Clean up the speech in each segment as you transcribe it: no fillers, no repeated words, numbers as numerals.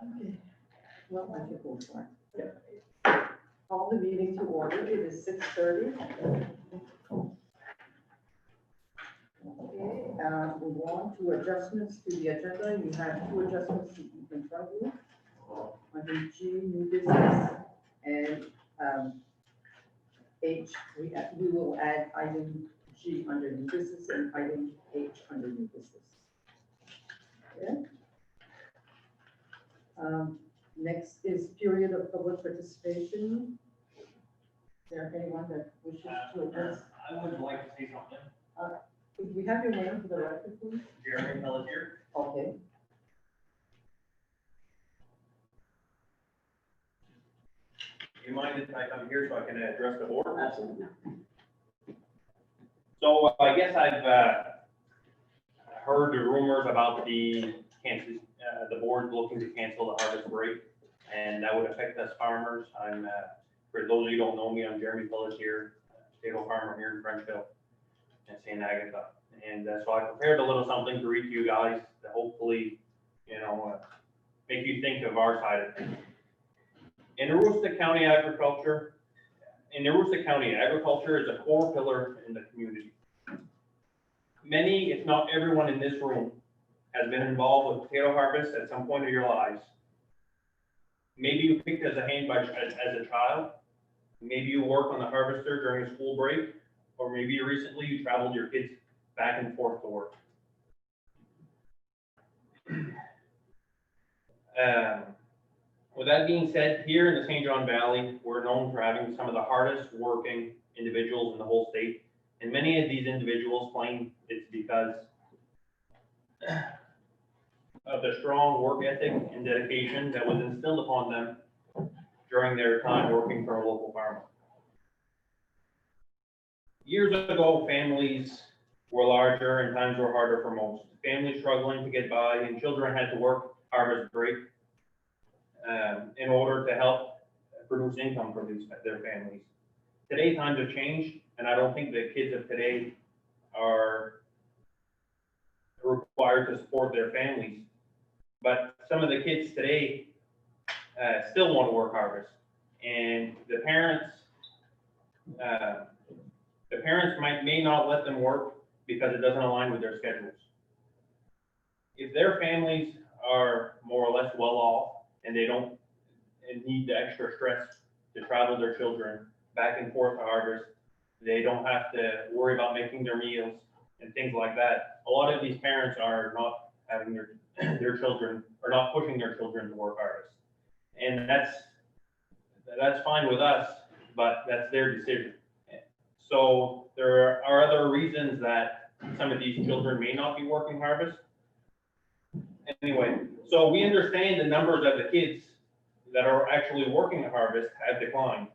Okay, well, I think we'll start. Call the meeting to order. It is 6:30. Okay, move on to adjustments to the agenda. You have two adjustments in front of you. Under G, new business, and H, we will add item G under new business and item H under new business. Okay. Next is period of public participation. Is there anyone that wishes to address? I would like to say something. Could we have your name for the record, please? Jeremy Pelletier. Okay. Do you mind if I come here so I can address the board? Absolutely. So I guess I've heard the rumors about the board looking to cancel the harvest break, and that would affect us farmers. For those of you who don't know me, I'm Jeremy Pelletier, stable farmer here in Frenchville and St. Agatha. And so I prepared a little something to read to you guys to hopefully, make you think of our side of things. In Aroostook County, agriculture is a core pillar in the community. Many, if not everyone in this room, has been involved with potato harvest at some point of your lives. Maybe you picked as a hand as a child. Maybe you work on the harvester during a school break, or maybe recently you traveled your kids back and forth to work. With that being said, here in the St. John Valley, we're known for having some of the hardest working individuals in the whole state. And many of these individuals claim it's because of the strong work ethic and dedication that was instilled upon them during their time working for a local farmer. Years ago, families were larger and times were harder for most. Families struggling to get by, and children had to work harvest break in order to help produce income for their families. Today, times have changed, and I don't think the kids of today are required to support their families. But some of the kids today still want to work harvest, and the parents may not let them work because it doesn't align with their schedules. If their families are more or less well off and they don't need the extra stress to travel their children back and forth to harvest, they don't have to worry about making their meals and things like that. A lot of these parents are not having their children, or not pushing their children to work harvest. And that's fine with us, but that's their decision. So there are other reasons that some of these children may not be working harvest. Anyway, so we understand the numbers of the kids that are actually working at harvest have declined.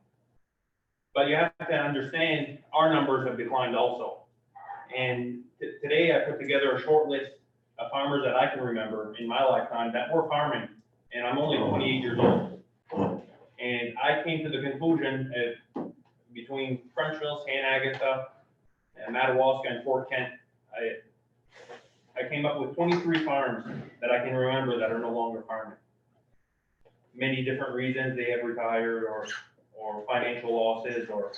But you have to understand our numbers have declined also. And today I put together a short list of farmers that I can remember in my lifetime that were farming, and I'm only 28 years old. And I came to the conclusion that between Frenchville, St. Agatha, and Madawaska and Fort Kent, I came up with 23 farms that I can remember that are no longer farming. Many different reasons. They have retired, or financial losses, or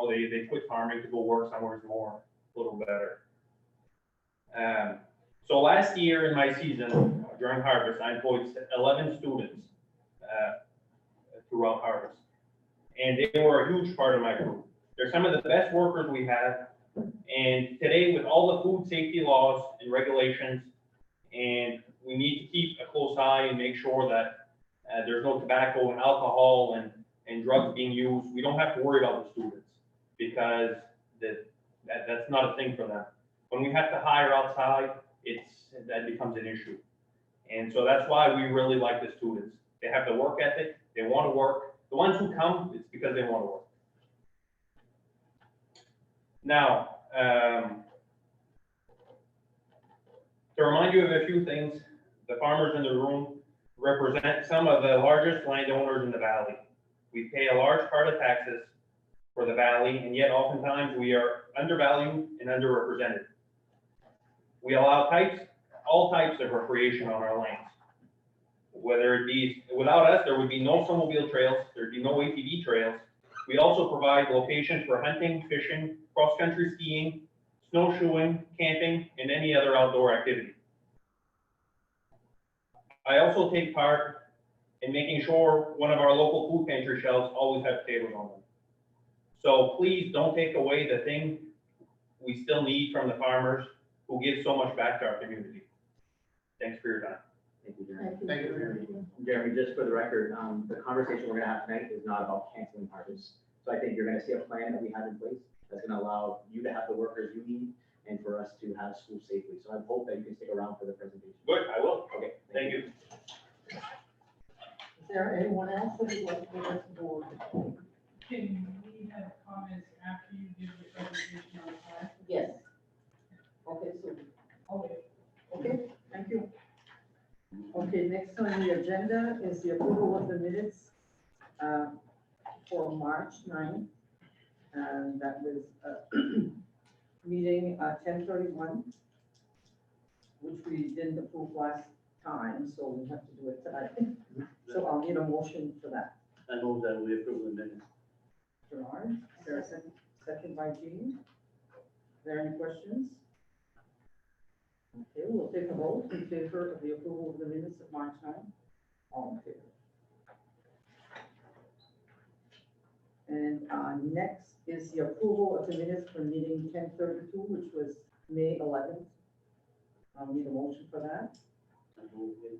they quit farming to go work somewhere more, a little better. So last year in my season during harvest, I employed 11 students throughout harvest, and they were a huge part of my group. They're some of the best workers we have. And today, with all the food safety laws and regulations, and we need to keep a close eye and make sure that there's no tobacco and alcohol and drugs being used, we don't have to worry about the students, because that's not a thing for them. When we have to hire outside, that becomes an issue. And so that's why we really like the students. They have the work ethic, they want to work. The ones who come, it's because they want to work. Now, to remind you of a few things, the farmers in the room represent some of the largest landowners in the valley. We pay a large part of taxes for the valley, and yet oftentimes we are undervalued and. We allow all types of recreation on our lands. whether it be, without us, there would be no snowmobile trails, there'd be no ATV trails. We also provide locations for hunting, fishing, cross-country skiing, snowshoeing, camping, and any other outdoor activity. I also take part in making sure one of our local food pantry shelves always have potatoes on them. So please don't take away the thing we still need from the farmers who give so much back to our community. Thanks for your time. Thank you, Jeremy. Thank you. Jeremy. Jeremy, just for the record, the conversation we're gonna have tonight is not about canceling harvest. So I think you're gonna see a plan that we have in place that's gonna allow you to have the workers you need and for us to have school safely. So I hope that you can stick around for the presentation. Good, I will. Okay. Thank you. Is there anyone else that would like to address the board? Can we have comments after you give the presentation on the slide? Yes. Okay, so, Okay. okay, thank you. Okay, next on the agenda is the approval of the minutes for March 9th. And that was meeting 10:31, which we didn't approve last time, so we have to do it tonight. So I'll need a motion for that. I move that we approve the minutes. Gerard, is there a second? Second by Jean. Is there any questions? Okay, we'll take a vote in favor of the approval of the minutes of March 9th. All in favor. And next is the approval of the minutes for meeting 10:32, which was May 11th. I'll need a motion for that. I move it.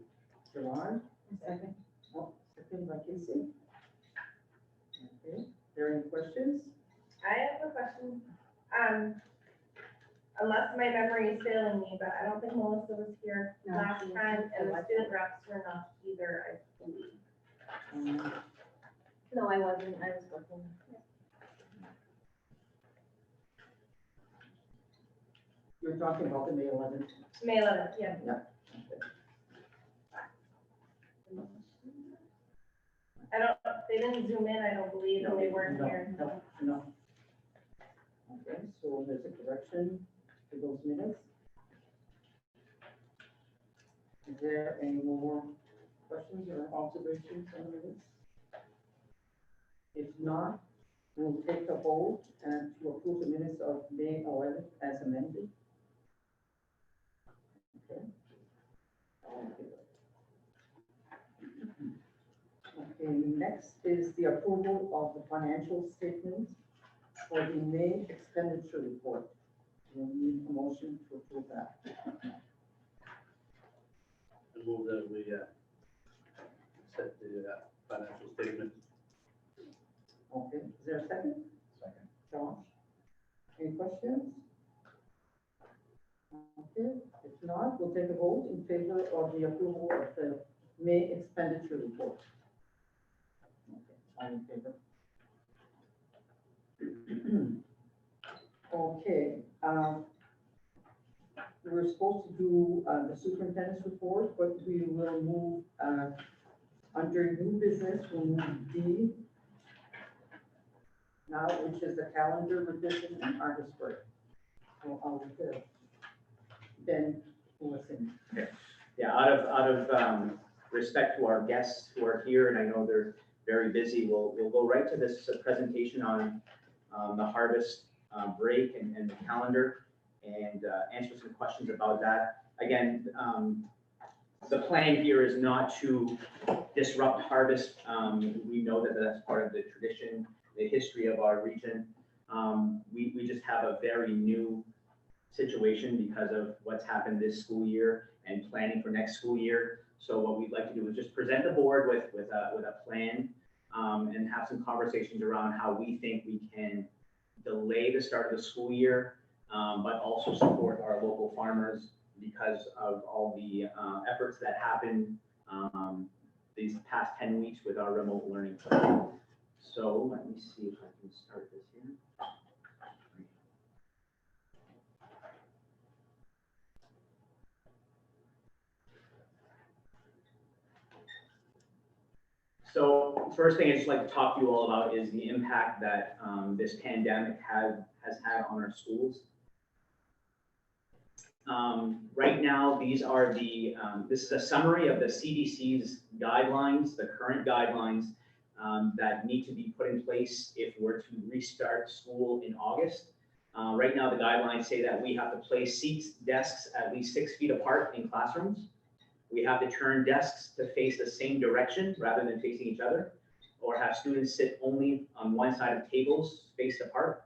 Gerard, second. Oh, second by Casey. Okay, there any questions? I have a question. Unless my memory is failing me, but I don't think Melissa was here No, last she time, wasn't. and the student reps were not either, I believe. Um, No, I wasn't, I was working. You're talking about the May 11th. May 11th, yeah. I don't, they didn't zoom in, I don't believe, and they weren't here. No. Okay, so there's a correction to those minutes. Is there any more questions or observations on the minutes? If not, we'll take a vote and to approve the minutes of May 11th as amended. Okay. All in favor? Okay, next is the approval of the financial statements for the May expenditure report. We'll need a motion to approve that. I move that we accept the financial statement. Okay, is there a second? Second. Josh? Any questions? Okay, if not, we'll take a vote in favor of the approval of the May expenditure report. Okay, all in favor? Okay, we were supposed to do the superintendent's report, but we will move under new business, we'll move D now, which is the calendar revision and harvest break. So I'll Ben, who was in. Yeah, out of respect to our guests who are here, and I know they're very busy, we'll go right to this presentation on the harvest break and the calendar, and answer some questions about that. Again, the plan here is not to disrupt harvest. We know that that's part of the tradition, the history of our region. We just have a very new situation because of what's happened this school year and planning for next school year. So what we'd like to do is just present the board with a plan and have some conversations around how we think we can delay the start of the school year, but also support our local farmers because of all the efforts that happened these past 10 weeks with our remote learning plan. So let me see if I can start this here. So first thing I'd just like to talk to you all about is the impact that this pandemic has had on our schools. Right now, these are the, this is a summary of the CDC's guidelines, the current guidelines that need to be put in place if we're to restart school in August. Right now, the guidelines say that we have to place seats, desks at least 6 feet apart in classrooms. We have to turn desks to face the same direction rather than facing each other, or have students sit only on one side of tables spaced apart.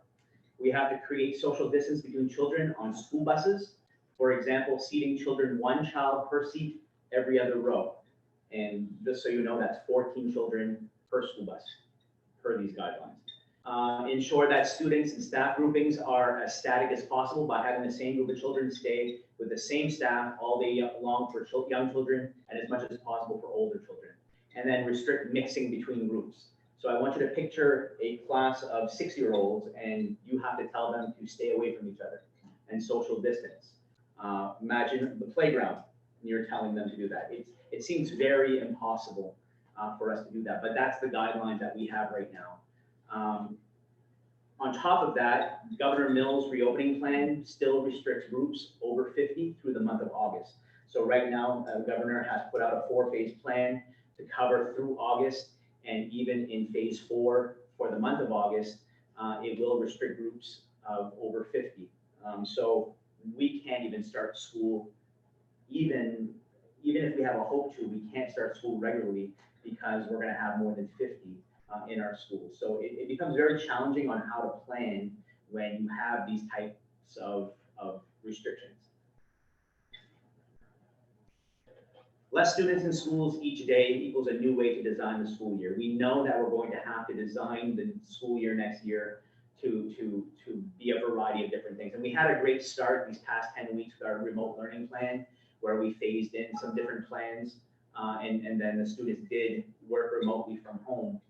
We have to create social distance between children on school buses. For example, seating children, one child per seat every other row. And just so you know, that's 14 children per school bus, per these guidelines. Ensure that students and staff groupings are as static as possible by having the same group of children stay with the same staff all day long for young children and as much as possible for older children. And then restrict mixing between groups. So I want you to picture a class of 6-year-olds and you have to tell them to stay away from each other and social distance. Imagine the playground and you're telling them to do that. It seems very impossible for us to do that, but that's the guidelines that we have right now. On top of that, Governor Mills' reopening plan still restricts groups over 50 through the month of August. So right now, the governor has put out a 4-phase plan to cover through August, and even in phase 4 for the month of August, it will restrict groups of over 50. So we can't even start school, even if we have a hope to, we can't start school regularly because we're gonna have more than 50 in our schools. So it becomes very challenging on how to plan when you have these types of restrictions. Less students in schools each day equals a new way to design the school year. We know that we're going to have to design the school year next year to be a variety of different things. And we had a great start these past 10 weeks with our remote learning plan, where we phased in some different plans, and then the students did work remotely from home.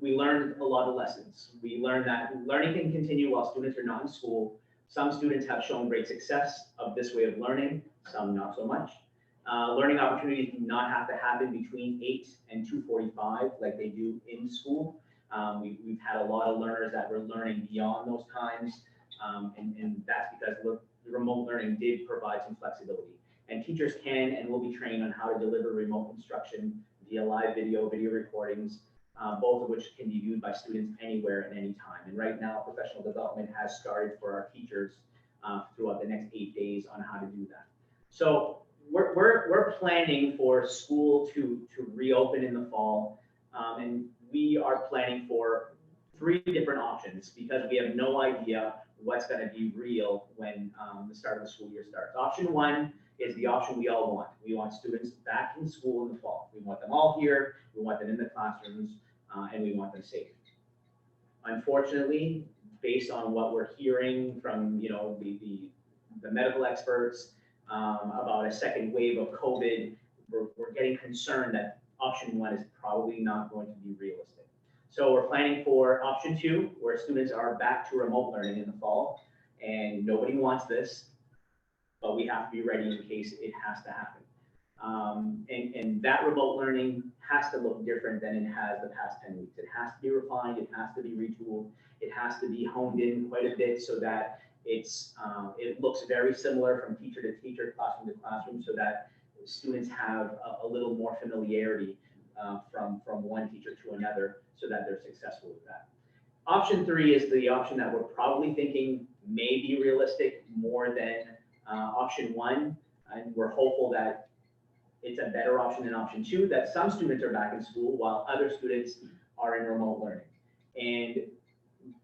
We learned a lot of lessons. We learned that learning can continue while students are not in school. Some students have shown great success of this way of learning, some not so much. Learning opportunities do not have to happen between 8 and 2:45 like they do in school. We've had a lot of learners that were learning beyond those times, and that's because the remote learning did provide some flexibility. And teachers can and will be trained on how to deliver remote instruction via live video recordings, both of which can be viewed by students anywhere at any time. And right now, professional development has started for our teachers throughout the next 8 days on how to do that. So we're planning for school to reopen in the fall, and we are planning for 3 different options because we have no idea what's going to be real when the start of the school year starts. Option 1 is the option we all want. We want students back in school in the fall. We want them all here, we want them in the classrooms, and we want them safe. Unfortunately, based on what we're hearing from the medical experts about a second wave of COVID, we're getting concerned that option 1 is probably not going to be realistic. So we're planning for option 2, where students are back to remote learning in the fall, and nobody wants this, but we have to be ready in case it has to happen. And that remote learning has to look different than it has the past 10 weeks. It has to be refined, it has to be retooled, it has to be honed in quite a bit so that it looks very similar from teacher to teacher, classroom to classroom, so that students have a little more familiarity from one teacher to another so that they're successful with that. Option 3 is the option that we're probably thinking may be realistic more than option 1, and we're hopeful that it's a better option than option 2, that some students are back in school while other students are in remote learning. And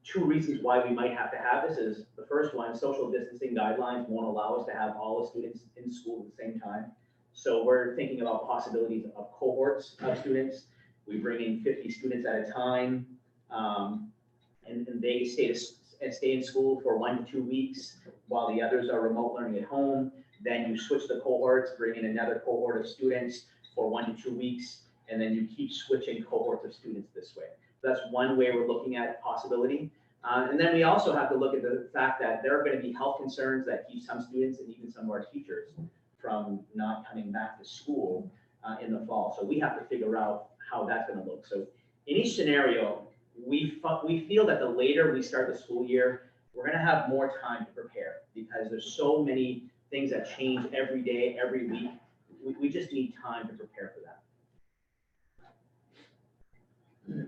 2 reasons why we might have to have this is, the first one, social distancing guidelines won't allow us to have all the students in school at the same time. So we're thinking about possibilities of cohorts of students. We bring in 50 students at a time, and they stay in school for 1 to 2 weeks while the others are remote learning at home. Then you switch the cohorts, bring in another cohort of students for 1 to 2 weeks, and then you keep switching cohorts of students this way. So that's one way we're looking at possibility. And then we also have to look at the fact that there are going to be health concerns that keep some students and even some of our teachers from not coming back to school in the fall. So we have to figure out how that's going to look. So in each scenario, we feel that the later we start the school year, we're going to have more time to prepare because there's so many things that change every day, every week. We just need time to prepare for that.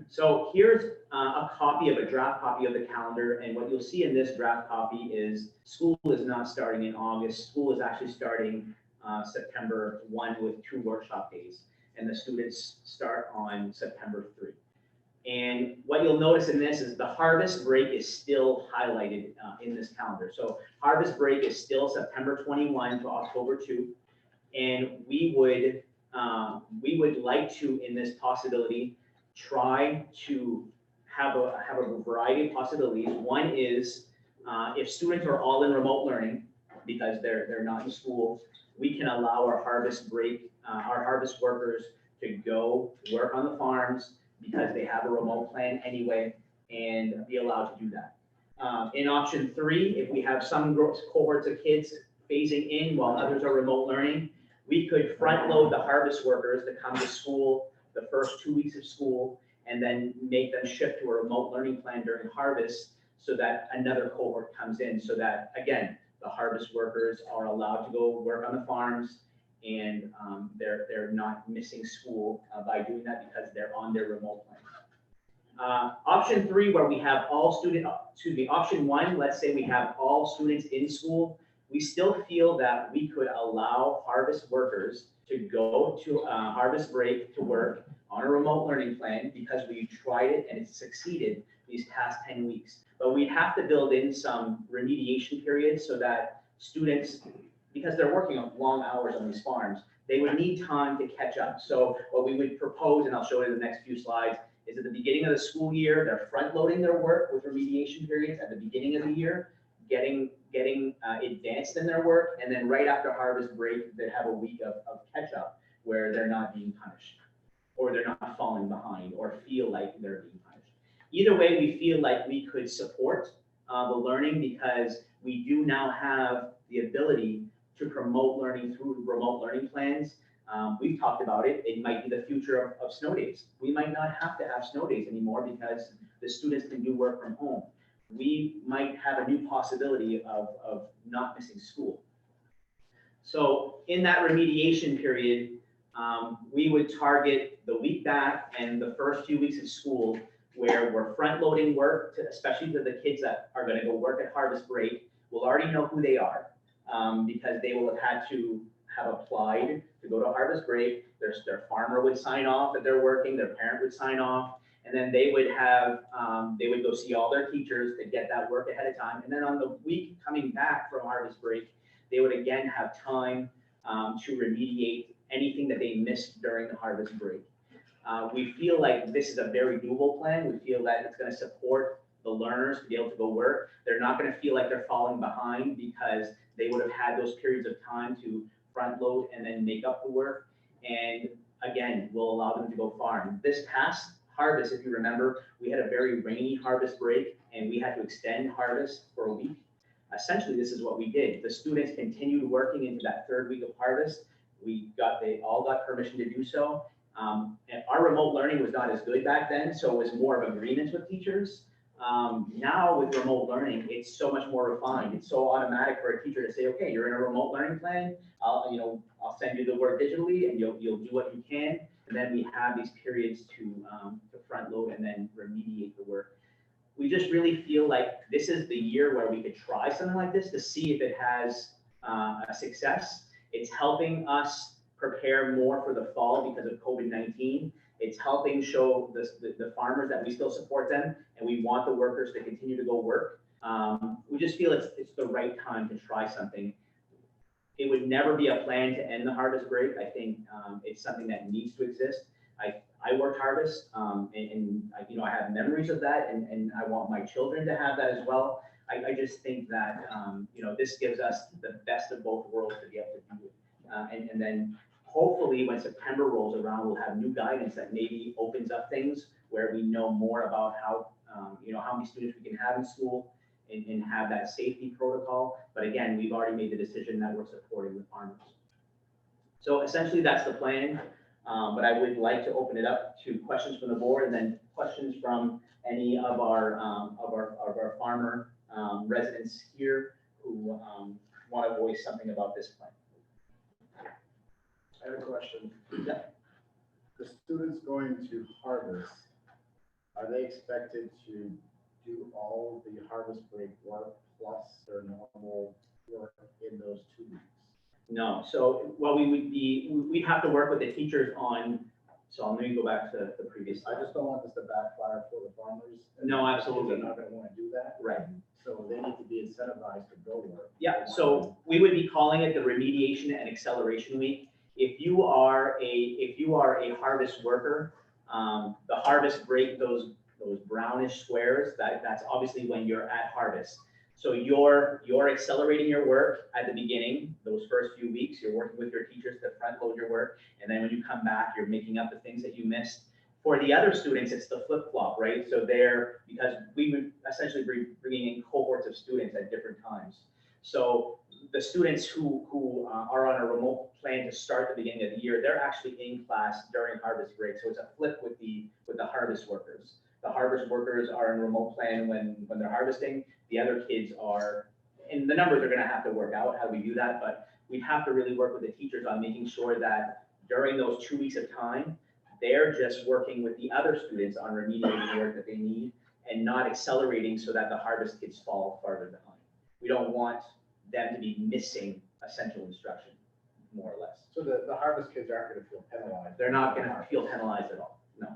So here's a copy of a draft copy of the calendar, and what you'll see in this draft copy is school is not starting in August. School is actually starting September 1 with 2 workshop days, and the students start on September 3. And what you'll notice in this is the harvest break is still highlighted in this calendar. So harvest break is still September 21 to October 2, and we would like to, in this possibility, try to have a variety of possibilities. One is if students are all in remote learning because they're not in school, we can allow our harvest break, our harvest workers to go work on the farms because they have a remote plan anyway and be allowed to do that. In option 3, if we have some cohorts of kids phasing in while others are remote learning, we could front load the harvest workers to come to school the first 2 weeks of school and then make them shift to a remote learning plan during harvest so that another cohort comes in, so that, again, the harvest workers are allowed to go work on the farms and they're not missing school by doing that because they're on their remote plan. Option 3, where we have option 1, let's say we have all students in school, we still feel that we could allow harvest workers to go to harvest break to work on a remote learning plan because we tried it and it's succeeded these past 10 weeks. But we'd have to build in some remediation periods so that students, because they're working on long hours on these farms, they would need time to catch up. So what we would propose, and I'll show you in the next few slides, is at the beginning of the school year, they're front loading their work with remediation periods at the beginning of the year, getting advanced in their work, and then right after harvest break, they have a week of catch up where they're not being punished, or they're not falling behind, or feel like they're being punished. Either way, we feel like we could support the learning because we do now have the ability to promote learning through remote learning plans. We've talked about it. It might be the future of snow days. We might not have to have snow days anymore because the students can do work from home. We might have a new possibility of not missing school. So in that remediation period, we would target the week back and the first few weeks of school where we're front loading work, especially to the kids that are going to go work at harvest break. We'll already know who they are because they will have had to have applied to go to harvest break. Their farmer would sign off that they're working, their parent would sign off, and then they would go see all their teachers to get that work ahead of time. And then on the week coming back from harvest break, they would again have time to remediate anything that they missed during the harvest break. We feel like this is a very doable plan. We feel that it's going to support the learners to be able to go work. They're not going to feel like they're falling behind because they would have had those periods of time to front load and then make up the work. And again, we'll allow them to go farm. This past harvest, if you remember, we had a very rainy harvest break and we had to extend harvest for a week. Essentially, this is what we did. The students continued working into that 3rd week of harvest. They all got permission to do so. And our remote learning was not as good back then, so it was more of agreements with teachers. Now with remote learning, it's so much more refined. It's so automatic for a teacher to say, okay, you're in a remote learning plan. I'll send you the work digitally, and you'll do what you can. And then we have these periods to front load and then remediate the work. We just really feel like this is the year where we could try something like this to see if it has a success. It's helping us prepare more for the fall because of COVID-19. It's helping show the farmers that we still support them and we want the workers to continue to go work. We just feel it's the right time to try something. It would never be a plan to end the harvest break. I think it's something that needs to exist. I worked harvest and I have memories of that and I want my children to have that as well. I just think that this gives us the best of both worlds to be able to do it. And then hopefully when September rolls around, we'll have new guidance that maybe opens up things where we know more about how many students we can have in school and have that safety protocol. But again, we've already made the decision that we're supporting the farmers. So essentially that's the plan. But I would like to open it up to questions from the board and then questions from any of our farmer residents here who want to voice something about this plan. I have a question. Yeah. The students going to harvest, Are they expected to do all the harvest break work plus their normal work in those 2 weeks? No, so what we would be, we'd have to work with the teachers on, so let me go back to the previous I slide. just don't want this to backfire for the farmers. No, absolutely. They're not gonna wanna do that, Right. so they need to be incentivized to go work. Yeah, so we would be calling it the Remediation and Acceleration Week. If you are a harvest worker, the harvest break, those brownish squares, that's obviously when you're at harvest. So you're accelerating your work at the beginning, those first few weeks, you're working with your teachers to front load your work, and then when you come back, you're making up the things that you missed. For the other students, it's the flip flop, right? So because we would essentially be bringing in cohorts of students at different times. So the students who are on a remote plan to start the beginning of the year, they're actually in class during harvest break. So it's a flip with the harvest workers. The harvest workers are in remote plan when they're harvesting. The other kids are, and the numbers are gonna have to work out how we do that, but we have to really work with the teachers on making sure that during those 2 weeks of time, they're just working with the other students on remediating the work that they need and not accelerating so that the harvest kids fall farther behind. We don't want them to be missing essential instruction, more or less. So the harvest kids aren't gonna feel penalized. They're not gonna feel penalized at all, no.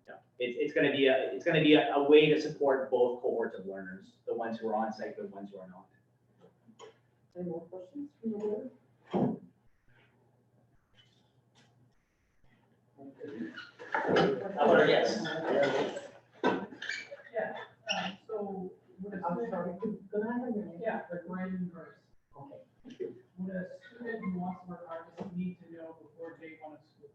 No. It's gonna be a way to support both cohorts of learners, the ones who are on site, the ones who are not. Any more questions from the board? How about our guests? Yeah, so would a I'm student, sorry, could I have your name? yeah, the Brandon verse. Okay. Would a student who wants to work harvest need to know before day one of school?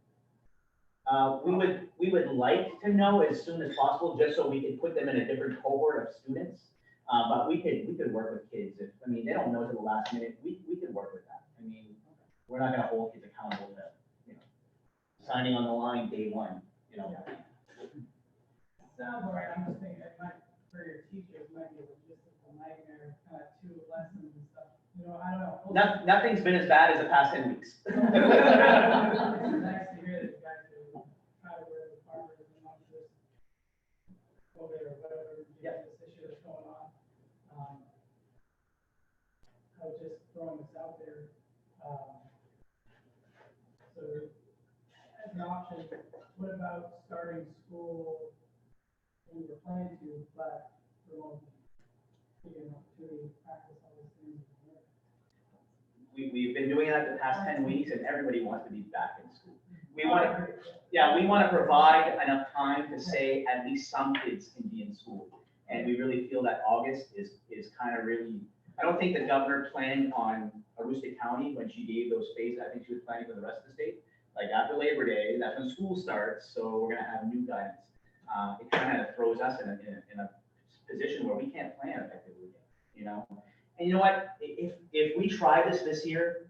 We would like to know as soon as possible, just so we can put them in a different cohort of students. But we could work with kids if, I mean, they don't know to the last minute, we could work with that. I mean, we're not gonna hold kids accountable to, signing on the line day one, Sounds right, I'm just thinking, it might, for your teachers, might be a logistical nightmare, kind of 2 lessons and stuff, I don't know. Nothing's been as bad as the past 10 weeks. It's nice to hear that you guys are try to work with farmers and not just COVID or whatever, this issue that's going on. I was just throwing this out there. So as an option, what about starting school when you're planning to, but remote? You get an opportunity to practice all these things. We've been doing that the past 10 weeks and everybody wants to be back in school. We want to provide enough time to say at least some kids can be in school. And we really feel that August is kind of really, I don't think the governor planned on Aroostook County when she gave those phases. I think she was planning for the rest of the state. Like after Labor Day, that's when school starts, so we're gonna have new guidance. It kind of throws us in a position where we can't plan effectively, And you know what, if we try this year,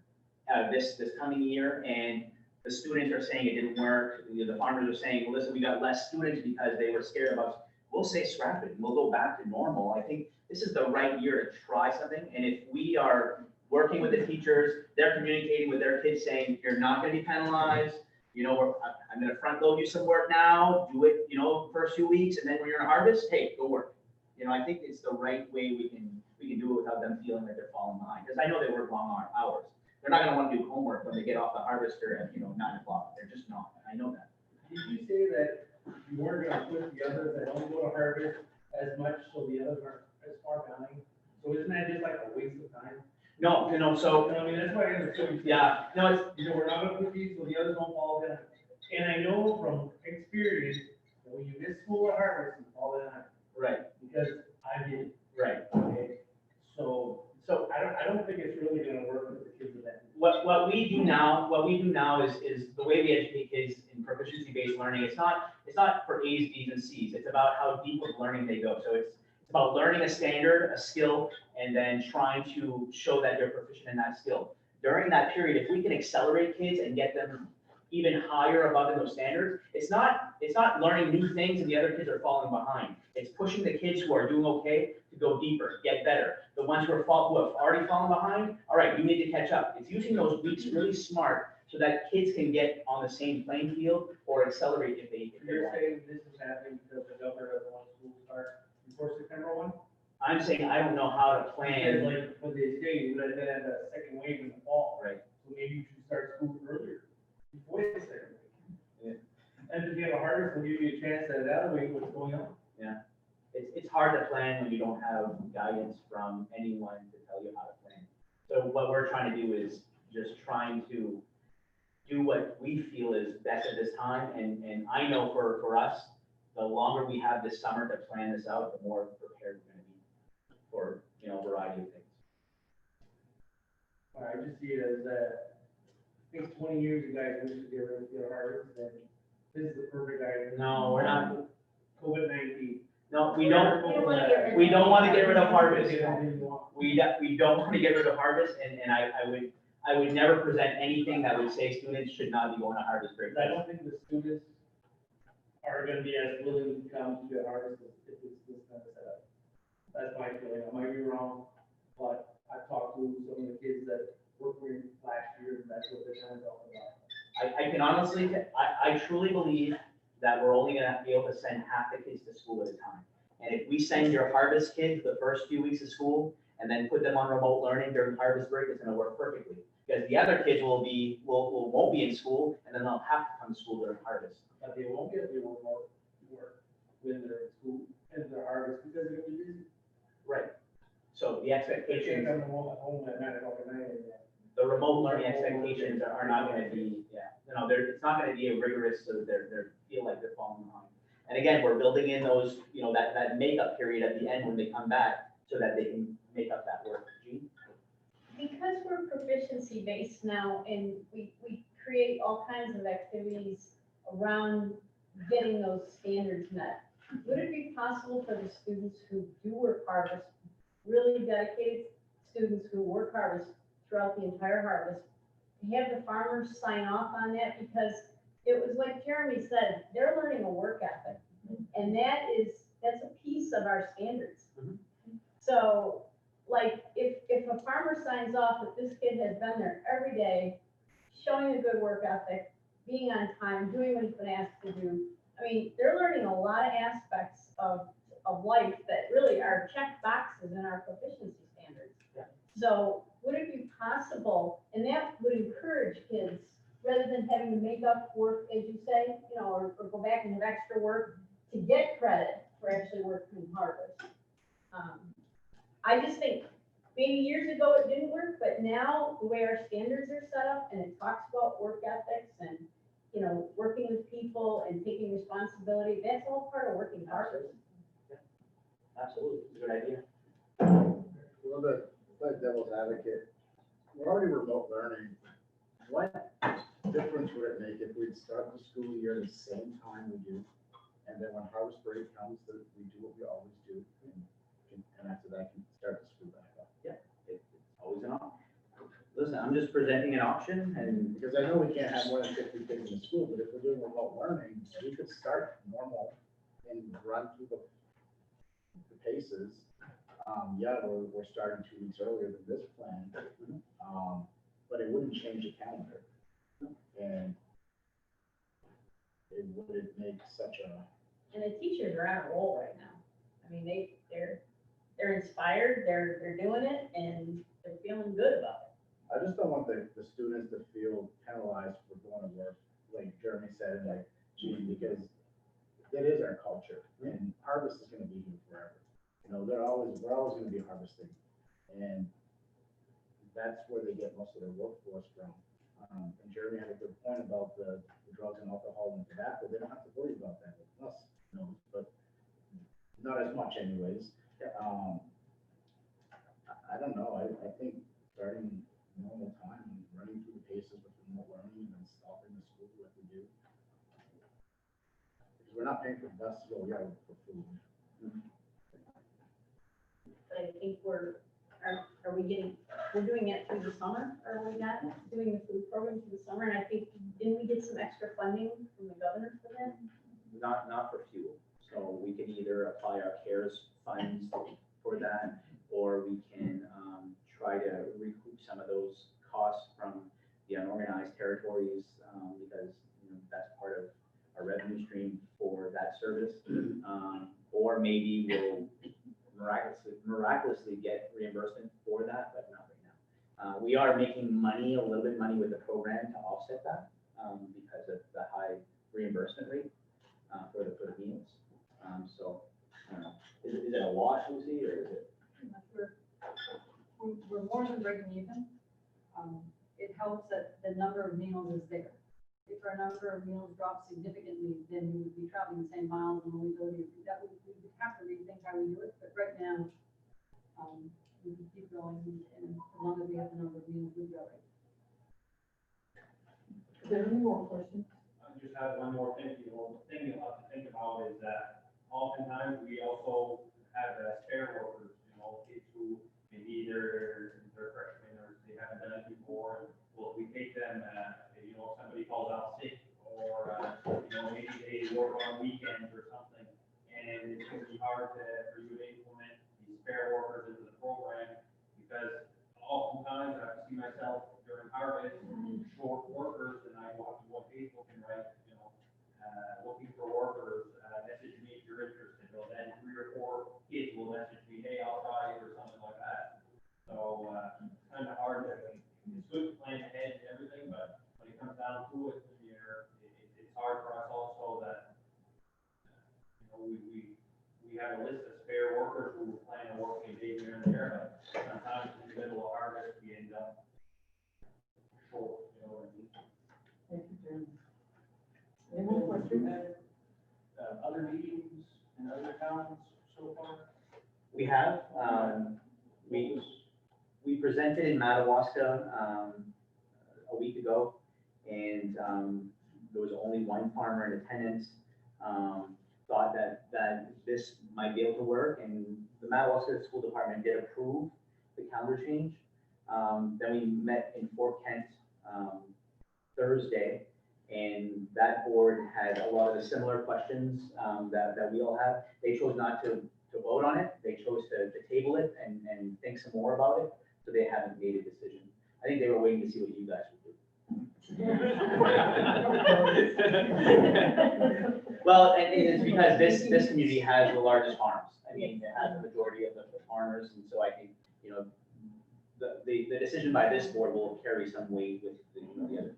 this coming year, and the students are saying it didn't work, the farmers are saying, well, listen, we got less students because they were scared of us, we'll say scrap it, and we'll go back to normal. I think this is the right year to try something, and if we are working with the teachers, they're communicating with their kids saying, you're not gonna be penalized, I'm gonna front load you some work now, do it, first few weeks, and then when you're in harvest, hey, go work. I think it's the right way we can do it without them feeling like they're falling behind, because I know they work long hours. They're not gonna wanna do homework when they get off the harvester at, 9 o'clock, they're just not, I know that. Did you say that you weren't gonna put the others that don't go to harvest as much, so the others aren't as far behind? So isn't that just like a waste of time? No, so, I mean, that's why I understood. yeah, no, it's, We're not gonna put these so the others don't fall down. And I know from experience, that when you miss school at harvest, you fall down, right, because I did, right. okay? So I don't think it's really gonna work with the kids with that. What we do now is the way we educate kids in proficiency-based learning, it's not for A's, B's, and C's, it's about how deep with learning they go. So it's about learning a standard, a skill, and then trying to show that they're proficient in that skill. During that period, if we can accelerate kids and get them even higher above in those standards, it's not learning new things and the other kids are falling behind. It's pushing the kids who are doing okay to go deeper, get better. The ones who have already fallen behind, all right, you need to catch up. It's using those weeks really smart so that kids can get on the same playing field or accelerate if they You're want. saying this is happening because the governor doesn't want school to start before September 1? I'm saying I don't know how to And plan. like, what they say, you're gonna have a second wave in the fall. Right. So maybe you should start school earlier, before the second Yeah. wave. And if you have a harvest, it'll give you a chance to evaluate what's going on. It's hard to plan when you don't have guidance from anyone to tell you how to plan. So what we're trying to do is just trying to do what we feel is best at this time. And I know for us, the longer we have this summer to plan this out, the more prepared we're gonna be for, a variety of things. I just see it as, I think 20 years you guys wish to get rid of your harvest, and this is the perfect idea. No, we're not, COVID-19. no, we don't want to get rid of harvest. We don't want to get rid of harvest, and I would never present anything that would say students should not be going to harvest break. I don't think the students are gonna be as willing to come to the harvest if it's this kind of setup. That's my feeling, I might be wrong, but I've talked to some of the kids that worked with me last year, and that's what they're trying to talk about. I can honestly, I truly believe that we're only gonna be able to send half the kids to school at a time. And if we send your harvest kids the first few weeks of school and then put them on remote learning during harvest break, it's gonna work perfectly. Because the other kids won't be in school, and then they'll have to come to school during harvest. But they won't get the remote work when they're in school, and their harvest, because they're gonna be busy. Right. So the They can't expectations, come home at 9 o'clock at night and, the remote learning expectations are not gonna be, it's not gonna be a rigorous, so that they're feel like they're falling behind. And again, we're building in those, that makeup period at the end when they come back, so that they can make up that work. Jean? Because we're proficiency based now and we create all kinds of activities around getting those standards met, would it be possible for the students who do work harvest, really dedicated students who work harvest throughout the entire harvest, to have the farmers sign off on that? Because it was like Jeremy said, they're learning a work ethic, and that's a piece of our standards. Mhm. So, like, if a farmer signs off that this kid has been there every day, showing a good work ethic, being on time, doing what he's been asked to do, I mean, they're learning a lot of aspects of life that really are check boxes in our proficiency standards. Yeah. So would it be possible, and that would encourage kids, rather than having to make up work, as you say, or go back and have extra work to get credit for actually working in harvest. I just think maybe years ago it didn't work, but now the way our standards are set up and it talks about work ethics and, working with people and taking responsibility, that's all part of working harvest. Absolutely, good idea. Well, the devil's advocate, we're already remote learning. What difference would it make if we'd start the school year the same time we do? And then when harvest break comes, that we do what we always do, and after that, we start the school back up. It's always an option. Listen, I'm just presenting an option, and Because I know we can't have more than 50 kids in the school, but if we're doing remote learning, we could start normal and run through the paces. We're starting 2 weeks earlier than this plan, but it wouldn't change the calendar. And it wouldn't make such a, And the teachers are on a roll right now. I mean, they're inspired, they're doing it, and they're feeling good about it. I just don't want the students to feel penalized for going to work, like Jeremy said, and like Gene, because it is our culture, and harvest is gonna be here forever. We're always gonna be harvesting, and that's where they get most of their workforce from. And Jeremy had a good point about the drugs and alcohol and tobacco. They don't have to worry about that with us, but not as much anyways. I don't know, I think starting normal time, and running through the paces with remote learning and stopping the school like we do. Because we're not paying for the bus to go, for food. But I think we're doing it through the summer, are we not doing the food program through the summer? And I think, didn't we get some extra funding from the governor for that? not for fuel. So we can either apply our CARES funds for that, or we can try to recoup some of those costs from the unorganized territories, because, that's part of our revenue stream for that service. Or maybe we'll miraculously get reimbursement for that, but not right now. We are making money, a little bit of money with the program to offset that, because of the high reimbursement rate, for the meals. So, I don't know, is it a wash, Lucy, or is it? We're more than breaking even. It helps that the number of meals is there. If our number of meals drops significantly, then we would be traveling the same miles and only ability, that we would have to rethink how we do it, but right now, we can keep going, and as long as we have the number of meals, we'll go right. Is there any more questions? I just have one more thing, you'll have to think about is that oftentimes we also have spare workers, kids who maybe they're freshmen or they haven't done it before. Well, we take them, somebody calls out sick or, maybe they work on weekends or something. And it's going to be hard for you to implement these spare workers into the program because oftentimes I have to see myself during harvest, short workers, and I go up to what Facebook and write, looking for workers, message me if you're interested. Well, then 3 or 4 kids will message me, hey, I'll try it or something like that. So it's kind of hard it's good to plan ahead and everything, but when it comes down to it, it's hard for us also that, we have a list of spare workers who plan on working a day here and there, but sometimes in the middle of harvest, we end up short, what I mean? Thank you, Jim. Any more questions? Other meetings in other towns so far? We have, we presented in Madawaska, a week ago, and, there was only one farmer in attendance. Thought that this might be able to work, and the Madawaska School Department did approve the calendar change. Then we met in Fort Kent, Thursday, and that board had a lot of the similar questions, that we all have. They chose not to vote on it. They chose to table it and think some more about it, so they haven't made a decision. I think they were waiting to see what you guys would do. Well, and it's because this community has the largest farms. I mean, it has the majority of the farmers, and so I think, the decision by this board will carry some weight with the other communities.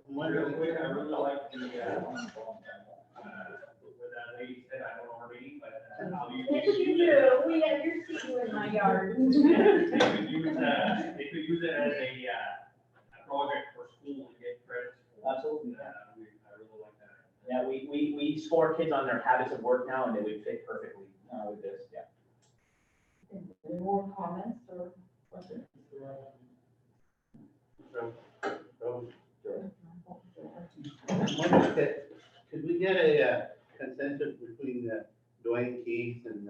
Real quick, I really like the, what that lady said, I don't know her name, but how you. Yes, you do. We have your seat in my yard. They could use it as a project for school and get credits. Absolutely. I really like that. Yeah, we score kids on their habits of work now, and they would fit perfectly, with this, yeah. Any more comments or questions? Could we get a consensus between Dwayne Keith and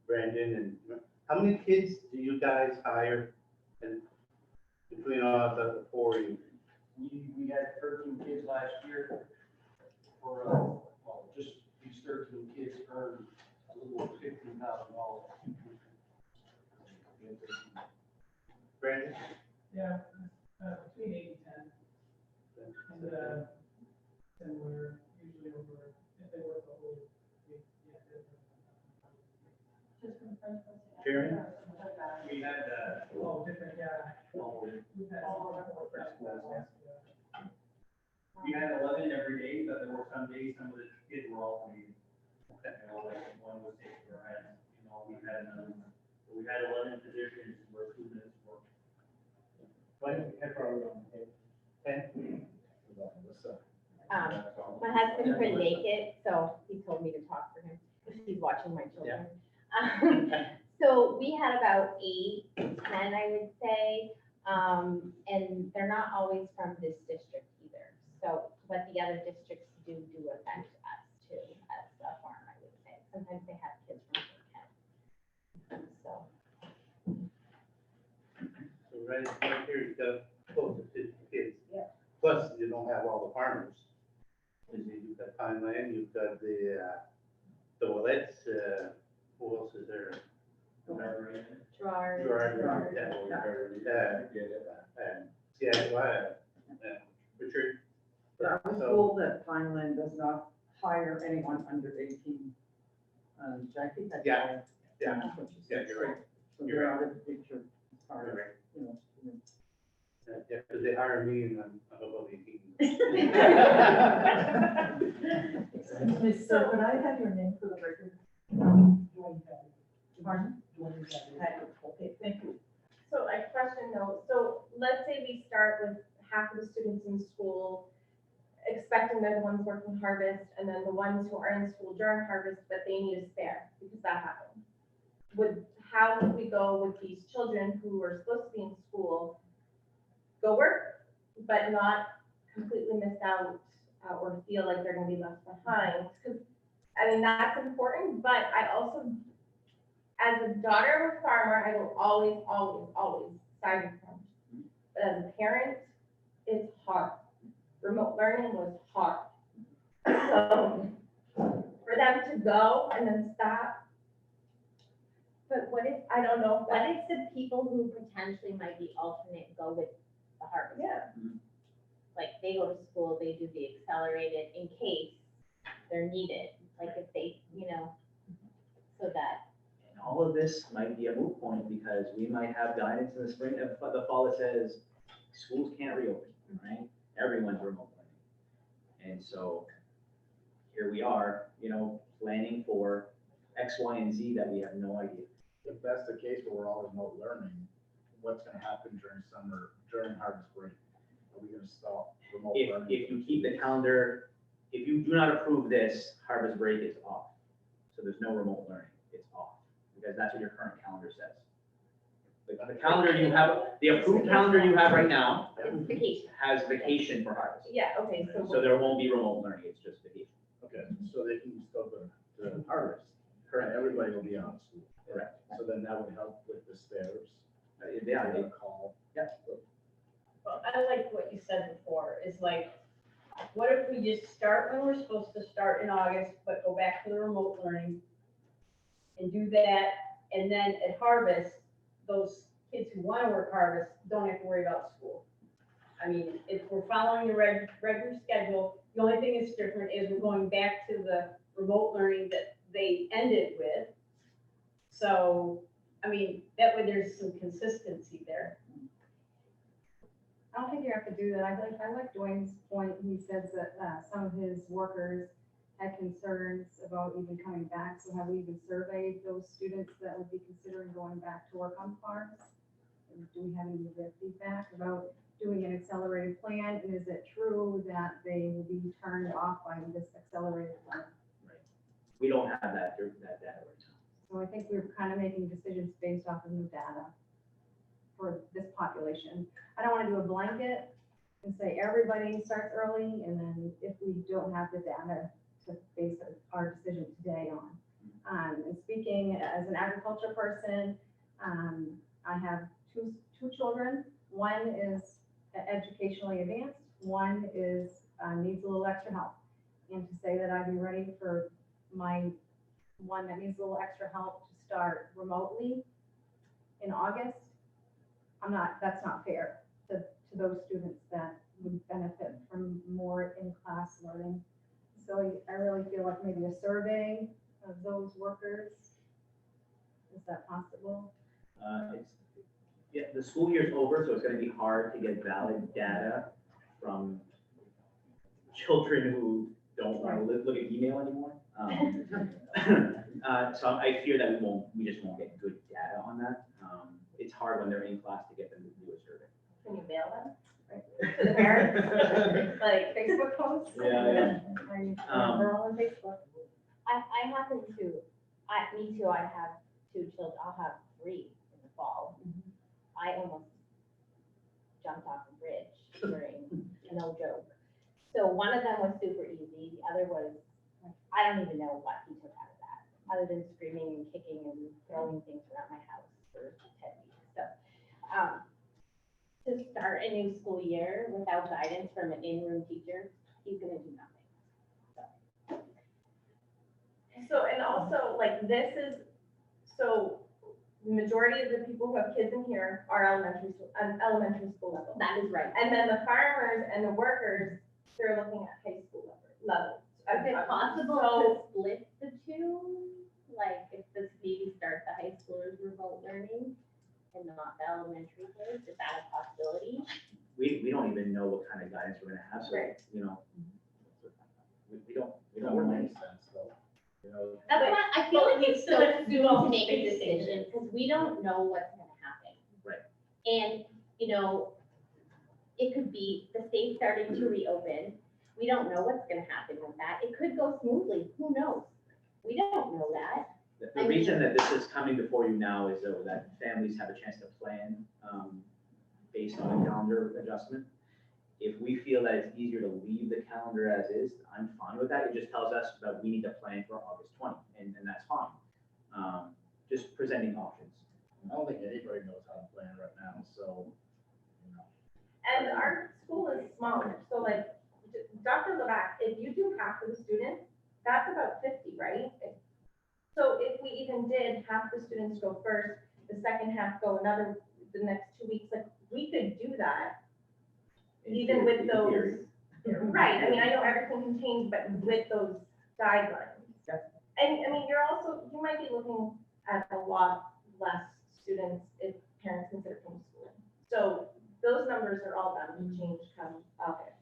Brandon, and how many kids do you guys hire, and between all the 4 of you? We had 13 kids last year for, just these 13 kids earned a little over $15,000. Brandon? Yeah, between 8 and 10. And we're usually over, if they work the whole week, yeah. Just from French. Jeremy? We had, Oh, different, yeah. We've had All some over. more French schools, yeah. we had 11 every day, but there were some days, some of the kids were alternating. Like one was sick or had, we had another one. So we had 11 positions where students were. My husband couldn't make it, so he told me to talk for him, because he's watching my children. So we had about 8 to 10, I would say, and they're not always from this district either. So, but the other districts do affect us too, as a farm, I would say. Sometimes they have kids from Kent. So. So right here, you've got close to 50 kids. Yeah. Plus, you don't have all the farmers. You've got Pineland, you've got the Willettes, who else is there? Gerard. Gerard, Yeah, Richard, But I was told that Pineland does not hire anyone under 18. Jackie? that's Yeah, all. yeah, That's what she yeah, said. you're right. So You're they're out of the picture as far You're as, right. you know, students. Yeah, because they hire me and I'm about 18. Excuse me, sir, could I have your name for the record? Pardon? Patrick, okay, thank you. So I question though, so let's say we start with half of the students in school, expecting they're the ones working harvest, and then the ones who are in school during harvest, but they need a spare, because that happened. How would we go with these children who are supposed to be in school, go work, but not completely miss out, or feel like they're gonna be left behind? Because, I mean, that's important, but I also, as a daughter of a farmer, I will always, always, always side with them. But as a parent, it's hard. Remote learning was hard. So for them to go and then stop, But what if, I don't know. what if the people who potentially might be alternate go with the harvest? Yeah. Like, they go to school, they do the accelerated in case they're needed, like if they, so that. And all of this might be a moot point because we might have guidance in the spring, the fall that says schools can't reopen, right? Everyone's remote learning. And so here we are, planning for X, Y, and Z that we have no idea. If that's the case where we're all remote learning, what's gonna happen during summer, during harvest break? Are we gonna stop remote learning? If you keep the calendar, if you do not approve this, harvest break is off. So there's no remote learning, it's off, because that's what your current calendar says. The calendar you have, the approved calendar you have right now It's vacation. has vacation for harvest. Yeah, okay, So there won't be remote learning, it's just vacation. Okay, so they can still go to harvest. Correct. Everybody will be out of school. Correct. So then that would help with the spares. Yeah, They call. Well, I like what you said before, is like, what if we just start when we're supposed to start in August, but go back to the remote learning and do that, and then at harvest, those kids who want to work harvest don't have to worry about school. I mean, if we're following the regular schedule, the only thing that's different is we're going back to the remote learning that they ended with. So, I mean, that way there's some consistency there. I don't think you have to do that. I like Dwayne's point. He says that some of his workers had concerns about even coming back. So have we even surveyed those students that would be considering going back to work on farms? And do we have any of their feedback about doing an accelerated plan? And is it true that they will be turned off by this accelerated plan? we don't have that data right now. So I think we're kind of making decisions based off of new data for this population. I don't want to do a blanket and say everybody starts early, and then if we don't have the data to base our decision today on. And speaking as an agriculture person, I have two children. One is educationally advanced, one is needs a little extra help. And to say that I'd be ready for my one that needs a little extra help to start remotely in August, that's not fair to those students that would benefit from more in-class learning. So I really feel like maybe a survey of those workers, is that possible? Yeah, the school year's over, so it's gonna be hard to get valid data from children who don't wanna look at email anymore. So I fear that we just won't get good data on that. It's hard when they're in class to get them to do a survey. Can you mail them? To the parents, like Facebook posts? Yeah. We're all on Facebook. I happen to, me too, I have two children, I'll have 3 in the fall. I almost jumped off a bridge during, no joke. So one of them was super easy, the other was, I don't even know what he took out of that, other than screaming and kicking and throwing things around my house for 10 weeks. So, to start a new school year without guidance from an in-room teacher, he's gonna do nothing. So, and also, like, this is, so the majority of the people who have kids in here are elementary school level. That is right. And then the farmers and the workers, they're looking at high school level. Is it possible to split the two? Like if this maybe start the high schoolers remote learning and not the elementary kids, is that a possibility? We don't even know what kind of guidance we're gonna have, so, Right. you know. We don't That would make sense though, you know. That's But- why I feel but like we it's still so have to do soon all to the make a basic things. decision, because we don't know what's gonna happen. Right. And, you know, it could be the state starting to reopen, we don't know what's gonna happen with that, it could go smoothly, who knows? We don't know that. The reason that this is coming before you now is so that families have a chance to plan, based on a calendar adjustment. If we feel that it's easier to leave the calendar as is, I'm fine with that. It just tells us that we need to plan for August 20, and that's fine. Just presenting options. I don't think anybody knows how to plan right now, so, you know. And our school is smaller, so like, Dr. Levac, if you do half of the students, that's about 50, right? So if we even did half the students go first, the second half go the next 2 weeks, like, we could do that. In Even theory- with in those, theory. right, I mean, I know everything can change, but with those guidelines. And, I mean, you might be looking at a lot less students if parents consider homeschooling. So those numbers are all bound to change come August.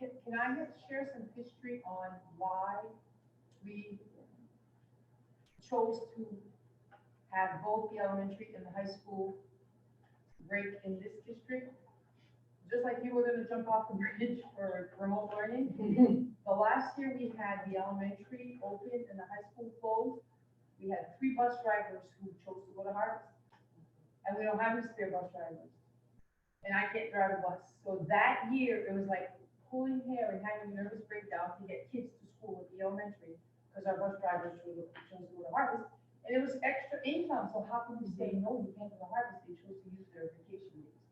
Can I share some history on why we chose to have both the elementary and the high school break in this district? Just like you were gonna jump off the bridge for remote learning. The last year we had the elementary open and the high school closed. We had 3 bus drivers who chose to go to Harvest. And we don't have any spare bus drivers. And I can't drive a bus. So that year, it was like pulling hair and having a nervous breakdown to get kids to school at the elementary because our bus drivers chose to go to Harvest. And it was extra income, so how can we say, no, you can't go to Harvest? They chose to use their vacation days.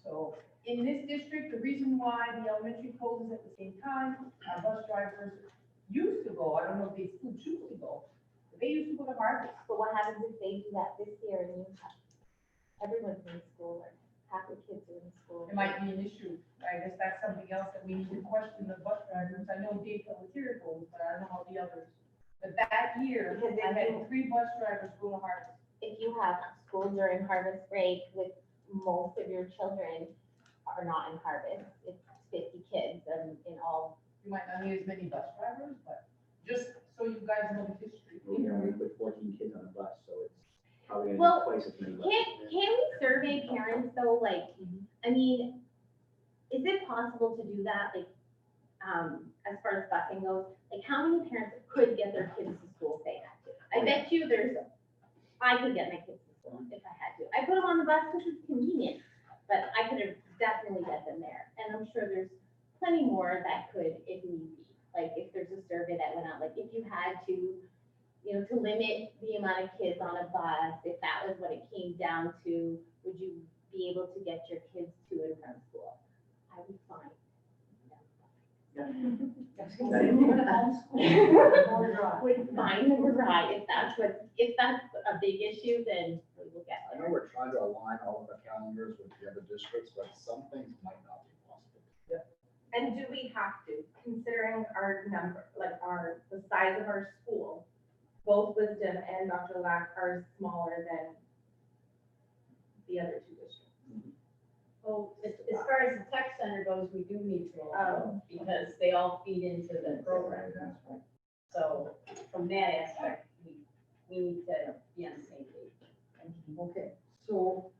So in this district, the reason why the elementary closes at the same time, our bus drivers used to go, I don't know if they still choose to go, but they used to go to Harvest. But what happens if they do that this year and you have, everyone's in school, or half the kids are in school? It might be an issue. I guess that's something else that we need to question the bus drivers. I know Dave Pelletier goes, but I don't know how the others. But that year, Because I had 3 bus drivers go to Harvest. If you have school during harvest break with most of your children are not in harvest, it's 50 kids in all. You might not need as many bus drivers, but just so you guys know the history. We put 14 kids on a bus, so it's probably Well, gonna be twice as many buses. Can we survey parents though, like, I mean, is it possible to do that, like, as far as busing goes? Like, how many parents could get their kids to school if they had to? I bet you I could get my kids to school if I had to. I put them on the bus because it's convenient, but I could have definitely get them there. And I'm sure there's plenty more that could if need be. Like, if there's a survey that went out, like, if you had to, you know, to limit the amount of kids on a bus, if that was what it came down to, would you be able to get your kids to and from school? I would find. Would find them right, if that's a big issue, then we will get I there. know we're trying to align all of the calendars with the other districts, but some things might not be possible. And do we have to, considering our number, like the size of our school, both Wisdom and Dr. Lack are smaller than the other 2 districts? Well, as far as the tech center goes, we do need to allow, because they all feed into the program. So from that aspect, we need to be on the same page. Okay, so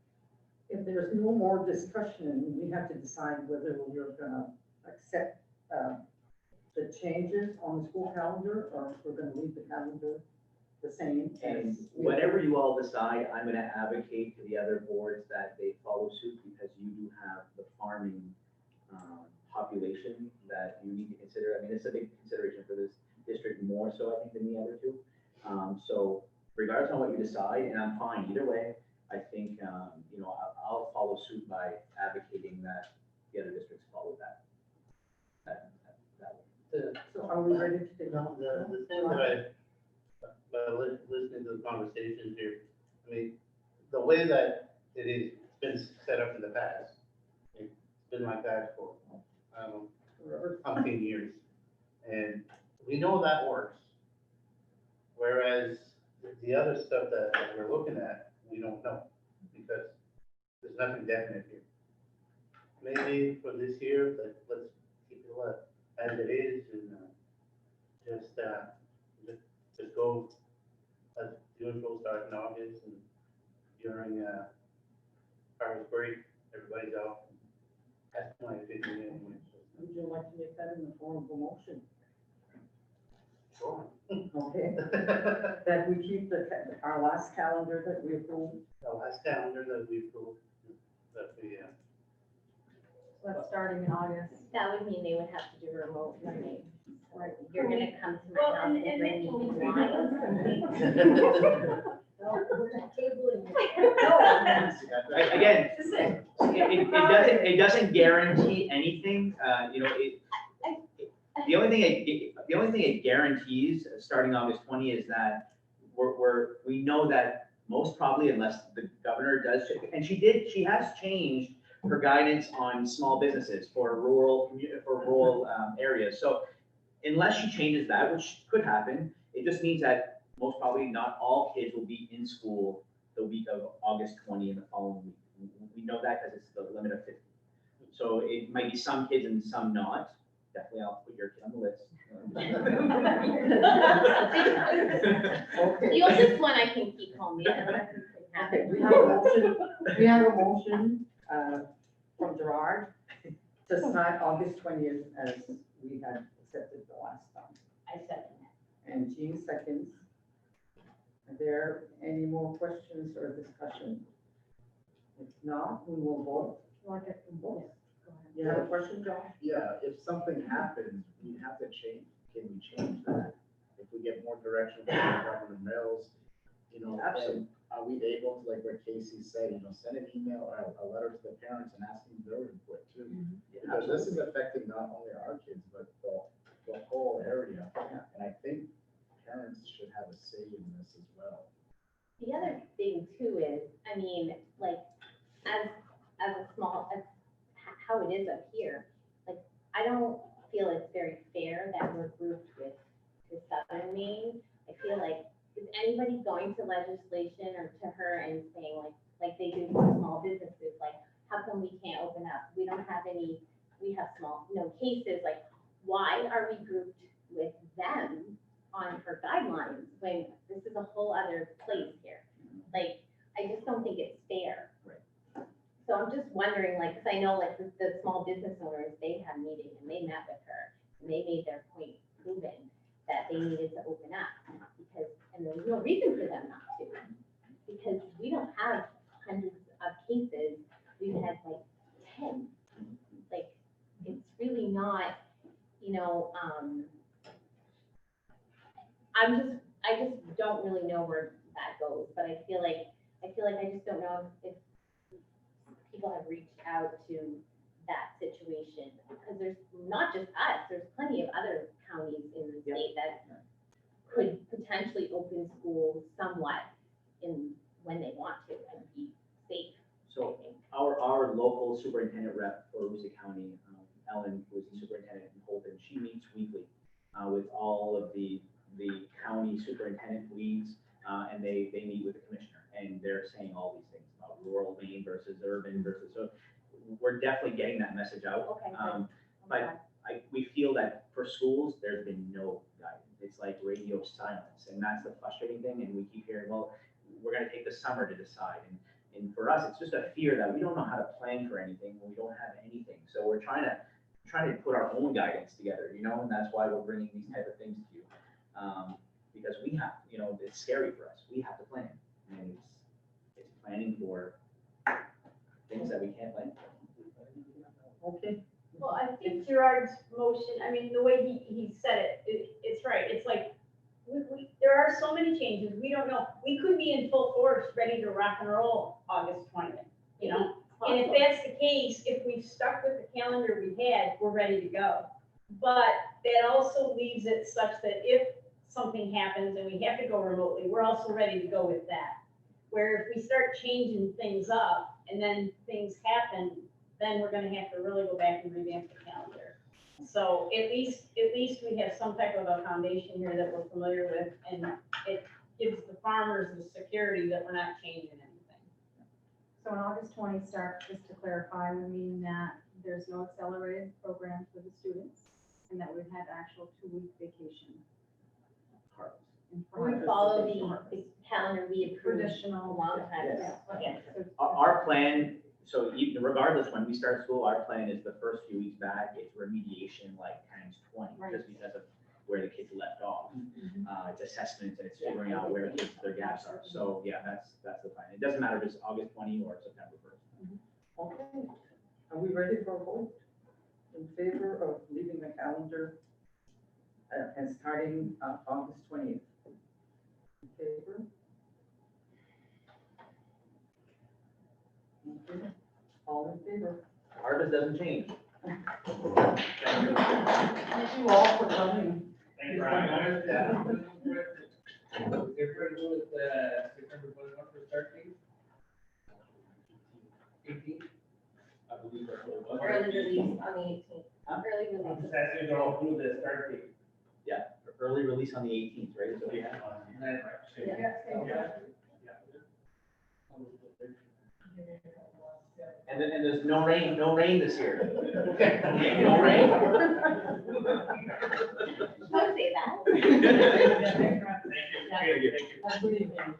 if there's no more discussion, we have to decide whether we're gonna accept the changes on the school calendar, or if we're gonna leave the calendar the same. And as we- whatever you all decide, I'm gonna advocate to the other boards that they follow suit, because you do have the farming population that you need to consider. I mean, it's a big consideration for this district, more so I think than the other 2. So regardless on what you decide, and I'm fine either way, I think, you know, I'll follow suit by advocating that the other districts follow that way. So are we ready to take No, the thing that by listening to the conversations here, I mean, the way that it is been set up in the past, it's been like that for, umpteen years. And we know that works. Whereas the other stuff that we're looking at, we don't know, because there's nothing definite here. Maybe for this year, let's keep it as it is, and just go as usual, start in August, and during harvest break, everybody's out. That's my opinion anyway. Would you like to make that in the form of a motion? Sure. Okay, that we keep our last calendar that we approved. The last calendar that we approved, that we, That's starting in August. That would mean they would have to do remote learning. Or you're gonna come to Well, my house and and bring me then- wine. Again, it doesn't guarantee anything, the only thing it guarantees, starting August 20, is that we know that most probably, unless the governor does, and she has changed her guidance on small businesses for rural areas. So unless she changes that, which could happen, it just means that most probably not all kids will be in school the week of August 20 and the following week. We know that because it's the limit of 50. So it might be some kids and some not. Definitely, I'll put your kid on the list. Okay. The oldest one I can keep home, the other one can have Okay, it. we have a motion, from Gerard to sign August 20th as we had accepted the last time. I second that. And Jean seconds. Are there any more questions or discussion? If not, we will vote. You have a question, John? Yeah, if something happens, we have to change, can we change that? If we get more direction from Governor Mills, Absolutely. and are we able to, like what Casey said, send an email or a letter to the parents and asking their input too? Because this is affecting not only our kids, but the whole area. And I think parents should have a say in this as well. The other thing too is, I mean, like, as a small, as how it is up here, like, I don't feel it's very fair that we're grouped with Southern Maine. I feel like, is anybody going to legislation or to her and saying like they do for small businesses, like, how come we can't open up? We don't have any, we have no cases, like, why are we grouped with them on her guidelines when this is a whole other place here? Like, I just don't think it's fair. Right. So I'm just wondering, like, because I know like the small business owners, they had a meeting and they met with her and they made their point proven that they needed to open up because, and there's no reason for them not to, because we don't have hundreds of cases. We've had like 10. Like, it's really not, I just don't really know where that goes, but I feel like I just don't know if people have reached out to that situation, because there's not just us, there's plenty of other counties in the state that could potentially open schools somewhat when they want to and be safe, I So think. our local superintendent rep for Roussel County, Ellen, who's the superintendent in Holden, she meets weekly with all of the county superintendent leads, and they meet with the commissioner, and they're saying all these things about rural Maine versus urban versus, so we're definitely getting that message out. Okay, good. But we feel that for schools, there's been no guidance. It's like radio silence, and that's the frustrating thing, and we keep hearing, well, we're gonna take the summer to decide, and for us, it's just a fear that we don't know how to plan for anything when we don't have anything. So we're trying to put our own guidance together, and that's why we're bringing these type of things to you. Because we have, it's scary for us. We have to plan, and it's planning for things that we can't plan for. Okay. Well, I think Gerard's motion, I mean, the way he said it's right. It's like, there are so many changes. We don't know. We could be in full force, ready to rock and roll August 20th, And if that's the case, if we've stuck with the calendar we had, we're ready to go. But that also leaves it such that if something happens and we have to go remotely, we're also ready to go with that. where if we start changing things up and then things happen, then we're gonna have to really go back and revamp the calendar. So at least we have some type of a foundation here that we're familiar with, and it gives the farmers the security that we're not changing anything. So on August 20 start, just to clarify, we mean that there's no accelerated program for the students, and that we've had actual 2-week vacation. We follow the calendar we approved a Traditional. long time ago. Yes. Yeah. Our plan, so even regardless, when we start school, our plan is the first few weeks back, it's remediation like times 20, just because of where the kids left off. It's assessments and it's figuring out where their gaps are. So yeah, that's the plan. It doesn't matter if it's August 20 or September 1st. Okay, are we ready for a vote? In favor of leaving the calendar and starting August 20th? In favor? Okay, all in favor? Harvest doesn't change. Thank you all for coming. Thank you, Brian. Everybody go with September 21 for start date? 18th? I believe that's what it was. Early release on the 18th. Huh? Early I'm release. just asking to all approve the start date. Early release on the 18th, right? Is what we have. And then, and there's no rain this year. Okay, no rain. Don't say that. Thank you. Good evening.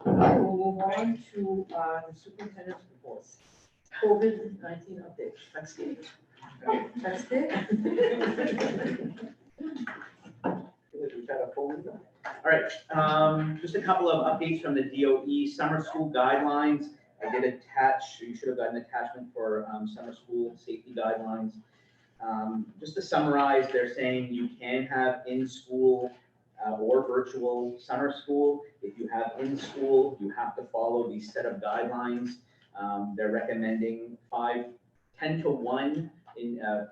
I will move on to the superintendent's reports. COVID-19 update. That's it. That's it. We've had a full week. All right, just a couple of updates from the DOE summer school guidelines. I did attach, you should have gotten an attachment for summer school safety guidelines. Just to summarize, they're saying you can have in-school or virtual summer school. If you have in-school, you have to follow these set of guidelines. They're recommending 10 to 1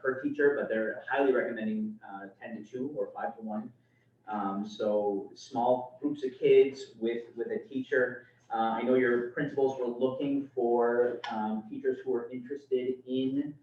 per teacher, but they're highly recommending 10 to 2 or 5 to 1. So small groups of kids with a teacher. I know your principals were looking for teachers who are interested in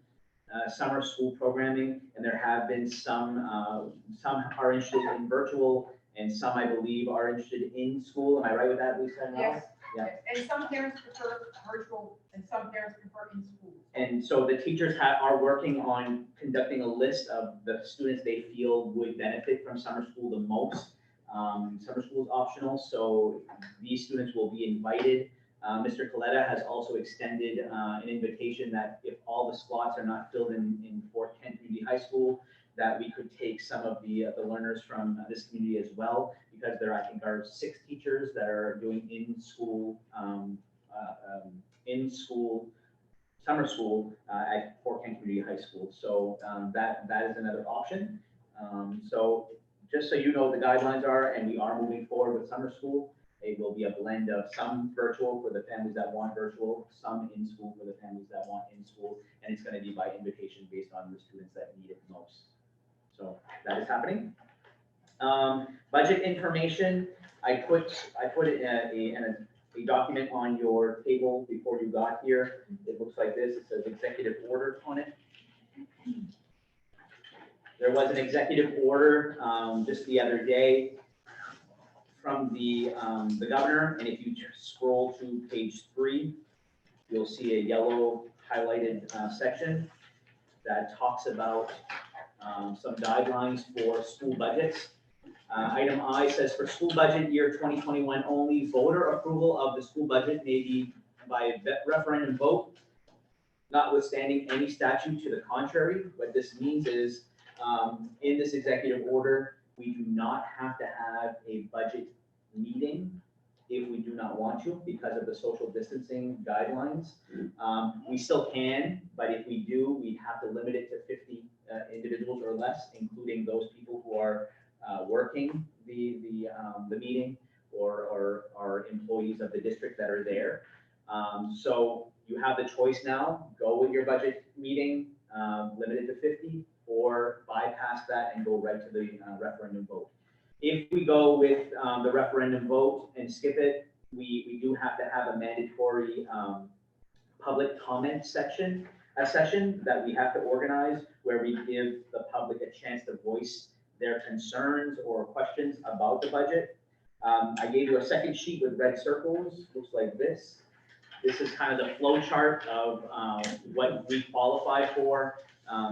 summer school programming, and there have been some are interested in virtual, and some, I believe, are interested in school. Am I right with that, Lisa? Yes. Yeah. And some parents prefer virtual and some parents prefer in school. And so the teachers are working on conducting a list of the students they feel would benefit from summer school the most. Summer school is optional, so these students will be invited. Mr. Coletta has also extended an invitation that if all the slots are not filled in Fort Kent Community High School, that we could take some of the learners from this community as well, because there, I think, are 6 teachers that are doing in-school summer school at Fort Kent Community High School. So that is another option. So just so you know, the guidelines are, and we are moving forward with summer school. It will be a blend of some virtual for the families that want virtual, some in school for the families that want in school, and it's going to be by invitation based on the students that need it most. So that is happening. Budget information, I put it in a document on your table before you got here. It looks like this. It says executive order on it. There was an executive order just the other day from the governor, and if you scroll to page 3, you'll see a yellow highlighted section that talks about some guidelines for school budgets. Item I says for school budget year 2021 only, voter approval of the school budget may be by referendum vote, notwithstanding any statute to the contrary. What this means is, in this executive order, we do not have to have a budget meeting if we do not want to because of the social distancing guidelines. We still can, but if we do, we have to limit it to 50 individuals or less, including those people who are working the meeting or are employees of the district that are there. So you have the choice now, go with your budget meeting, limit it to 50, or bypass that and go right to the referendum vote. If we go with the referendum vote and skip it, we do have to have a mandatory public comment section, a session that we have to organize where we give the public a chance to voice their concerns or questions about the budget. I gave you a second sheet with red circles, looks like this. This is kind of the flow chart of what we qualify for.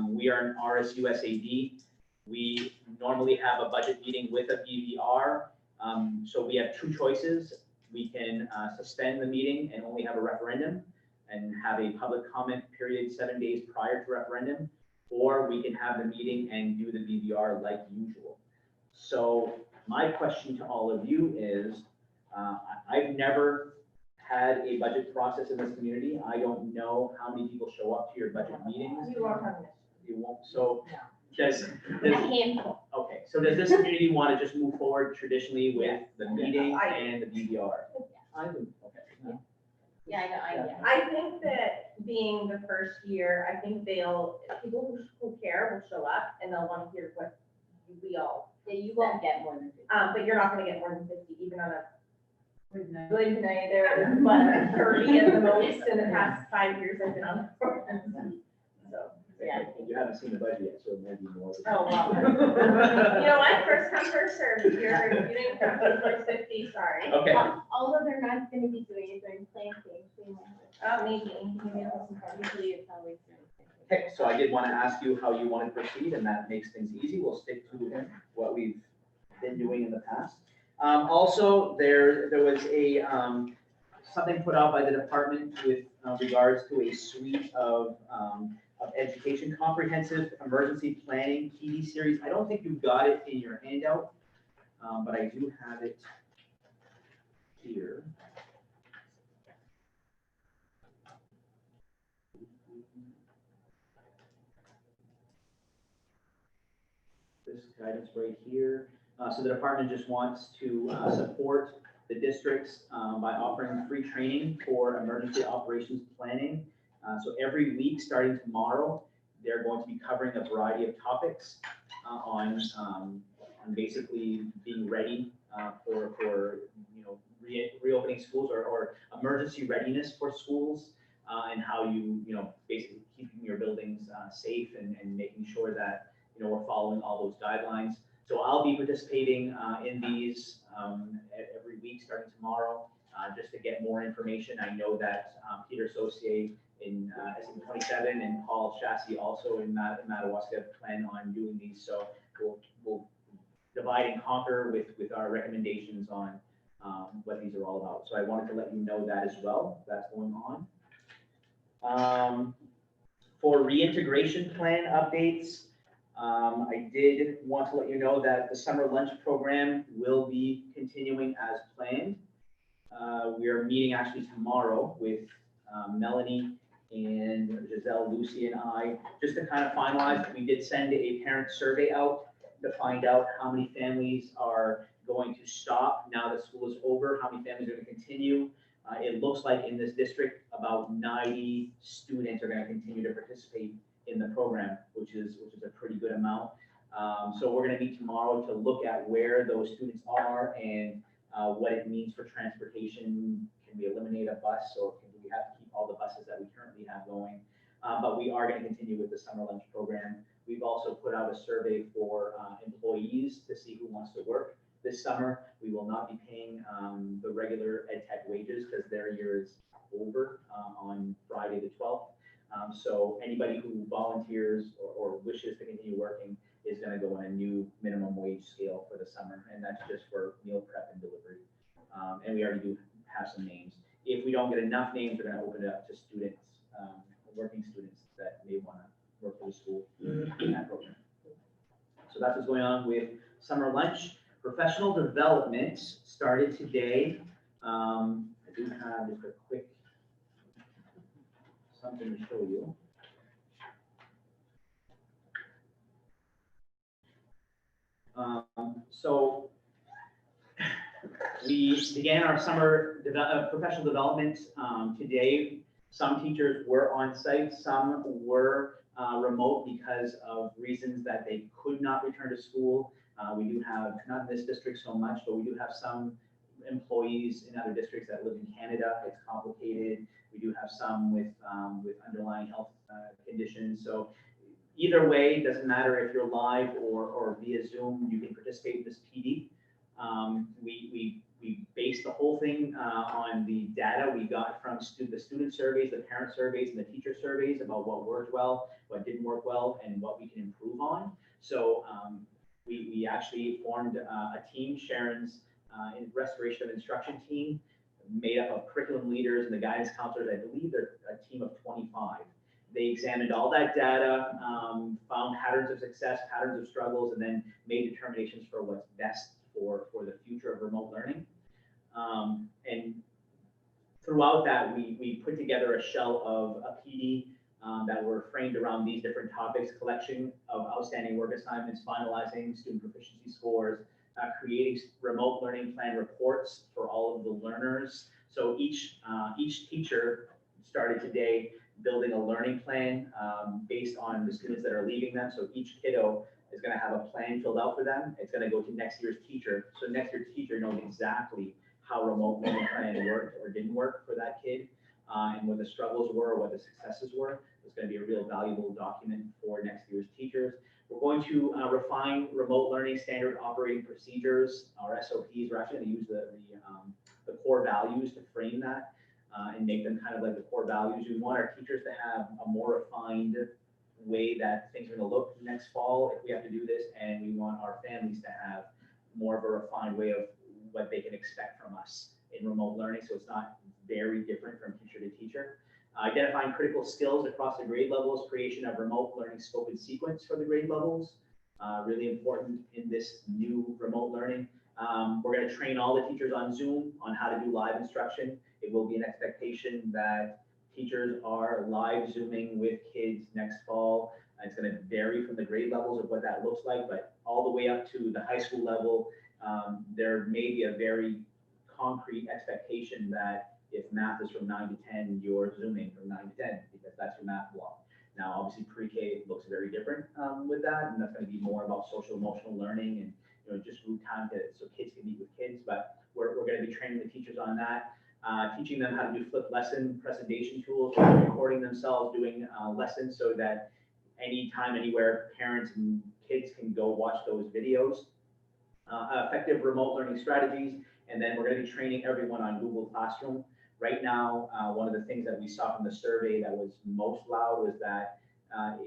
We are an RSUSAD. We normally have a budget meeting with a BVR. So we have two choices. We can suspend the meeting and only have a referendum and have a public comment period 7 days prior to referendum, or we can have the meeting and do the BVR like usual. So my question to all of you is, I've never had a budget process in this community. I don't know how many people show up to your budget meetings. You won't have an You won't, so does, A handful. okay, so does this community want to just move forward traditionally with the meeting and the BVR? I would, okay. Yeah, I know, I think that being the first year, I think people who care will show up and they'll want to hear what we all. yeah, you won't get more than 50. But you're not gonna get more than 50, even on a Good night. good night, there was what, 30 at the most in the past 5 years I've been on the program. So, Yeah. You haven't seen the budget yet, so it might be more. oh, wow. You know what, first come, first served, if you didn't come to the first 50, sorry. Okay, Although they're not gonna be doing it during planting, they might have. Maybe it'll Usually it's always during planting. okay, so I did want to ask you how you want to proceed, and that makes things easy. We'll stick to what we've been doing in the past. Also, there was a, something put out by the department with regards to a suite of education, comprehensive emergency planning PD series. I don't think you got it in your handout, but I do have it here. This guidance right here. So the department just wants to support the districts by offering free training for emergency operations planning. So every week, starting tomorrow, they're going to be covering a variety of topics on basically being ready for reopening schools or emergency readiness for schools, and how you basically keeping your buildings safe and making sure that we're following all those guidelines. So I'll be participating in these every week starting tomorrow, just to get more information. I know that Peter Saucier in SM27 and Paul Chassis also in Madawaska plan on doing these. So we'll divide and conquer with our recommendations on what these are all about. So I wanted to let you know that as well. That's going on. For reintegration plan updates, I did want to let you know that the summer lunch program will be continuing as planned. We are meeting actually tomorrow with Melanie and Giselle, Lucy, and I, just to kind of finalize. We did send a parent survey out to find out how many families are going to stop now that school is over, how many families are going to continue. It looks like in this district, about 90 students are going to continue to participate in the program, which is a pretty good amount. So we're going to meet tomorrow to look at where those students are and what it means for transportation. Can we eliminate a bus, or do we have to keep all the buses that we currently have going? But we are going to continue with the summer lunch program. We've also put out a survey for employees to see who wants to work this summer. We will not be paying the regular ed tech wages because their year is over on Friday the 12th. So anybody who volunteers or wishes to continue working is going to go on a new minimum wage scale for the summer, and that's just for meal prep and delivery. And we already do have some names. If we don't get enough names, we're going to open it up to students, working students that may want to work for the school in that program. So that's what's going on with summer lunch. Professional development started today. I do have just a quick something to show you. So we began our summer professional development today. Some teachers were on site, some were remote because of reasons that they could not return to school. We do have, not in this district so much, but we do have some employees in other districts that live in Canada. It's complicated. We do have some with underlying health conditions. So either way, it doesn't matter if you're live or via Zoom, you can participate in this PD. We based the whole thing on the data we got from the student surveys, the parent surveys, and the teacher surveys about what worked well, what didn't work well, and what we can improve on. So we actually formed a team, Sharon's restoration of instruction team, made up of curriculum leaders and the guidance counselors. I believe they're a team of 25. They examined all that data, found patterns of success, patterns of struggles, and then made determinations for what's best for the future of remote learning. And throughout that, we put together a shell of a PD that were framed around these different topics: collection of outstanding work assignments, finalizing student proficiency scores, creating remote learning plan reports for all of the learners. So each teacher started today building a learning plan based on the students that are leaving them. So each kiddo is going to have a plan filled out for them. It's going to go to next year's teacher. So next year's teacher knows exactly how remote learning plan worked or didn't work for that kid, and what the struggles were, what the successes were. It's going to be a real valuable document for next year's teachers. We're going to refine remote learning standard operating procedures, our SOPs. We're actually going to use the core values to frame that and make them kind of like the core values. We want our teachers to have a more refined way that things are going to look next fall if we have to do this, and we want our families to have more of a refined way of what they can expect from us in remote learning, so it's not very different from teacher to teacher. Identifying critical skills across the grade levels, creation of remote learning scope and sequence for the grade levels, really important in this new remote learning. We're going to train all the teachers on Zoom on how to do live instruction. It will be an expectation that teachers are live Zooming with kids next fall. It's going to vary from the grade levels of what that looks like, but all the way up to the high school level, there may be a very concrete expectation that if math is from 9 to 10, you're Zooming from 9 to 10 because that's your math block. Now, obviously, pre-K looks very different with that, and that's going to be more about social emotional learning and just group time so kids can meet with kids. But we're going to be training the teachers on that, teaching them how to do flipped lesson presentation tools, recording themselves doing lessons so that anytime, anywhere, parents and kids can go watch those videos. Effective remote learning strategies, and then we're going to be training everyone on Google Classroom. Right now, one of the things that we saw from the survey that was most loud was that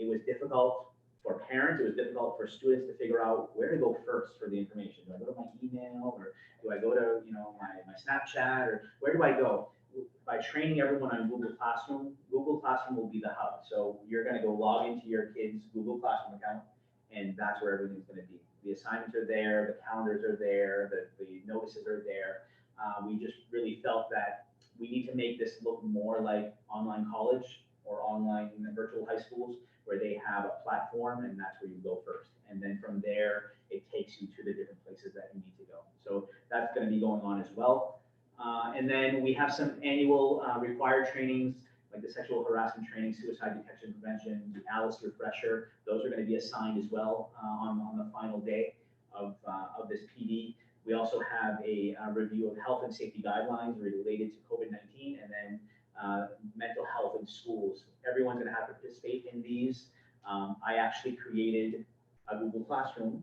it was difficult for parents, it was difficult for students to figure out where to go first for the information. Do I go to my email, or do I go to my Snapchat, or where do I go? By training everyone on Google Classroom will be the hub. So you're going to go log into your kid's Google Classroom account, and that's where everything's going to be. The assignments are there, the calendars are there, the notices are there. We just really felt that we need to make this look more like online college or online virtual high schools, where they have a platform and that's where you go first. And then from there, it takes you to the different places that you need to go. So that's going to be going on as well. And then we have some annual required trainings, like the sexual harassment training, suicide detection prevention, the ALICE refresher. Those are going to be assigned as well on the final day of this PD. We also have a review of health and safety guidelines related to COVID-19, and then mental health in schools. Everyone's going to have to participate in these. I actually created a Google Classroom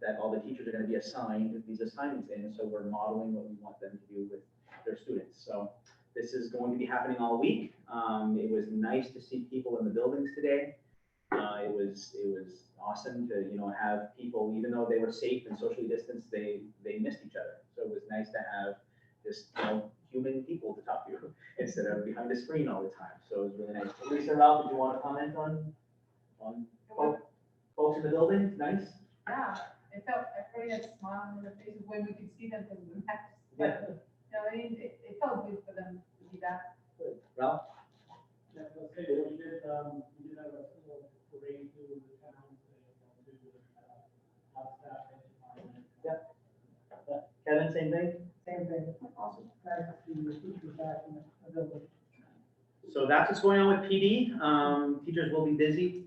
that all the teachers are going to be assigned these assignments in, so we're modeling what we want them to do with their students. So this is going to be happening all week. It was nice to see people in the buildings today. It was awesome to have people, even though they were safe and socially distanced, they missed each other. So it was nice to have just human people to talk to instead of behind a screen all the time. So it was really nice. Lisa, Ralph, did you want to comment on folks in the building? Nice. Yeah, it felt, everybody had a smile on their faces when we could see them from the back. Yeah. I mean, it felt good for them to be back. Good. Ralph? Yeah, okay, we did have a little parade through the town, hot staff and environment. Yep. Kevin, same thing? Same thing. Awesome. Nice to see the teachers back in the building. So that's what's going on with PD. Teachers will be busy,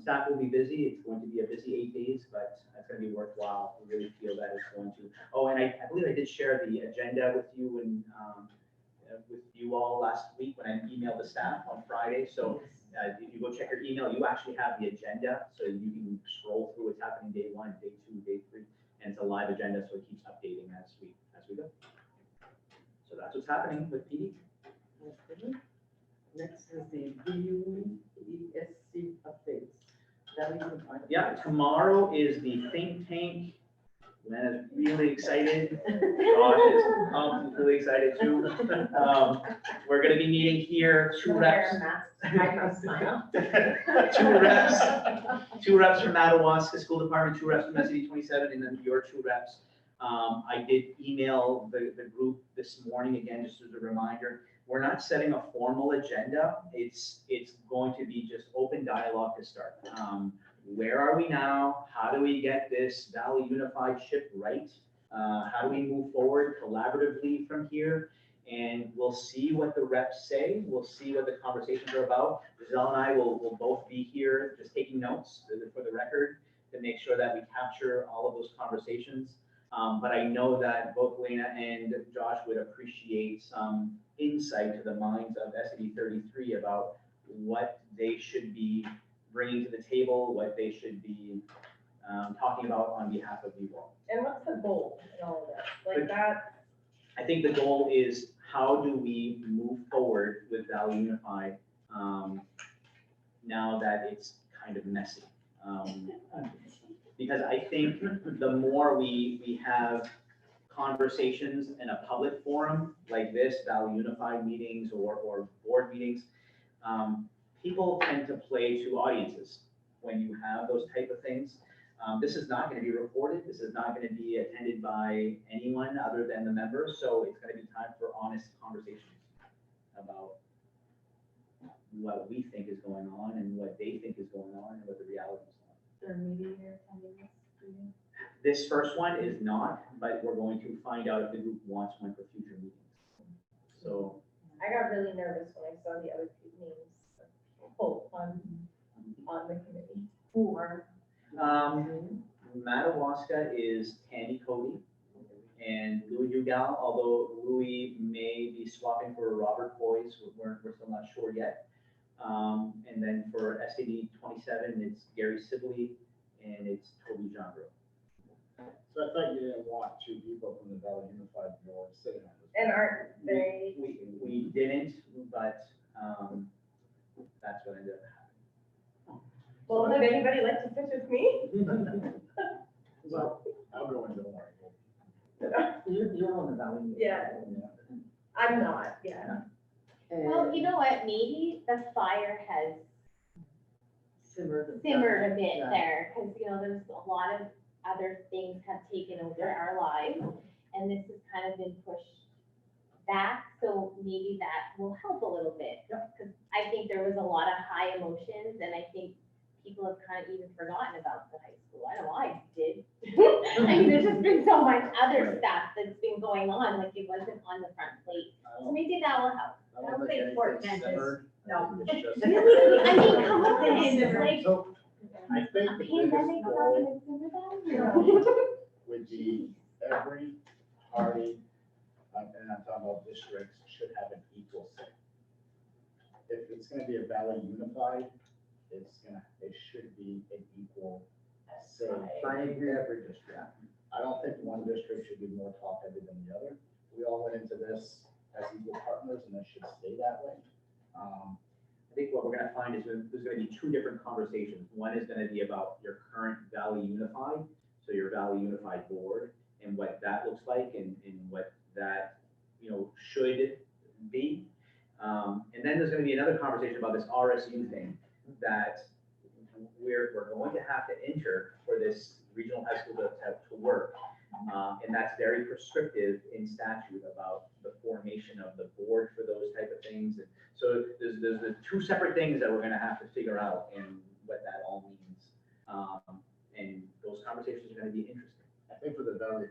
staff will be busy. It's going to be a busy 8 days, but it's going to be worthwhile. We really feel that it's going to. Oh, and I believe I did share the agenda with you and with you all last week when I emailed the staff on Friday. So if you go check your email, you actually have the agenda, so you can scroll through what's happening day 1, day 2, day 3, and it's a live agenda, so it keeps updating as we go. So that's what's happening with PD. Next is the VUESC updates. That we can find. Yeah, tomorrow is the think tank. Glenn is really excited. Josh is pumped, he's really excited too. We're gonna be meeting here, 2 reps. Two reps from Madawaska School Department, 2 reps from SAD33, and then your 2 reps. I did email the group this morning, again, just as a reminder. We're not setting a formal agenda. It's going to be just open dialogue to start. Where are we now? How do we get this Valley Unified ship right? How do we move forward collaboratively from here? And we'll see what the reps say. We'll see what the conversations are about. Giselle and I will both be here just taking notes for the record to make sure that we capture all of those conversations. But I know that both Lena and Josh would appreciate some insight to the minds of SAD33 about what they should be bringing to the table, what they should be talking about on behalf of you all. And what's the goal in all of this? Like that, I think the goal is how do we move forward with Valley Unified now that it's kind of messy. Because I think the more we have conversations in a public forum like this, Valley Unified meetings or board meetings, people tend to play to audiences when you have those type of things. This is not going to be recorded. This is not going to be attended by anyone other than the members. So it's going to be time for honest conversations about what we think is going on and what they think is going on and what the reality is. This first one is not, but we're going to find out if the group wants one for future meetings. So I got really nervous when I saw the other names on the committee. Who are? Madawaska is Tammy Cody and Louis Dugal, although Louis may be swapping for Robert Boyce, we're still not sure yet. And then for SAD27, it's Gary Sibley and it's Toby Jandro. So I thought you didn't want 2 people from the Valley Unified Board sitting on this. And aren't they? We didn't, but that's what ended up happening. Well, would anybody like to sit with me? Well, I'll go in, don't worry. You're on the Valley. Yeah. I'm not, yeah. Well, you know what, maybe the fire has Simmered a bit Yeah. there, because, you know, there's a lot of other things have taken over our lives, and this has kind of been pushed back, so maybe that will help a little bit. Because I think there was a lot of high emotions, and I think people have kind of even forgotten about the high school. I know I did. I mean, there's just been so much other stuff that's been going on, like it wasn't on the front plate. So maybe that will help. I don't think anything's simmered. No. It's just- Really? I mean, come on, it's like So, I a think the biggest pandemic goal happened. would be every party, and I'm talking about districts, should have an equal say. If it's gonna be a Valley Unified, it should be an equal say. I agree. Every district. I don't think one district should be more top-heavy than the other. We all went into this as equal partners, and it should stay that way. I think what we're gonna find is there's gonna be 2 different conversations. One is gonna be about your current Valley Unified, so your Valley Unified board, and what that looks like, and what that, should be. And then there's gonna be another conversation about this RSU thing that we're going to have to enter for this regional high school to work. And that's very prescriptive in statute about the formation of the board for those type of things. And so there's the 2 separate things that we're gonna have to figure out and what that all means. And those conversations are gonna be interesting. I think for the Valley,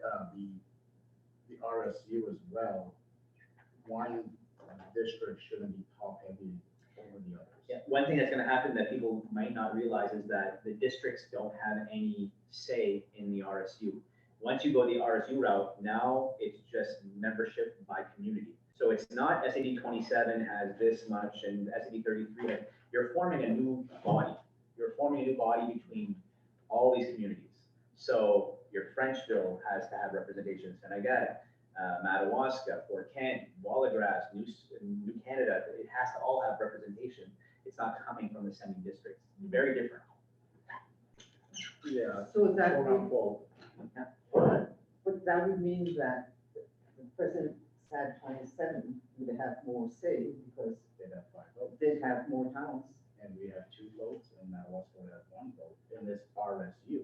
the RSU as well, one district shouldn't be top heavy or the others. Yeah, one thing that's gonna happen that people might not realize is that the districts don't have any say in the RSU. Once you go the RSU route, now it's just membership by community. So it's not SAD 27 has this much and SAD 33, you're forming a new body. You're forming a new body between all these communities. So your Frenchville has to have representation, Senegal, Madawaska, Fort Kent, Wallagrass, New Canada, it has to all have representation. It's not coming from the sending districts. Very different. Yeah. So is that, Quote unquote. but that would mean that the President SAD 27 would have more say because They'd have 5 votes, they'd have more towns. and we have 2 votes, and Madawaska would have 1 vote in this RSU.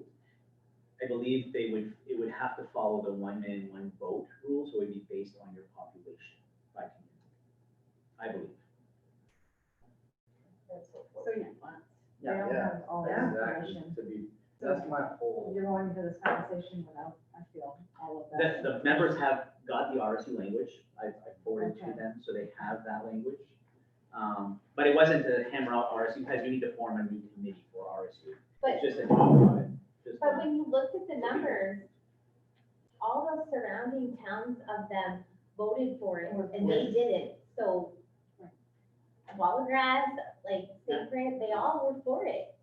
I believe it would have to follow the one man, one vote rule, so it would be based on your population by community. I believe. So you, they Yeah. don't have all the Exactly, information. to be, that's my whole. You're going into this conversation without, I feel, all of that. The members have got the RSU language, I forwarded to Okay. them, so they have that language. But it wasn't to hammer out RSU, because you need to form a new committee for RSU. But, It's just a talk about it. Just but when you looked at the numbers, all those surrounding towns of them voted for it and they didn't, so. Wallagrass, like, St. Grant, they all were for it.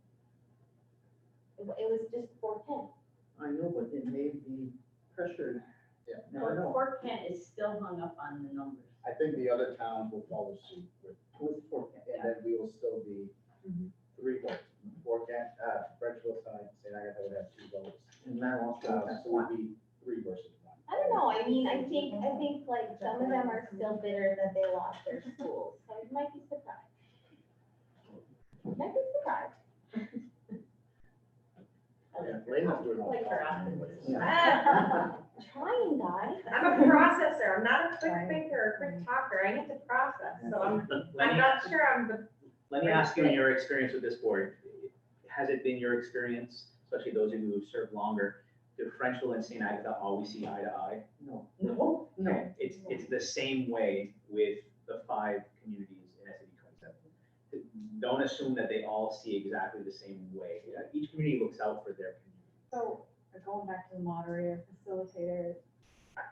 It was just 410. I know, but it may be pressured. Yeah. Never know. Fort Kent is still hung up on the numbers. I think the other towns will follow suit with Fort Kent, and then we will still be Mhm. 3 votes. Fort Kent, Frenchville, St. Agatha would have 2 votes. And Madawaska would have So it one. would be 3 versus 1. I don't know, I mean, I think like some of them are still bitter that they lost their schools, so you might be surprised. Might be surprised. Yeah, Lena's doing all the Like her talking. Yeah. Trying, guys. I'm a processor, I'm not a quick thinker or quick talker, I need to process, so I'm not sure I'm the. Let me ask you, in your experience with this board, has it been your experience, especially those of you who have served longer, do Frenchville and St. Agatha always see eye to eye? No, no, no. Okay, it's the same way with the 5 communities in SAD 27. Don't assume that they all see exactly the same way. Each community looks out for their community. So, going back to the moderator, facilitator, I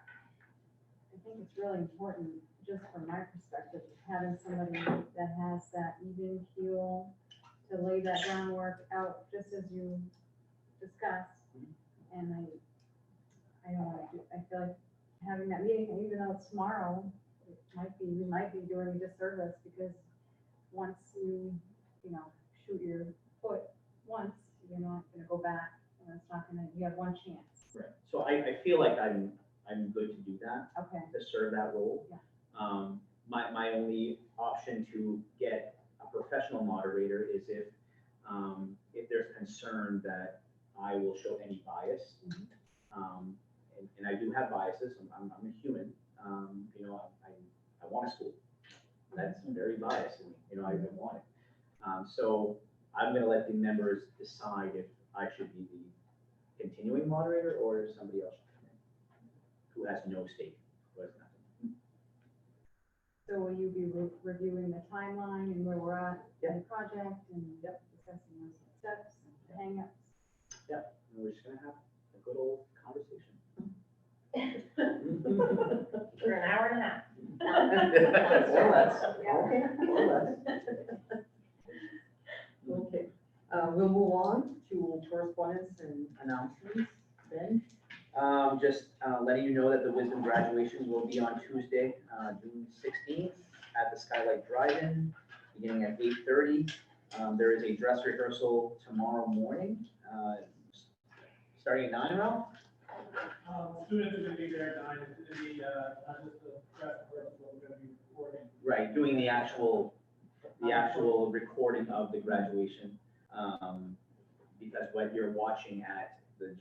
think it's really important, just from my perspective, having somebody that has that even keel to lay that groundwork out, just as you discussed. And I don't want to, I feel like having that meeting, and even though it's tomorrow, we might be doing a disservice, because once you shoot your foot once, you're not gonna go back, and it's not gonna, you have one chance. Right. So I feel like I'm good to do that, Okay, to serve that role. Yeah. My only option to get a professional moderator is if there's concern that I will show any bias. And I do have biases, I'm a human, I want a school. That's very biased, and I want it. So I'm gonna let the members decide if I should be the continuing moderator or if somebody else should come in, who has no stake, who has nothing. so will you be reviewing the timeline and where we're at in the project, and discussing those steps and hang-ups? And we're just gonna have a good old conversation. For an hour and a half. Or less. Yeah. Okay, or less. Okay, we'll move on to correspondence and announcements. Ben? Just letting you know that the Wisdom graduation will be on Tuesday, June 16th at the Skylight Drive-In, beginning at 8:30. There is a dress rehearsal tomorrow morning, starting at 9 around. Students are gonna be there at 9, it's gonna be, not just the press, but we're gonna be recording. Right, doing the actual recording of the graduation. Because what you're watching at the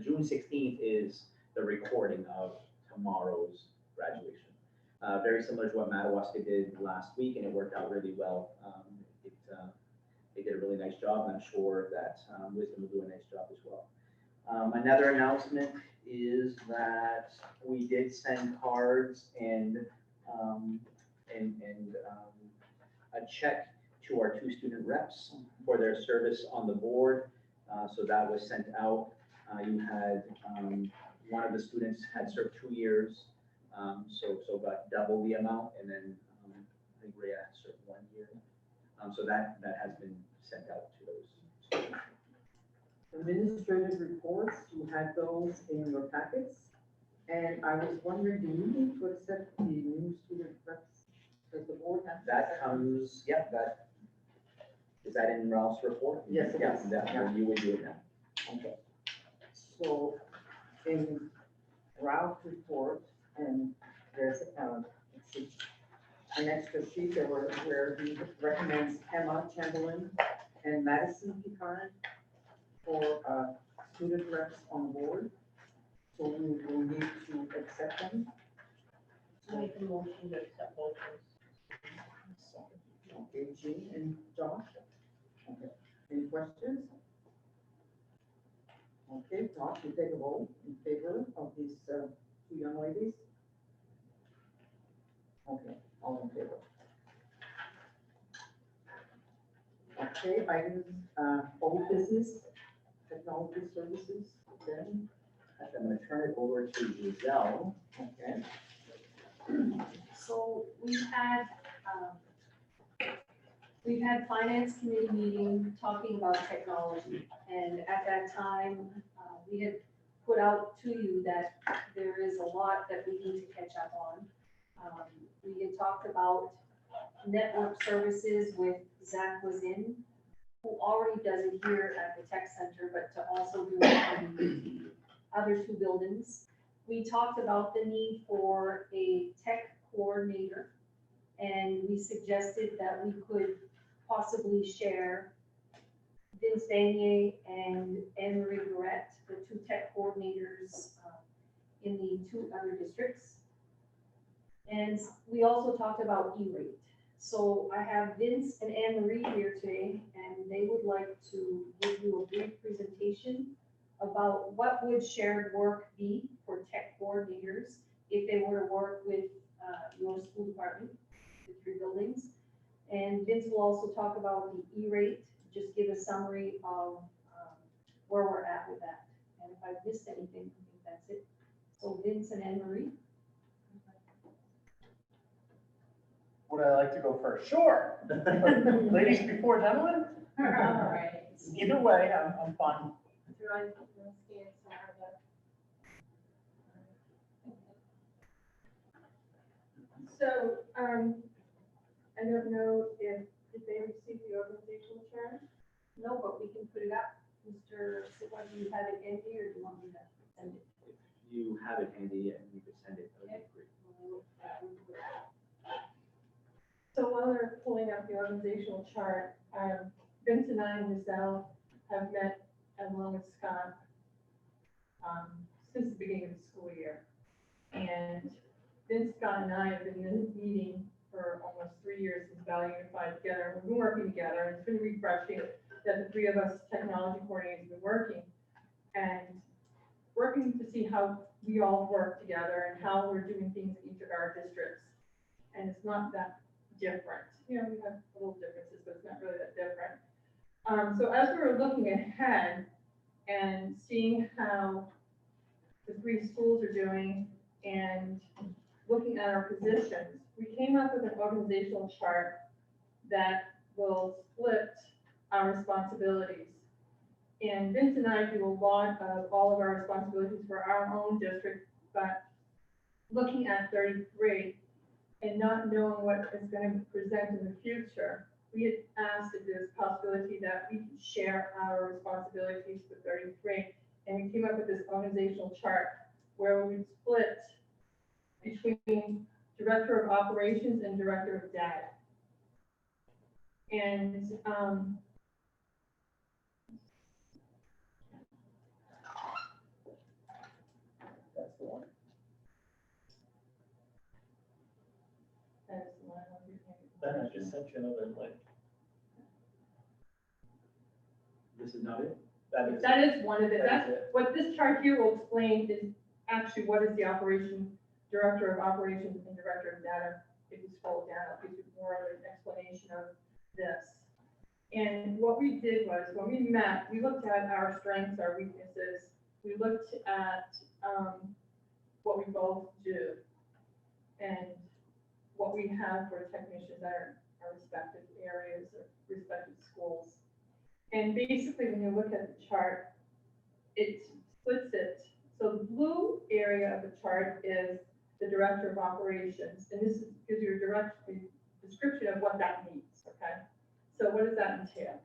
June 16th is the recording of tomorrow's graduation. Very similar to what Madawaska did last week, and it worked out really well. They did a really nice job, and I'm sure that Wisdom will do a nice job as well. Another announcement is that we did send cards and a check to our 2 student reps for their service on the board. So that was sent out. You had, one of the students had served 2 years, so got double the amount, and then, I think Rhea served 1 year. So that has been sent out to those students. Administrative reports, you had those in your packets. And I was wondering, do we need to accept the new student reps? Does the board have? to That accept them? comes, yep, is that in Ralph's report? Yes, it Yeah, is. that, you would do it now. Okay. So in Ralph's report, and there's, let's see, an extra sheet there where he recommends Emma Chamberlain and Madison Picard for, student reps on board. So we will need to accept them. I make a motion to accept both those. Okay, Jean and Josh. Okay, any questions? Okay, Josh, you take a vote in favor of these, 2 young ladies? Okay, all in favor. Okay, items, old business, technology services, then, I'm gonna turn it over to Giselle. okay. So we've had finance committee meeting talking about technology. And at that time, we had put out to you that there is a lot that we need to catch up on. We had talked about network services with Zach was in, who already does it here at the tech center, but to also do it in the other 2 buildings. We talked about the need for a tech coordinator, and we suggested that we could possibly share Vince Vanier and Anne Marie Barrett, the 2 tech coordinators in the 2 other districts. And we also talked about E-rate. So I have Vince and Anne Marie here today, and they would like to give you a brief presentation about what would shared work be for tech coordinators if they were to work with your school department, the 3 buildings. And Vince will also talk about the E-rate, just give a summary of where we're at with that. And if I've missed anything, I think that's it. So Vince and Anne Marie. Would I like to go first? Sure. Ladies before gentlemen? All right. Either way, I'm fine. Do I scan some of that? So, I don't know if, did they receive the organizational chart? No, but we can put it up. Mr. Siwa, do you have it handy or do you want me to send it? If you have it handy and you could send it, that would be great. So while they're pulling up the organizational chart, Vince and I and Giselle have met along with Scott since the beginning of the school year. And Vince, Scott, and I have been in a meeting for almost 3 years since Valley Unified together. We've been working together, and it's been refreshing that the 3 of us technology coordinators have been working and working to see how we all work together and how we're doing things in each of our districts. And it's not that different. You know, we have little differences, but it's not really that different. So as we were looking ahead and seeing how the 3 schools are doing and looking at our positions, we came up with an organizational chart that will split our responsibilities. And Vince and I do a lot of all of our responsibilities for our own district, but looking at 33 and not knowing what is going to present in the future, we had asked if there's a possibility that we could share our responsibilities for 33. And we came up with this organizational chart where we split between Director of Operations and Director of Data. And That's the one. that's the one I'm reading. Then I just sent you another link. This is not it? That is one of it. That That's is it. what this chart here will explain is actually what is the Director of Operations and Director of Data if you scroll down, it gives you more of an explanation of this. And what we did was, when we met, we looked at our strengths, our weaknesses, we looked at, what we both do, and what we have for technicians at our respective areas or respective schools. And basically, when you look at the chart, it splits it. So the blue area of the chart is the director of operations, and this gives you a direct description of what that means, okay? So what does that entail?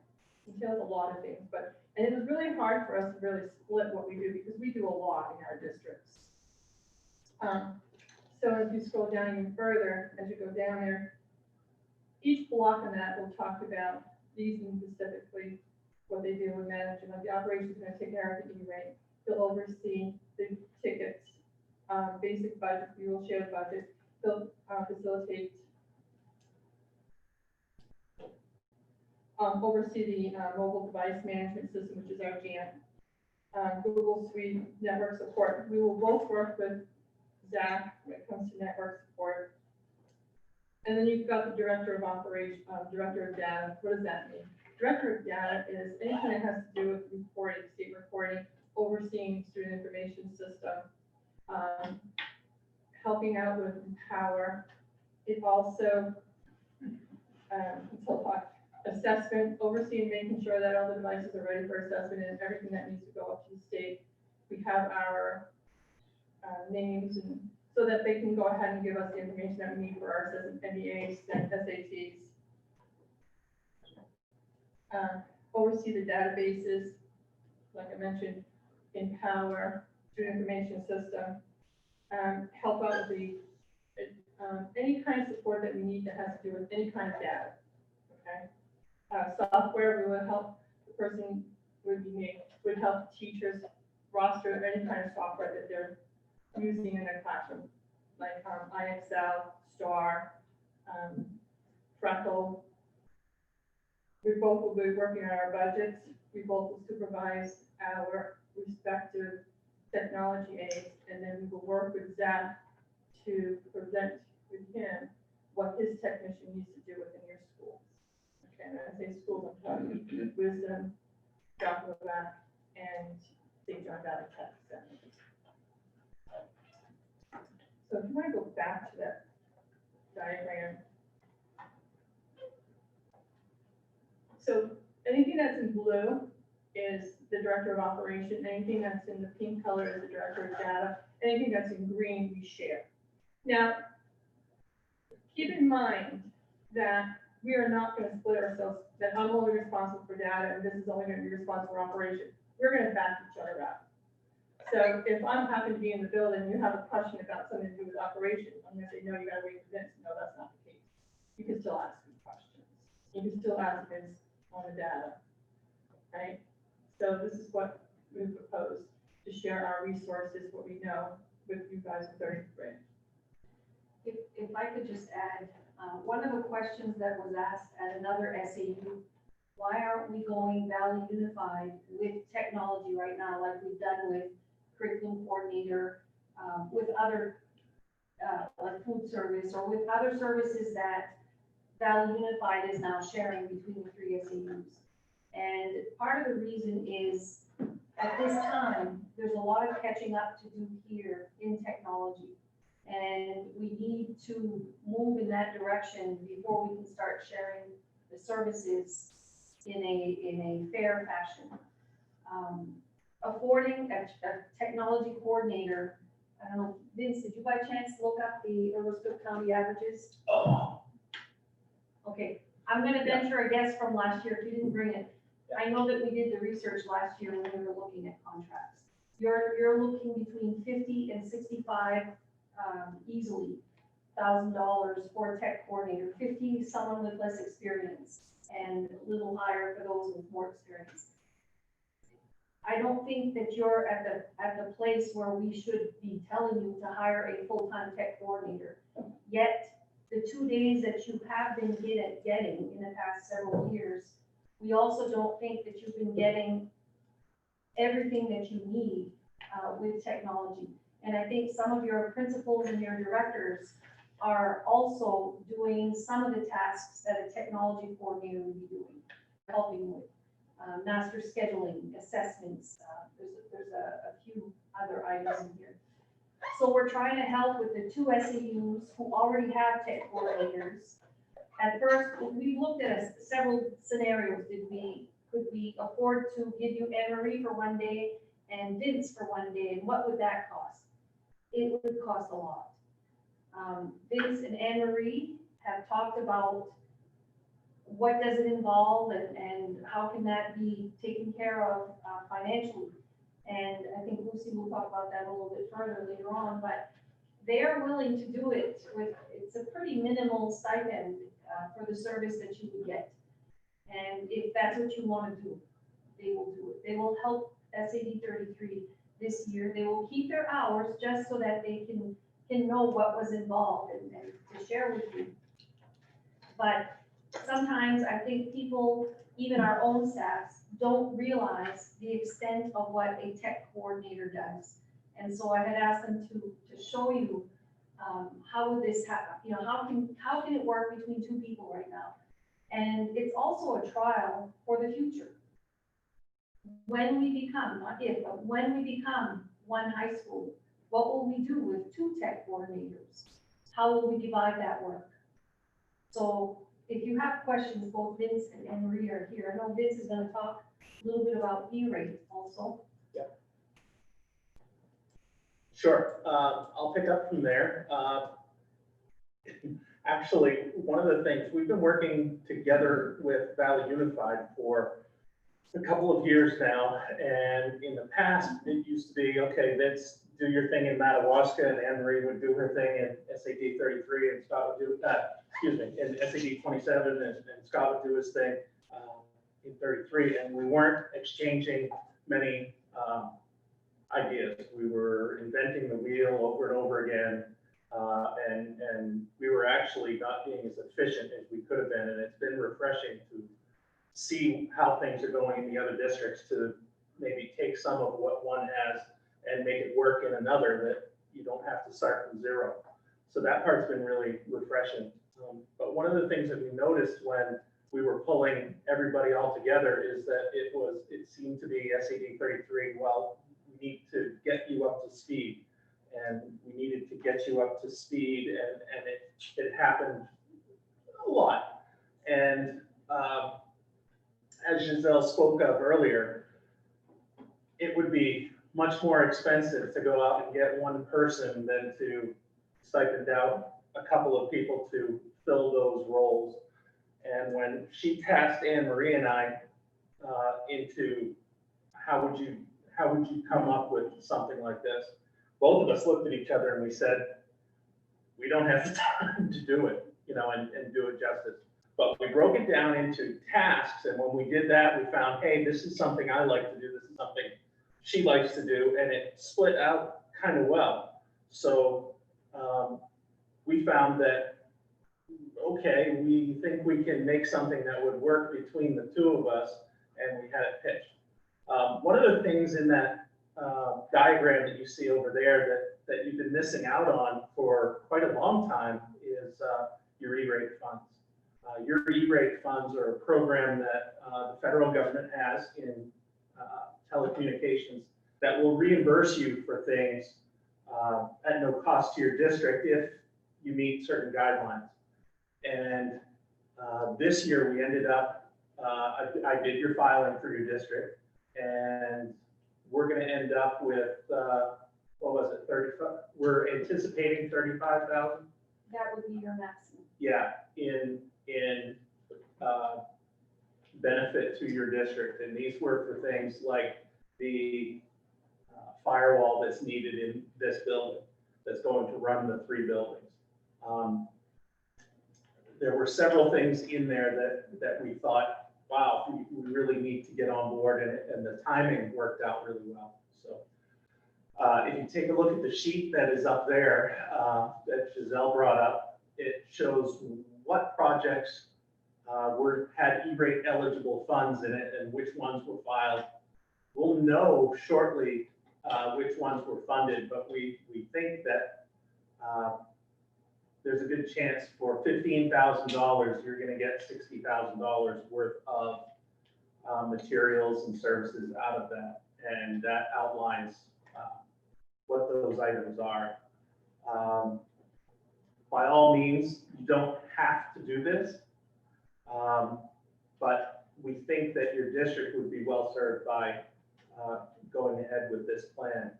It entails a lot of things, and it was really hard for us to really split what we do because we do a lot in our districts. So as you scroll down even further, as you go down there, each block on that will talk about these and specifically what they do with managing. Like the operations is going to take care of the E-rate. They'll oversee the tickets, basic budget, fuel share budget. They'll facilitate, oversee the mobile device management system, which is our GAN. Google Suite network support. We will both work with Zach when it comes to network support. And then you've got the director of operations, director of data. What does that mean? Director of data is anything that has to do with reporting, state reporting, overseeing student information system, helping out with Empower. It also, assessment, overseeing, making sure that all the devices are ready for assessment and everything that needs to go up to the state. We have our names, and so that they can go ahead and give us the information that we need for our MBAs and SATs. Oversee the databases, like I mentioned, Empower, student information system, help out with the any kind of support that we need that has to do with any kind of data. Okay, software, we would help the person would help teachers roster any kind of software that they're using in their classroom, like IXL, STAR, Freckle. We both will be working on our budgets. We both will supervise our respective technology aids, and then we will work with Zach to present with him what his technician needs to do within your schools. Okay, and I say schools, I'm talking Wisdom, Jockobach, and St. John Valley Tech Center. So if you want to go back to that diagram. So anything that's in blue is the director of operation. Anything that's in the pink color is the director of data. Anything that's in green, we share. Now, keep in mind that we are not going to split ourselves, that I'm only responsible for data and this is only going to be responsible for operation. We're going to back each other up. So if I'm happen to be in the building, you have a question about something to do with operation, I'm going to say, no, you got to wait for this. No, that's not the case. You can still ask me questions. You can still ask me on the data, right? So this is what we propose, to share our resources, what we know with you guys in 30th grade. If I could just add, one of the questions that was asked at another SAU, why aren't we going Valley Unified with technology right now, like we've done with curriculum coordinator, with other, like food service, or with other services that Valley Unified is now sharing between the 3 SAUs. And part of the reason is, at this time, there's a lot of catching up to do here in technology. And we need to move in that direction before we can start sharing the services in a fair fashion. Affording a technology coordinator, I don't know, Vince, did you by chance look up the Aroostook County averages? Oh. Okay, I'm gonna venture a guess from last year, if you didn't bring it. I know that we did the research last year when we were looking at contracts. You're looking between 50 and 65, easily, $1,000 for a tech coordinator, 50 someone with less experience, and a little higher for those with more experience. I don't think that you're at the place where we should be telling you to hire a full-time tech coordinator. Yet, the 2 days that you have been getting in the past several years, we also don't think that you've been getting everything that you need with technology. And I think some of your principals and your directors are also doing some of the tasks that a technology coordinator would be doing, helping with master scheduling, assessments. There's a few other items in here. So we're trying to help with the 2 SAUs who already have tech coordinators. At first, we looked at several scenarios. Could we afford to give you Anne Marie for one day and Vince for one day, and what would that cost? It would cost a lot. Vince and Anne Marie have talked about what does it involve and how can that be taken care of financially. And I think Lucy will talk about that a little bit further later on, but they're willing to do it with, it's a pretty minimal stipend for the service that you would get. And if that's what you want to do, they will do it. They will help SAD33 this year. They will keep their hours just so that they can know what was involved and to share with you. But sometimes I think people, even our own staffs, don't realize the extent of what a tech coordinator does. And so I had asked them to show you how would this happen, you know, how can it work between 2 people right now? And it's also a trial for the future. When we become, not if, but when we become one high school, what will we do with 2 tech coordinators? How will we divide that work? So if you have questions, both Vince and Anne Marie are here. I know Vince is going to talk a little bit about E-rate also. Yeah. Sure, I'll pick up from there. Actually, one of the things, we've been working together with Valley Unified for a couple of years now, and in the past, it used to be, okay, Vince, do your thing in Madawaska, and Anne Marie would do her thing in SAD33, and Scott would do, in SAD27, and Scott would do his thing in 33, and we weren't exchanging many ideas. We were inventing the wheel over and over again, and we were actually not being as efficient as we could have been, and it's been refreshing to see how things are going in the other districts, to maybe take some of what one has and make it work in another, that you don't have to start from zero. So that part's been really refreshing. But one of the things that we noticed when we were pulling everybody all together is that it seemed to be SAD33, well, we need to get you up to speed. And we needed to get you up to speed, and it happened a lot. And as Giselle spoke of earlier, it would be much more expensive to go out and get one person than to stipend out a couple of people to fill those roles. And when she tasked Anne Marie and I into how would you come up with something like this, both of us looked at each other and we said, we don't have the time to do it, you know, and do it justice. But we broke it down into tasks, and when we did that, we found, hey, this is something I like to do, this is something she likes to do, and it split out kind of well. So we found that, okay, we think we can make something that would work between the 2 of us, and we had it pitched. One of the things in that diagram that you see over there that you've been missing out on for quite a long time is your E-rate funds. Your E-rate funds are a program that the federal government has in telecommunications that will reimburse you for things at no cost to your district if you meet certain guidelines. And this year we ended up, I did your filing for your district, and we're going to end up with, what was it, 35? We're anticipating 35,000. That would be your maximum. Yeah, in benefit to your district. And these were for things like the firewall that's needed in this building, that's going to run the 3 buildings. There were several things in there that we thought, wow, we really need to get on board, and the timing worked out really well. So if you take a look at the sheet that is up there that Giselle brought up, it shows what projects had E-rate eligible funds in it and which ones were filed. We'll know shortly which ones were funded, but we think that there's a good chance for $15,000, you're gonna get $60,000 worth of materials and services out of that. And that outlines what those items are. By all means, you don't have to do this, but we think that your district would be well served by going ahead with this plan.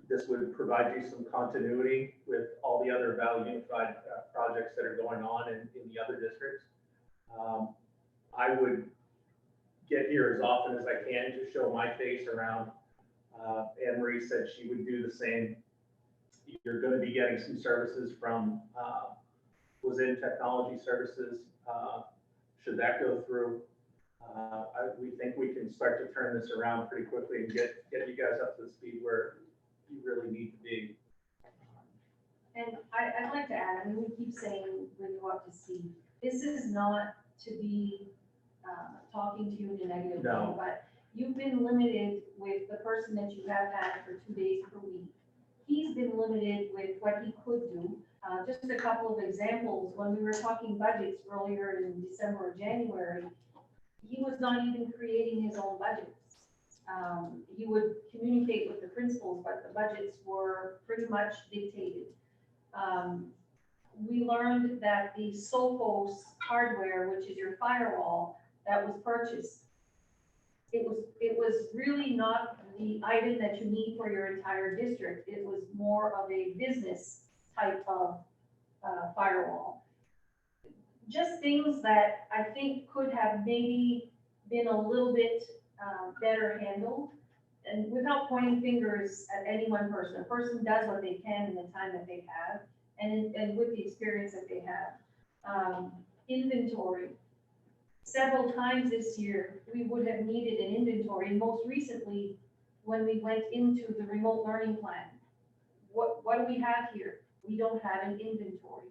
This would provide you some continuity with all the other Valley Unified projects that are going on in the other districts. I would get here as often as I can to show my face around. Anne Marie said she would do the same. You're going to be getting some services from was in technology services. Should that go through, we think we can start to turn this around pretty quickly and get you guys up to the speed where you really need to be. And I'd like to add, I mean, we keep saying when you up to speed, this is not to be talking to you in a negative way, No. but you've been limited with the person that you have had for 2 days per week. He's been limited with what he could do. Just a couple of examples, when we were talking budgets earlier in December or January, he was not even creating his own budgets. He would communicate with the principals, but the budgets were pretty much dictated. We learned that the Sophos hardware, which is your firewall, that was purchased, it was really not the item that you need for your entire district. It was more of a business type of firewall. Just things that I think could have maybe been a little bit better handled, and without pointing fingers at any one person. A person does what they can in the time that they have, and with the experience that they have. Inventory. Several times this year, we would have needed an inventory, and most recently, when we went into the remote learning plan. What do we have here? We don't have an inventory.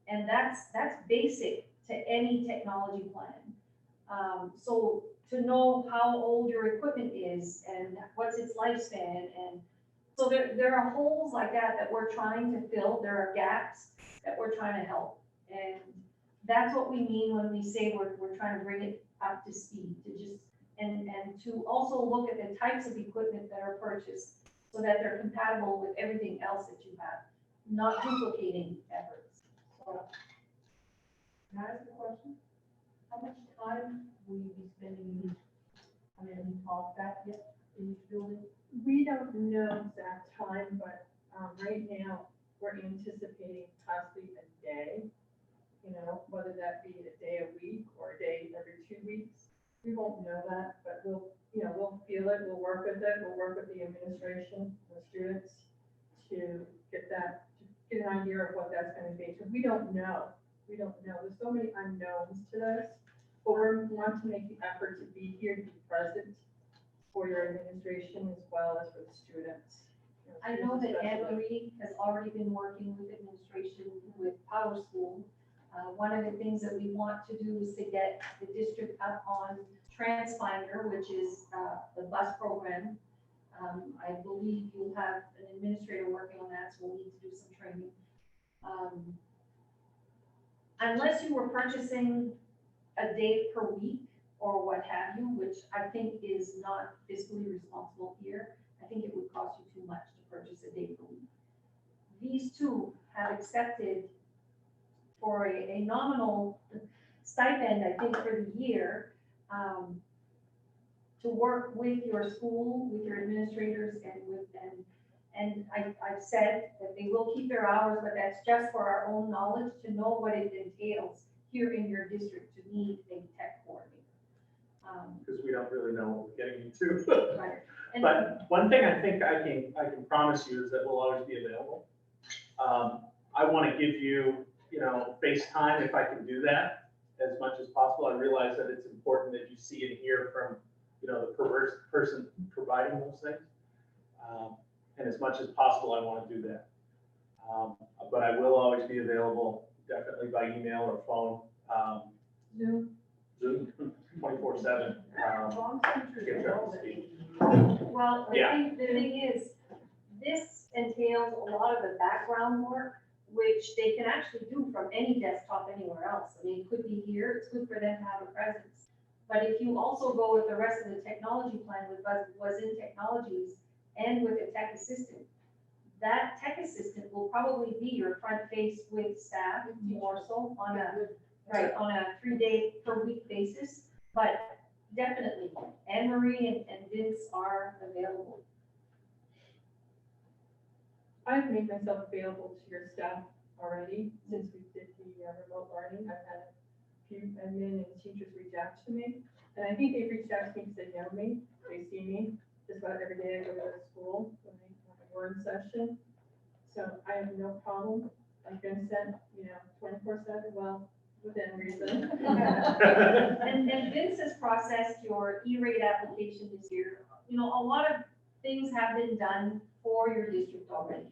And that's basic to any technology plan. So to know how old your equipment is and what's its lifespan, and so there are holes like that we're trying to fill. There are gaps that we're trying to help. And that's what we mean when we say we're trying to bring it up to speed, to just, and to also look at the types of equipment that are purchased so that they're compatible with everything else that you have, not duplicating efforts. So, Can I ask a question? How much time will you be spending, I mean, have you talked that yet in each building? We don't know exact time, but right now, we're anticipating possibly a day, you know, whether that be a day a week or a day every 2 weeks. We won't know that, but we'll feel it, we'll work with it, we'll work with the administration, the students to get an idea of what that's gonna be, because we don't know. There's so many unknowns to this, but we want to make the effort to be here, to be present for your administration as well as for the students. I know that Anne Marie has already been working with administration with Power School. One of the things that we want to do is to get the district up on TransFinder, which is the bus program. I believe you'll have an administrator working on that, so we'll need to do some training. Unless you were purchasing a day per week or what have you, which I think is not fiscally responsible here, I think it would cost you too much to purchase a day per week. These two have accepted for a nominal stipend, I think, for the year, to work with your school, with your administrators, and I've said that they will keep their hours, but that's just for our own knowledge, to know what it entails here in your district to need a tech coordinator. Because we don't really know what we're getting into. Right. And But one thing I think I can promise you is that we'll always be available. I want to give you, face time if I can do that as much as possible. I realize that it's important that you see and hear from, the person providing those things. And as much as possible, I want to do that. But I will always be available, definitely by email or phone. Zoom 24/7. Get you up to speed. well, I Yeah. think the thing is, this entails a lot of the background work which they can actually do from any desktop anywhere else. I mean, it could be here, it's good for them to have a presence. But if you also go with the rest of the technology plan with was in technologies and with a tech assistant, that tech assistant will probably be your front face with staff more so on a, right, on a 3-day per week basis. But definitely, Anne Marie and Vince are available. I've made myself available to your staff already, since we did the remote learning. I've had a few admin and teachers reach out to me, and I think they've reached out to me because they know me, they see me, just about every day I go to school when they have a word session. So I have no problem, like Vincent, 24/7, well, within reason. And Vince has processed your E-rate application this year. A lot of things have been done for your district already.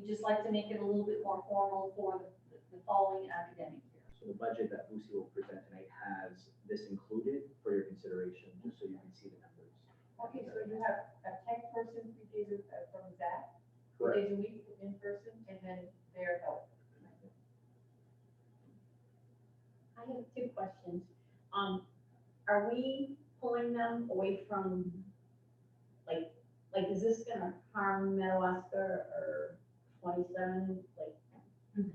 We just like to make it a little bit more formal for the following academic year. So the budget that Lucy will present tonight has this included for your consideration, just so you can see the numbers. Okay, so you have a tech person 3 days from that, 4 Correct. days a week in person, and then their help. I have 2 questions. Are we pulling them away from, like, is this gonna harm Madawaska or 27?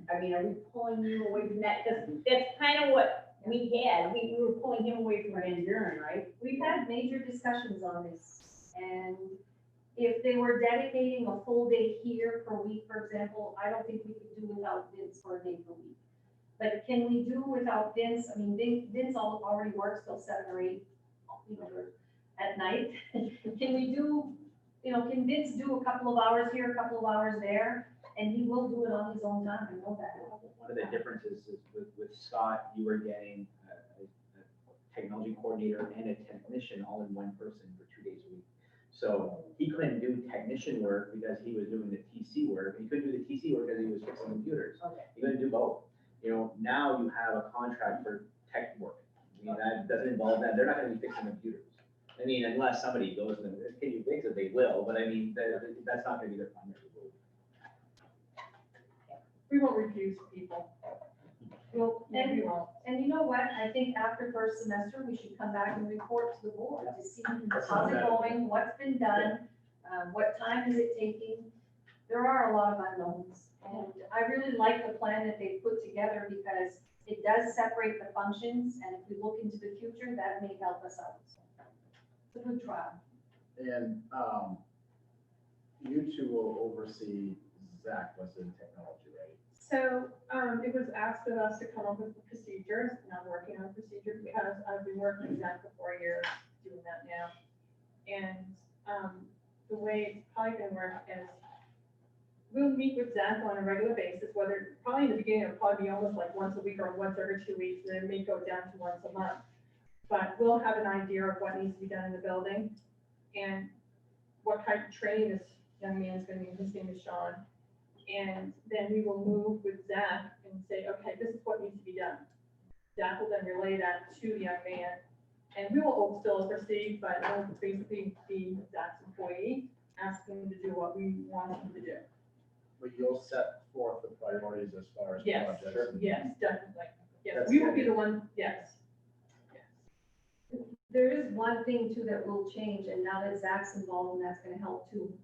I mean, are we pulling you away from that? Because that's kind of what we had. We were pulling him away from Van Buren, right? We've had major discussions on this, and if they were dedicating a full day here per week, for example, I don't think we could do without Vince for a day per week. But can we do without Vince? I mean, Vince already works till 7 or 8, at night. Can we do, can Vince do a couple of hours here, a couple of hours there? And he will do it on his own time, I know that. One of the differences is with Scott, you were getting a technology coordinator and a technician all in one person for 2 days a week. So he couldn't do technician work because he was doing the TC work. He couldn't do the TC work because he was fixing computers. Okay. He couldn't do both. Now you have a contract for tech work. I mean, that doesn't involve that. They're not gonna be fixing computers. I mean, unless somebody goes and, can you fix it? They will, but I mean, that's not gonna be their primary role. We won't refuse people. Well, No, we won't. and you know what, I think after first semester, we should come back and report to the board to see how's it going, what's been done, what time is it taking. There are a lot of unknowns, and I really like the plan that they put together because it does separate the functions, and if we look into the future, that may help us out. It's a good trial. And, you two will oversee Zach was in technology, right? So, it was asked of us to come up with procedures, and I'm working on procedures because I've been working with Zach for 4 years, doing that now. And, the way it's probably gonna work is we'll meet with Zach on a regular basis, whether, probably in the beginning, it'll probably be almost like once a week or once every 2 weeks, and then it may go down to once a month. But we'll have an idea of what needs to be done in the building and what kind of training this young man's gonna need. His name is Sean. And then we will move with Zach and say, okay, this is what needs to be done. Zach will then relay that to the young man. And we will still oversee, but it will basically be Zach's employee, asking him to do what we want him to do. But you'll set forth the priorities as far as Yes, projects. and- yes, definitely. Yes, That's we will good. be the one, yes. There is one thing too that will change, and now that Zach's involved, and that's gonna help too.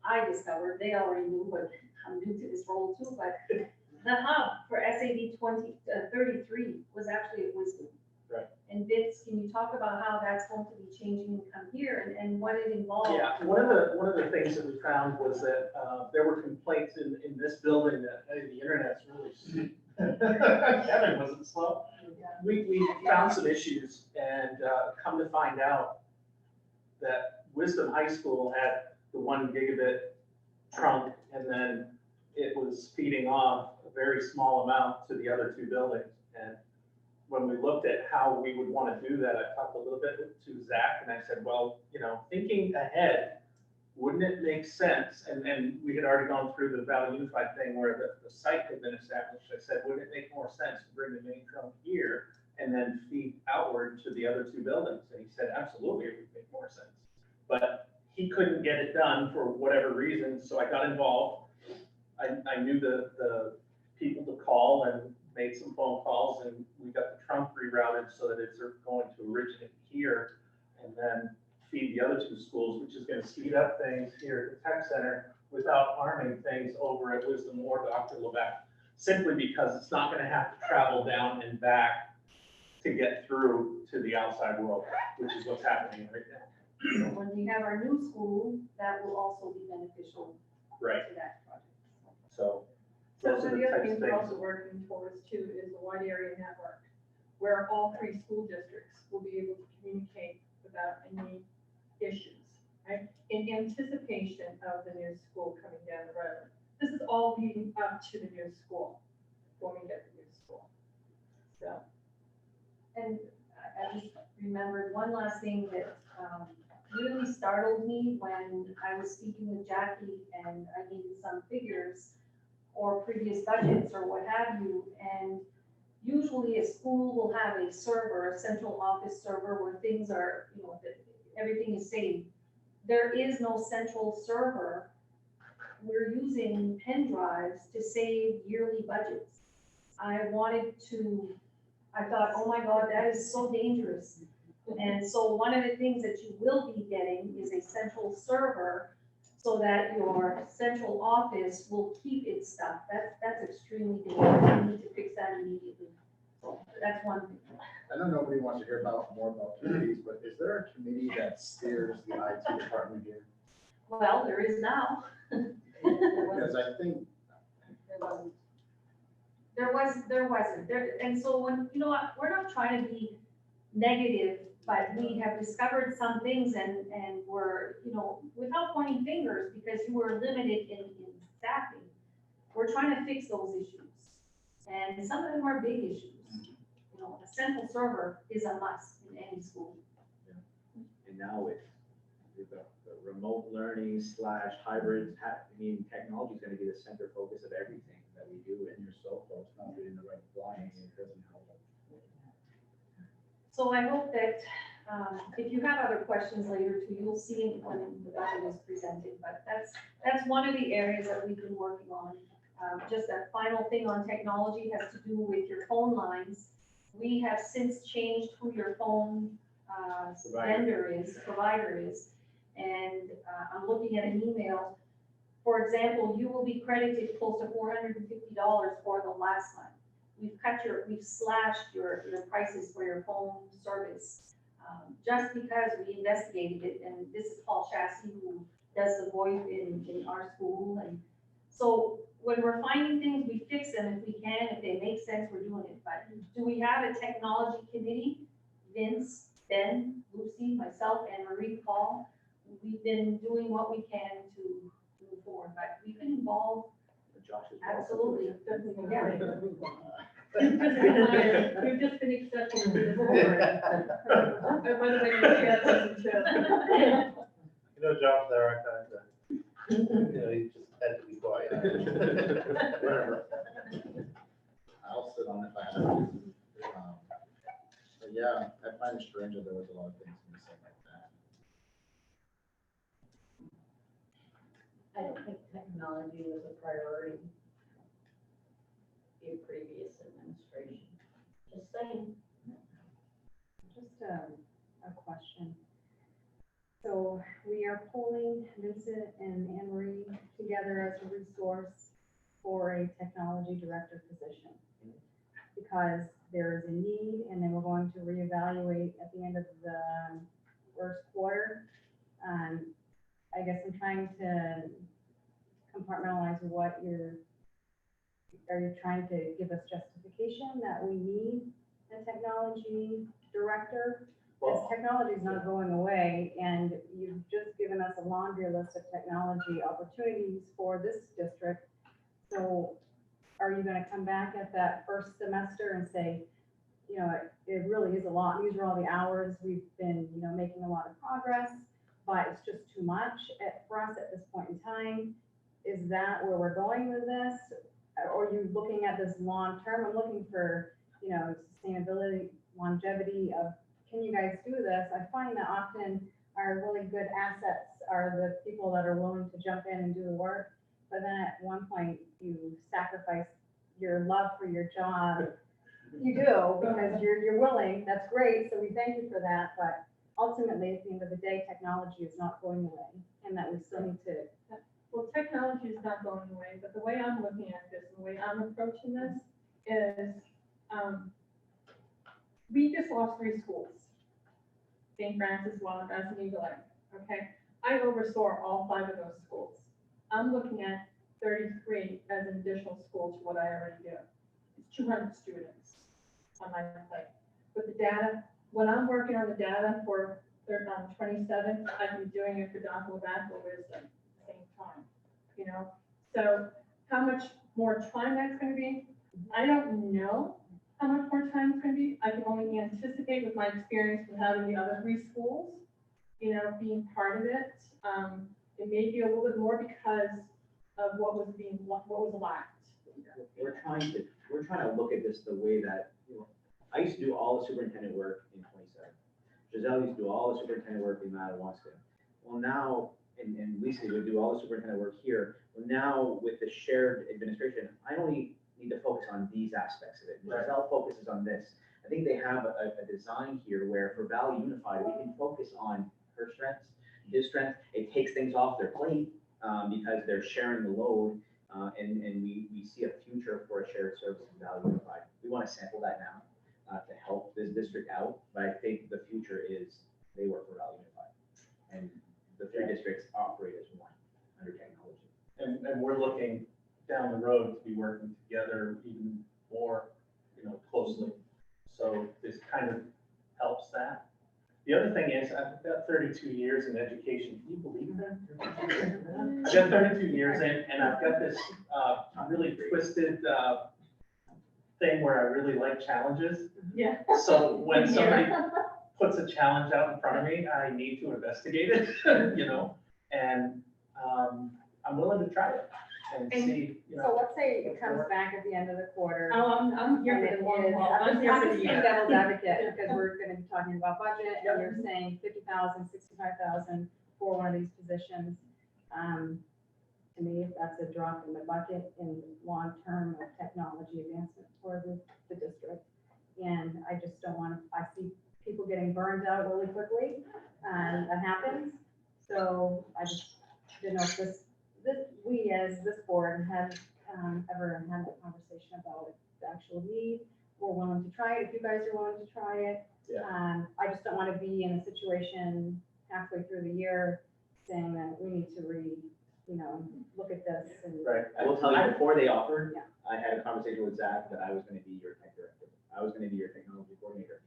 I discovered, they already knew, but I'm new to this role too, but the hub for SAD 33 was actually at Wisdom. Right. And Vince, can you talk about how that's going to be changing and come here and what it involves? Yeah, one of the things that we found was that there were complaints in this building that, hey, the internet's really slow. Kevin, was it slow? We found some issues and come to find out that Wisdom High School had the 1 gigabit trunk, and then it was feeding off a very small amount to the other 2 buildings. And when we looked at how we would want to do that, I talked a little bit to Zach, and I said, well, thinking ahead, wouldn't it make sense? And we had already gone through the Valley Unified thing where the site had been established. I said, wouldn't it make more sense to bring the main trunk here and then feed outward to the other 2 buildings? And he said, absolutely, it would make more sense. But he couldn't get it done for whatever reason, so I got involved. I knew the people to call and made some phone calls, and we got the trunk rerouted so that it's going to originate here and then feed the other two schools, which is gonna speed up things here at the tech center without harming things over at Wisdom or Dr. Levesque, simply because it's not gonna have to travel down and back to get through to the outside world, which is what's happening right now. So when we have our new school, that will also be beneficial Right, to that project. so So those are the the other types thing of we're things. also working towards too is a wide area network, where all 3 school districts will be able to communicate without any issues, right? In anticipation of the new school coming down the road. This is all leading up to the new school, when we get the new school. So, And I just remembered one last thing that really startled me when I was speaking with Jackie and I needed some figures or previous budgets or what have you. And usually a school will have a server, a central office server where things are, you know, that everything is saved. There is no central server. We're using pen drives to save yearly budgets. I thought, oh my God, that is so dangerous. And so one of the things that you will be getting is a central server so that your central office will keep its stuff. That's extremely dangerous. We need to fix that immediately. So that's one thing. I know nobody wants to hear more about committees, but is there a committee that steers the IT department here? Well, there is now. Because I think, There wasn't. And so when, you know what, we're not trying to be negative, but we have discovered some things and we're, you know, without pointing fingers, because you were limited in staffing, we're trying to fix those issues. And some of them are big issues. You know, a central server is a must in any school. And now with the remote learning / hybrid, technology is gonna be the center focus of everything that we do. and your cell phone's not reading the right lines, it doesn't help. So I hope that, if you have other questions later too, you'll see it when the budget is presented, but that's one of the areas that we've been working on. Just a final thing on technology has to do with your phone lines. We have since changed who your phone, provider is, and, I'm looking at an email. For example, you will be credited close to $450 for the last line. We've slashed your prices for your phone service, just because we investigated it, and this is Paul Chassis who does the VoIP in our school, and so when we're finding things, we fix them if we can, if they make sense, we're doing it, but do we have a technology committee? Vince, Ben, Lucy, myself, and Marie Paul, we've been doing what we can to move forward, but we've been involved. Josh is Absolutely. Yeah. we've just been accepted to the board. And by the way, you're chairperson too. You know, Josh, there are times that, you know, you just had to be quiet. Whatever. I'll sit on it if I have to. But yeah, I find it strange that there was a lot of things missing like that. I don't think technology was a priority in previous administration. Just saying. Just a question. So we are pulling Vincent and Anne Marie together as a resource for a technology director position. Because there is a need, and then we're going to reevaluate at the end of the first quarter. I guess I'm trying to compartmentalize what are you trying to give us justification that we need a technology director? Because technology is not going away, and you've just given us a laundry list of technology opportunities for this district. So are you gonna come back at that first semester and say, you know, it really is a lot, these are all the hours, we've been, you know, making a lot of progress, but it's just too much for us at this point in time? Is that where we're going with this? Or are you looking at this long term? I'm looking for, you know, sustainability, longevity of, can you guys do this? I find that often our really good assets are the people that are willing to jump in and do the work. But then at one point, job. You do, because you're willing, that's great, so we thank you for that, but ultimately, at the end of the day, technology is not going away, and that we still need to. Well, technology is not going away, but the way I'm looking at this, and the way I'm approaching this is, we just lost 3 schools. St. Francis, Wildcrest, and Eagle Eye, okay? I oversaw all 5 of those schools. I'm looking at 33 as an additional school to what I already do. It's 200 students on my plate. With the data, when I'm working on the data for 27, I'm doing it for Dr. Wisdom at the same time, you know? So how much more time that's gonna be, I don't know how much more time it's gonna be. I can only anticipate with my experience with having the other 3 schools, you know, being part of it. It may be a little bit more because of what was lacked. We're trying to look at this the way that, you know, I used to do all the superintendent work in 27. Giselle used to do all the superintendent work in Madawaska. Well, now, and Lisa would do all the superintendent work here. Well, now with the shared administration, I only need to focus on these aspects of it. Giselle focuses on this. I think they have a design here where for Valley Unified, we can focus on her strengths, his strengths. It takes things off their plate because they're sharing the load. And we see a future for a shared service in Valley Unified. We want to sample that now to help this district out, but I think the future is they work for Valley Unified. And the 3 districts operate as one under technology. And we're looking down the road to be working together even more, you know, closely. So this kind of helps that. The other thing is, I've got 32 years in education. Can you believe that? I've got 32 years in, and I've got this really twisted thing where I really like challenges. Yeah. So when somebody puts a challenge out in front of me, I need to investigate it, you know, and I'm willing to try it and see, you know. So let's say it comes back at the end of the quarter. Oh, I'm here for the long haul. I'm I'm here for just the being year. devil's advocate, because we're gonna be talking about budget, and you're saying 50,000, 65,000 for one of these positions. To me, that's a drop in the bucket in long-term of technology advancement for the district. And I just don't want to, I see people getting burned out really quickly, and that happens. So I just didn't know if we as this board have ever had that conversation about the actual need. We're willing to try it, if you guys are willing to try it. Yeah. I just don't want to be in a situation halfway through the year saying that we need to look at this and. Right. I will tell you, before they offered, Yeah. I had a conversation with Zach that I was going to be your tech director. I was going to be your technology coordinator.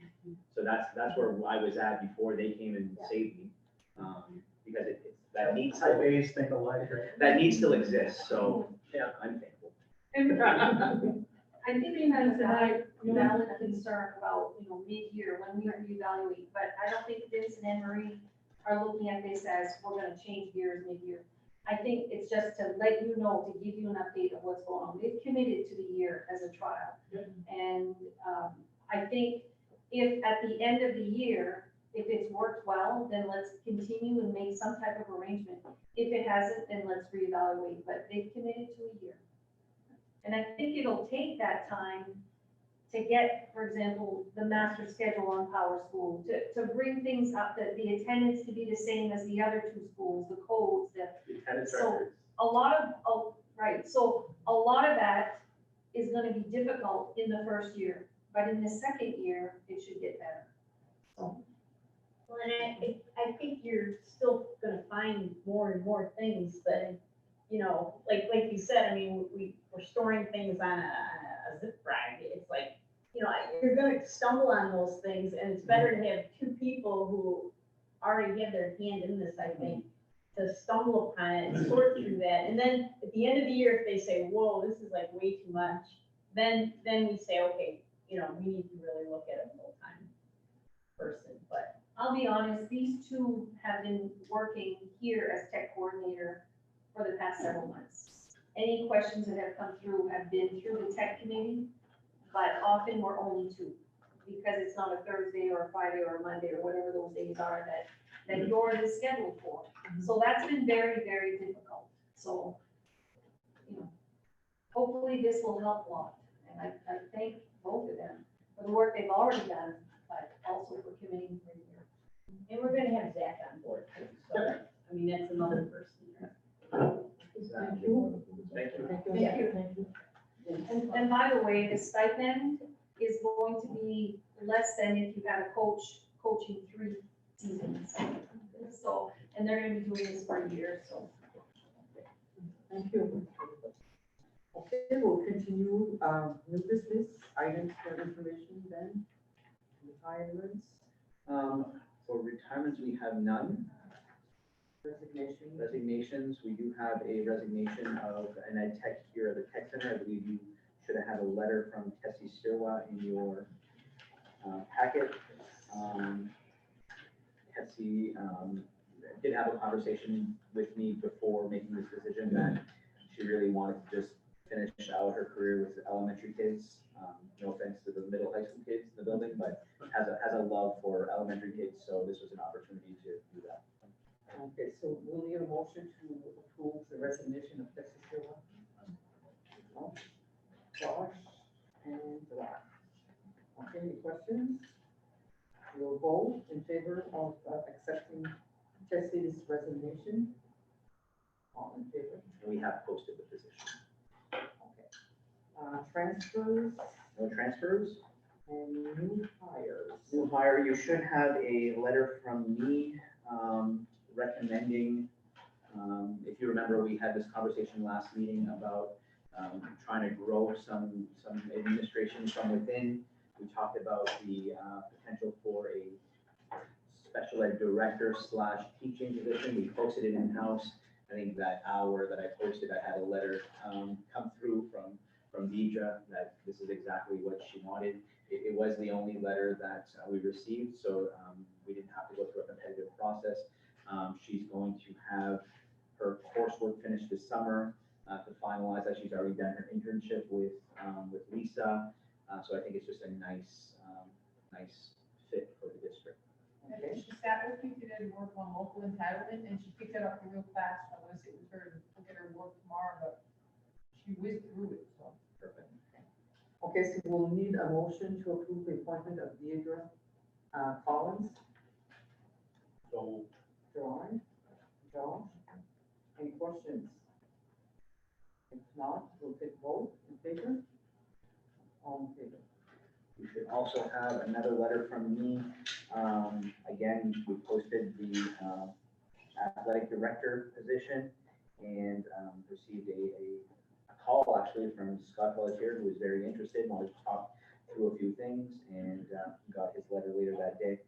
So that's where I was at before they came and saved me. Because that need still, Always think alike, right? that need still exists, so Yeah. I'm thankful. And I think you guys and I, valid concern about, mid-year when we reevaluate, but I don't think Vince and Anne Marie are looking at this as we're gonna change gears mid-year. I think it's just to let you know, to give you an update of what's going on. They've committed to the year as a trial. And I think if at the end of the year, if it's worked well, then let's continue and make some type of arrangement. If it hasn't, then let's reevaluate, but they've committed to a year. And I think it'll take that time to get, for example, the master schedule on Power School, to bring things up, that the attendance to be the same as the other 2 schools, the codes, The attendance So- records. a lot of that is gonna be difficult in the first year, but in the second year, it should get better. Well, and I think you're still gonna find more and more things that, like you said, I mean, we're storing things on a zip drive. It's like, you're gonna stumble on those things, and it's better to have 2 people who already have their hand in this, I think, to stumble upon it and sort through that. And then at the end of the year, if they say, whoa, this is like way too much, then we say, okay, we need to really look at a full-time person. But I'll be honest, these 2 have been working here as tech coordinator for the past several months. Any questions that have come through have been through the tech committee, but often we're only 2, because it's not a Thursday or a Friday or a Monday or whatever those days are that you're scheduled for. So that's been very, very difficult. So, hopefully this will help a lot. And I thank both of them for the work they've already done, but also for committing for a year. And we're gonna have Zach on board too, so, I mean, that's another person there. Thank you. Thank you. Thank you. And by the way, the stipend is going to be less than if you had a coaching 3 seasons. So, and they're gonna be doing this for a year, so. Thank you. Okay, we'll continue, new business items for information then. Retirements, For retirements, we have none. resignation. Resignations, we do have a resignation of an ed tech here at the tech center. I believe you should have had a letter from Tessie Sirwa in your packet. Tessie did have a conversation with me before making this decision that she really wanted to just finish out her career with elementary kids. No offense to the middle high school kids in the building, but has a love for elementary kids, so this was an opportunity to do that. Okay, so we'll need a motion to approve the resignation of Texas Silva. Josh and Rob. Okay, any questions? We'll vote in favor of accepting Tessie's resignation. All in favor? And we have posted the position. Okay. Transfers No transfers? and new hires. New hire, you should have a letter from me recommending, if you remember, we had this conversation last meeting about trying to grow some administration from within. We talked about the potential for a special ed director / teaching position. We posted it in-house. I think that hour that I posted, I had a letter come through from Deidre that this is exactly what she wanted. It was the only letter that we received, so we didn't have to go through a competitive process. She's going to have her coursework finished this summer to finalize that. She's already done her internship with Lisa, so I think it's just a nice fit for the district. And she sat with me today to work on local entitlement, and she picked it up real fast. I want to sit with her and look at her work tomorrow, but she whizzed through it, so. Perfect. Okay, so we'll need a motion to approve the appointment of Deidre Collins. So, Joy, Josh, any questions? If not, we'll take vote in favor. All in favor. You should also have another letter from me. Again, we posted the athletic director position and received a call actually from Scott Pelletier, who was very interested, wanted to talk through a few things, and got his letter later that day.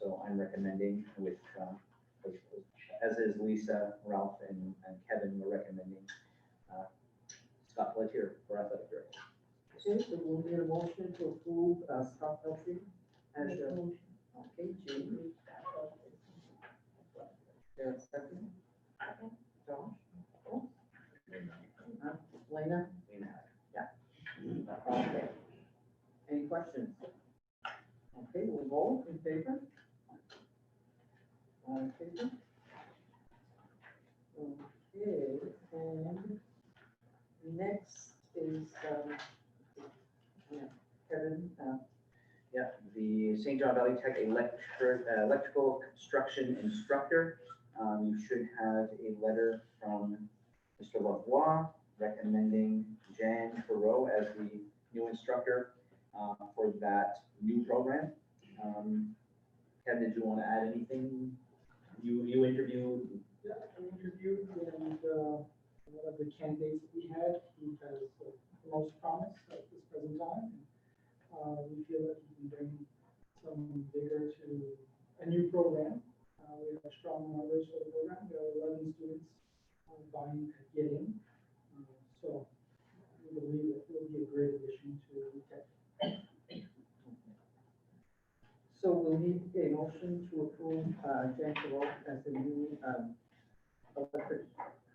So I'm recommending with, as is Lisa, Ralph, and Kevin, we're recommending Scott Pelletier for athletic director. Okay, so we'll need a motion to approve Scott Pelletier as Make a a, motion. okay, Jamie. There a second? Josh? Oh. Lena? Okay. Any questions? Okay, we'll vote in favor. All in favor? Okay, and next is, Kevin, Yeah, the St. John Valley Tech electrical construction instructor. You should have a letter from Mr. Lavoie recommending Jan Thoreau as the new instructor for that new program. Kevin, did you want to add anything? You interviewed? Yeah, I interviewed and, one of the candidates we had, he has the most promise at this present time. We feel that he can bring some vigor to a new program. We have strong numbers for the program. There are 11 students vying to get in. So we believe that it will be a great addition to Tech. so we'll need a motion to approve Jan Thoreau as the new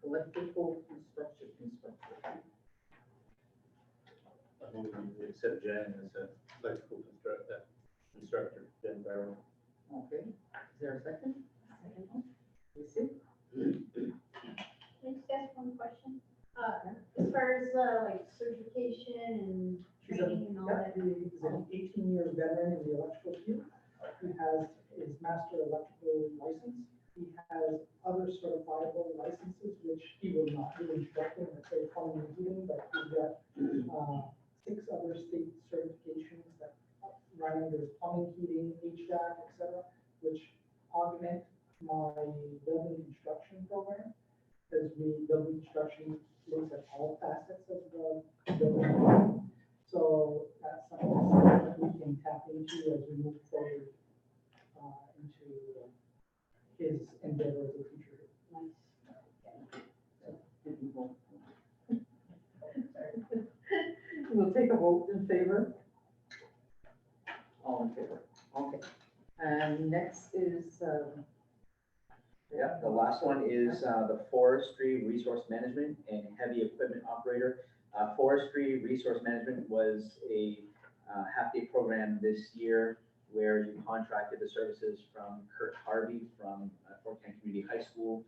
electrical construction instructor. I think we accept Jen as a electrical instructor, Jen Barrow. Okay, is there a second? Second. You see? Can I just ask one question? As far as like certification and She's a comment. He is an 18-year veteran in the electrical field. He has his master electrical license. He has other certifiable licenses, which he will not do instructing, let's say plumbing and heating, but he's got 6 other state certifications that run under plumbing, heating, HVAC, et cetera, which augment my building construction program. Because building construction looks at all facets of the building. So that's something that we can tap into as we move forward into his endeavor as a teacher. We'll take a vote in favor. All in favor, okay. And next is, Yeah, the last one is the forestry resource management and heavy equipment operator. Forestry resource management was a half-day program this year where you contracted the services from Kurt Harvey from Fort Kent Community High School.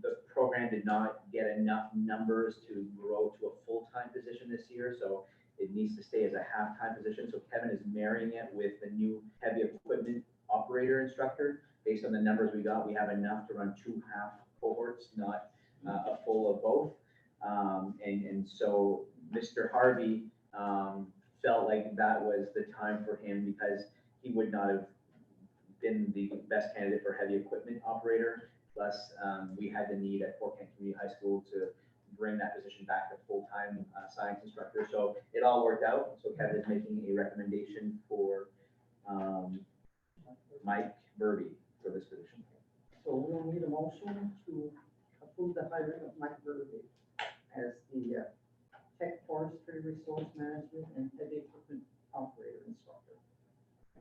The program did not get enough numbers to grow to a full-time position this year, so it needs to stay as a half-time position. So Kevin is marrying it with the new heavy equipment operator instructor. Based on the numbers we got, we have enough to run 2 half cohorts, not a full of both. And so Mr. Harvey felt like that was the time for him because he would not have been the best candidate for heavy equipment operator. Plus, we had the need at Fort Kent Community High School to bring that position back to full-time science instructor. So it all worked out. So Kevin is making a recommendation for Mike Burby for this position. so we'll need a motion to approve the hiring of Mike Burby as the tech forestry resource management and heavy equipment operator instructor.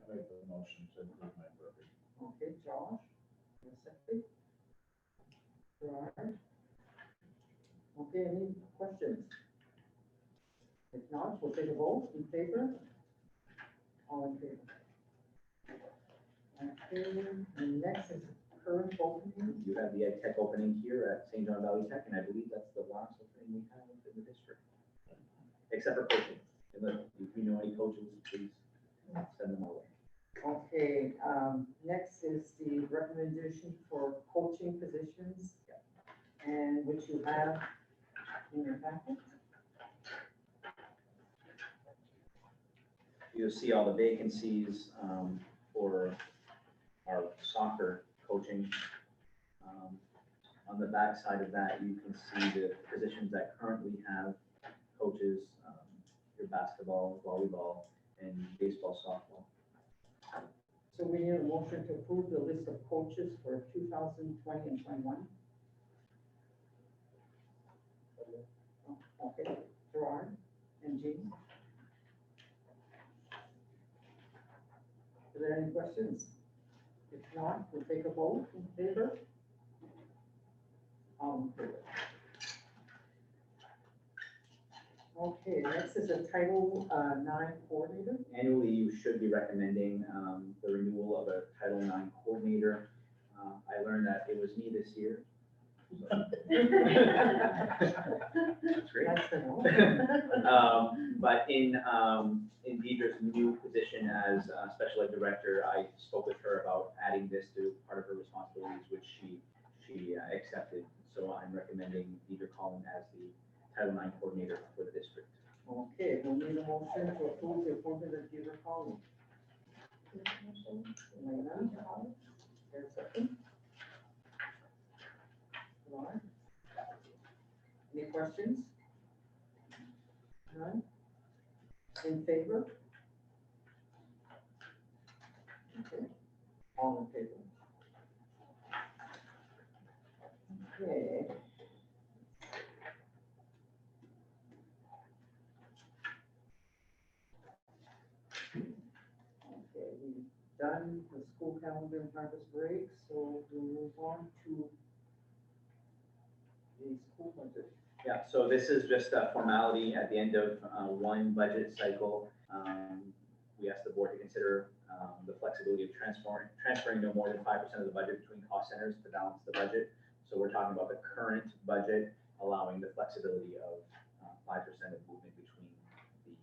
I make the motion to approve my Burby. Okay, Josh, a second. Gerard. Okay, any questions? If not, we'll take a vote in favor. All in favor. Okay, and next is current opening. You have the ed tech opening here at St. John Valley Tech, and I believe that's the last opening we have in the district. Except for coaching. And if you know any coaches, please send them our way. Okay, next is the recommendation for coaching positions, and which you have in your packet. You'll see all the vacancies for our soccer coaching. On the back side of that, you can see the positions that currently have coaches, your basketball, volleyball, and baseball, softball. So we need a motion to approve the list of coaches for 2020 and 21. Okay, Gerard and Jean. Are there any questions? If not, we'll take a vote in favor. All in favor. Okay, next is a Title IX coordinator. Annually, you should be recommending the renewal of a Title IX coordinator. I learned that it was me this year. That's great. That's the one. But in Deidre's new position as special ed director, I spoke with her about adding this to part of her responsibilities, which she accepted. So I'm recommending Deidre Collin as the Title IX coordinator for the district. Okay, we'll need a motion to approve the appointment of Deidre Collins. Elena, there's a second. Gerard? Any questions? None? In favor? Okay, all in favor? Okay. Okay, we've done the school calendar and harvest break, so we'll move on to the school budget. Yeah, so this is just a formality at the end of one budget cycle. We asked the board to consider the flexibility of transferring no more than 5% of the budget between cost centers to balance the budget. So we're talking about the current budget allowing the flexibility of 5% of movement between the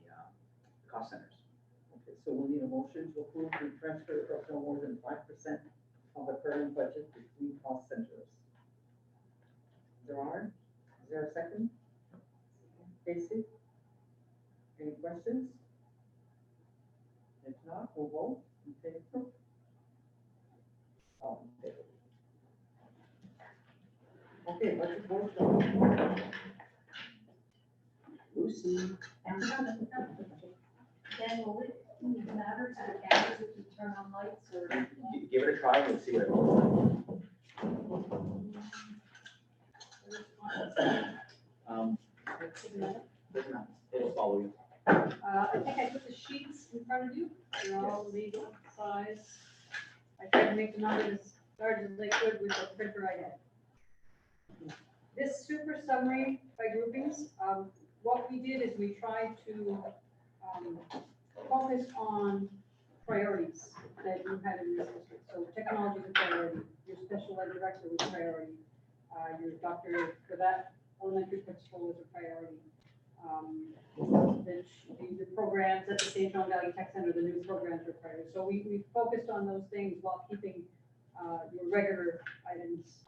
cost centers. Okay, so we'll need a motion to approve the transfer of no more than 5% of the current budget between cost centers. Gerard, is there a second? Casey? Any questions? If not, we'll vote in favor. All in favor. Okay, budget vote done. Lucy. Then will it matter to the cameras if you turn on lights or? Give it a try and see what it looks like. Doesn't matter. It'll follow you. I think I put the sheets in front of you, they're all legal size. I tried to make the numbers as large as they could with the printer I had. This super summary by groupings, what we did is we tried to focus on priorities that you had in this district. So technology is a priority, your special ed director was a priority, your doctor for that elementary principal was a priority. The programs at the St. John Valley Tech Center, the new programs are priority. So we focused on those things while keeping your regular items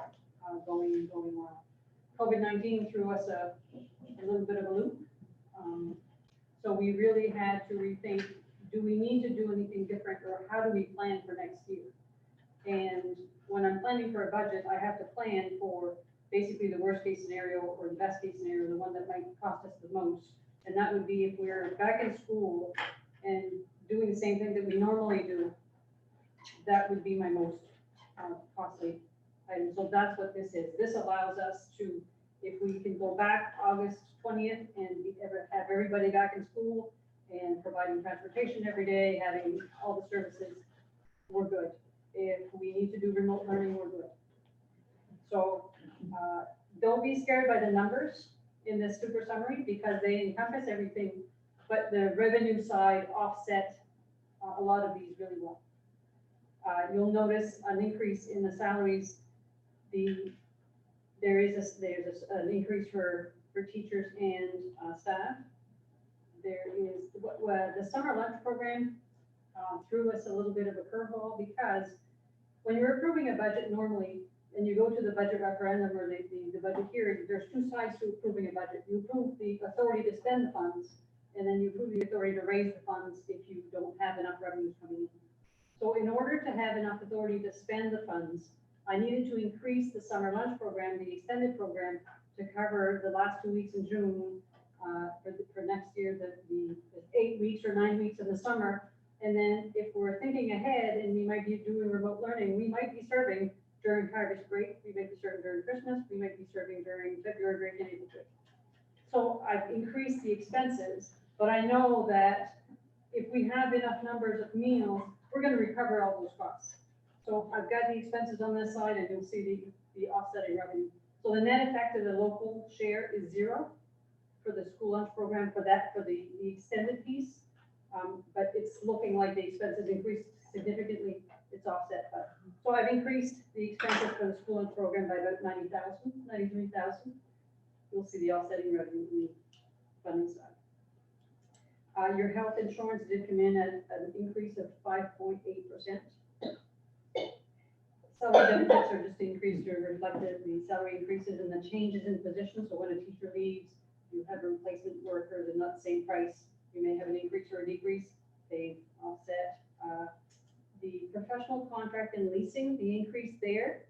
going well. COVID-19 threw us a little bit of a loop. So we really had to rethink, do we need to do anything different, or how do we plan for next year? And when I'm planning for a budget, I have to plan for basically the worst case scenario or the best case scenario, the one that might cost us the most. And that would be if we're back in school and doing the same thing that we normally do, that would be my most costly item. So that's what this is. This allows us to, if we can go back August 20th and have everybody back in school and providing transportation every day, having all the services, we're good. If we need to do remote learning, we're good. So don't be scared by the numbers in this super summary because they encompass everything, but the revenue side offset a lot of these really well. You'll notice an increase in the salaries. There's an increase for teachers and staff. There is the summer lunch program threw us a little bit of a curveball because when you're approving a budget normally, and you go to the budget referendum or the budget hearing, there's two sides to approving a budget. You approve the authority to spend the funds, and then you approve the authority to raise the funds if you don't have enough revenues coming in. So in order to have enough authority to spend the funds, I needed to increase the summer lunch program, the extended program, to cover the last 2 weeks in June, for next year, the 8 weeks or 9 weeks in the summer. And then if we're thinking ahead and we might be doing remote learning, we might be serving during harvest break, we might be serving during Christmas, we might be serving during February break and April break. So I've increased the expenses, but I know that if we have enough numbers of meals, we're gonna recover all those costs. So I've got the expenses on this side and you'll see the offsetting revenue. So the net effect of the local share is 0 for the school lunch program for the extended piece. But it's looking like the expenses increased significantly. It's offset, but so I've increased the expenses for the school lunch program by about 90,000, 93,000. You'll see the offsetting revenue in the funding side. Your health insurance did come in at an increase of 5.8%. Salary benefits are just increased to reflect the salary increases and the changes in positions. So when a teacher leaves, you have a replacement worker, they're not the same price. You may have an increase or a decrease. They offset. The professional contract and leasing, the increase there.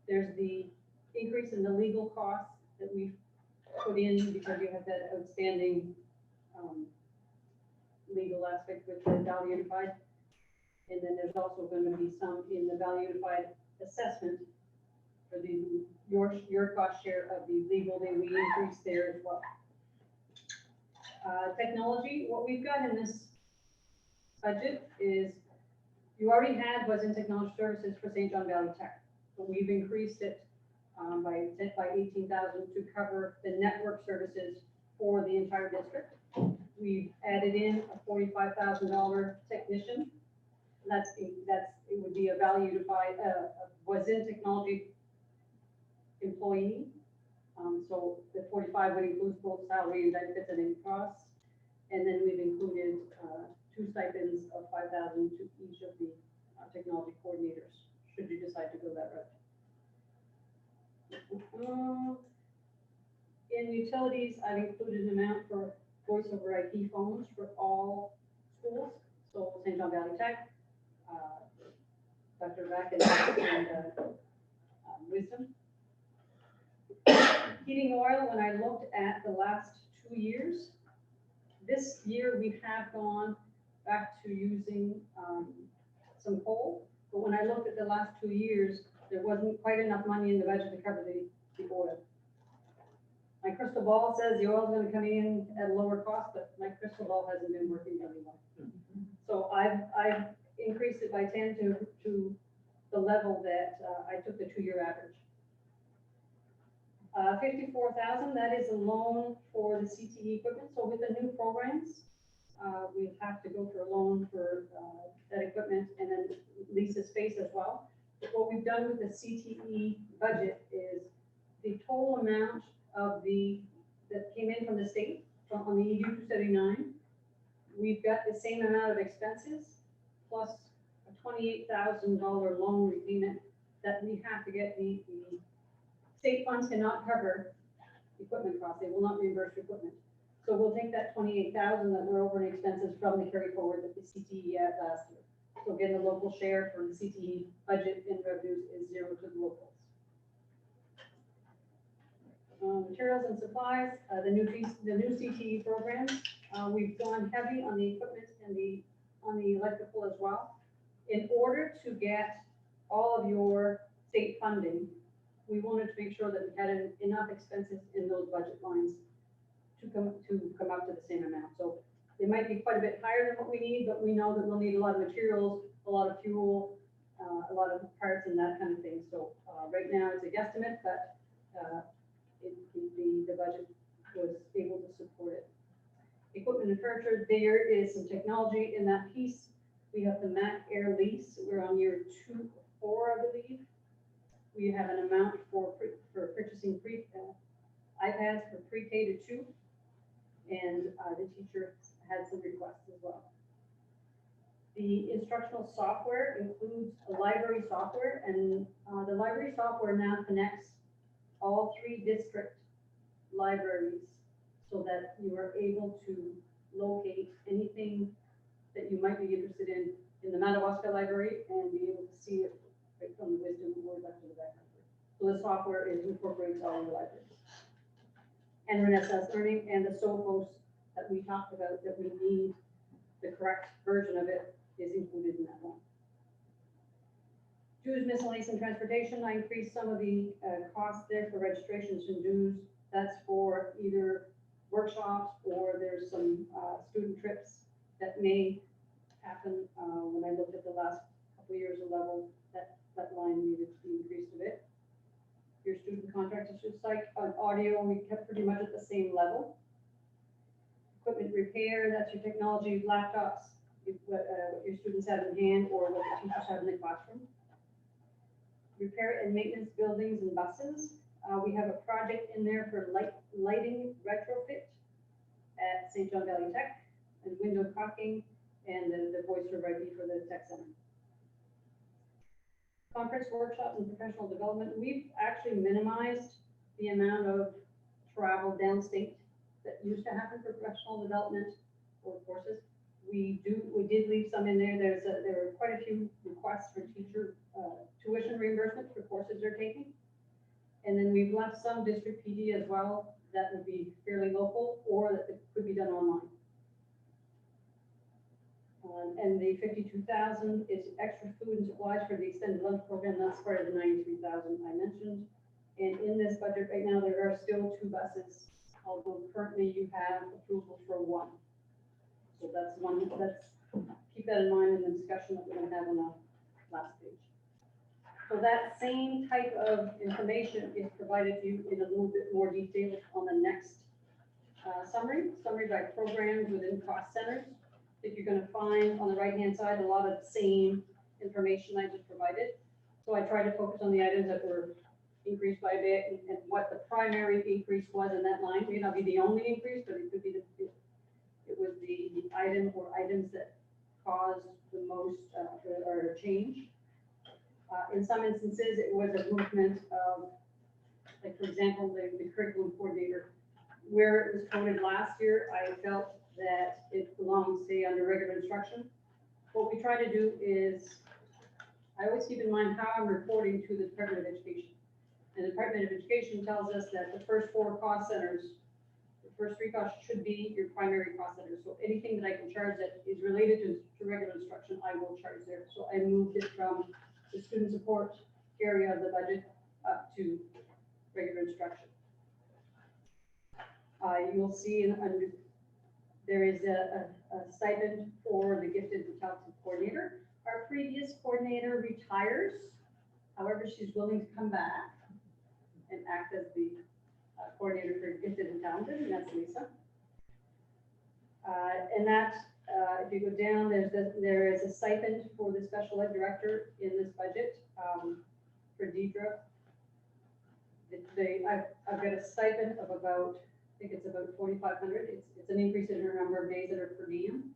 There's the increase in the legal costs that we've put in because you have that outstanding legal aspect with the Valley Unified. And then there's also going to be some in the Valley Unified assessment for your cost share of the legal, then we increase there as well. Technology, what we've got in this budget is, you already had was in technology services for St. John Valley Tech, but we've increased it by 18,000 to cover the network services for the entire district. We've added in a $45,000 technician. It would be a Valley Unified, was in technology employee. So the 45 would include both salary and benefits and any costs. And then we've included, 2 stipends of 5,000 to each of the technology coordinators, should you decide to go that route. In utilities, I've included an amount for voice over IP phones for all schools, so St. John Valley Tech, Dr. Rack and Wisdom. Heating oil, when I looked at the last 2 years, this year we have gone back to using some coal, but when I looked at the last 2 years, there wasn't quite enough money in the budget to cover the oil. My crystal ball says the oil's gonna come in at a lower cost, but my crystal ball hasn't been working very well. So I've increased it by 10 to the level that I took the 2-year average. 54,000, that is a loan for the CTE equipment. So with the new programs, we have to go for a loan for that equipment and then lease the space as well. But what we've done with the CTE budget is the total amount of that came in from the state on the EU 279, we've got the same amount of expenses plus a $28,000 loan repayment that we have to get. The state funds cannot cover equipment costs. They will not reimburse equipment. So we'll take that 28,000 that we're over in expenses from the carry forward that the CTE had last year. So again, the local share for the CTE budget in revenues is 0 to the locals. Materials and supplies, the new CTE program, we've gone heavy on the equipment and on the electrical as well. In order to get all of your state funding, we wanted to make sure that we had enough expenses in those budget lines to come up to the same amount. So they might be quite a bit higher than what we need, but we know that we'll need a lot of materials, a lot of fuel, a lot of parts and that kind of thing. So right now it's a guesstimate, but the budget was able to support it. Equipment and furniture, there is some technology in that piece. We have the Mac Air lease. We're on year 2 or 4, I believe. We have an amount for purchasing iPads for pre-K to 2, and the teacher had some requests as well. The instructional software includes a library software, and the library software now connects all 3 district libraries so that you are able to locate anything that you might be interested in the Madawaska library and be able to see it right from the Wisdom or left to the back. So the software incorporates all the libraries. And Renaissance Learning and the Sophos that we talked about that we need, the correct version of it is included in that one. Dues, miscellaneous, and transportation, I increased some of the costs there for registrations and dues. That's for either workshops or there's some student trips that may happen. When I looked at the last couple of years of level, that line needed to be increased a bit. Your student contract is just like an audio, we kept pretty much at the same level. Equipment repair, that's your technology, laptops, what your students have in hand or what the teachers have in the classroom. Repair and maintenance buildings and buses. We have a project in there for lighting retrofit at St. John Valley Tech and window caulking and the voice over IP for the tech center. Conference, workshops, and professional development. We've actually minimized the amount of travel downstate that used to happen for professional development or courses. We did leave some in there. There were quite a few requests for teacher tuition reimbursement for courses they're taking. And then we've left some district PD as well that would be fairly local or that could be done online. And the 52,000 is extra food and supplies for the extended lunch program. That's part of the 93,000 I mentioned. And in this budget right now, there are still 2 buses, although currently you have approval for 1. So that's one, keep that in mind in the discussion that we're going to have on the last page. So that same type of information is provided to you in a little bit more detail on the next summary by programs within cost centers. That you're going to find on the right-hand side a lot of the same information I just provided. So I try to focus on the items that were increased by a bit and what the primary increase was in that line. It may not be the only increase, but it could be It was the item or items that caused the most, or change. In some instances, it was a movement of, like, for example, the curriculum coordinator. Where it was coded last year, I felt that it belongs, say, under regular instruction. What we try to do is, I always keep in mind how I'm reporting to the Department of Education. And the Department of Education tells us that the first 4 cost centers, the first 3 costs should be your primary cost centers. So anything that I can charge that is related to regular instruction, I will charge there. So I moved it from the student support area of the budget up to regular instruction. You'll see there is a stipend for the gifted and talented coordinator. Our previous coordinator retires. However, she's willing to come back and act as the coordinator for gifted and talented, and that's Lisa. And that, if you go down, there is a stipend for the special ed director in this budget, for Deidre. I've got a stipend of about, I think it's about 4,500. It's an increase in her number of days that are per diem.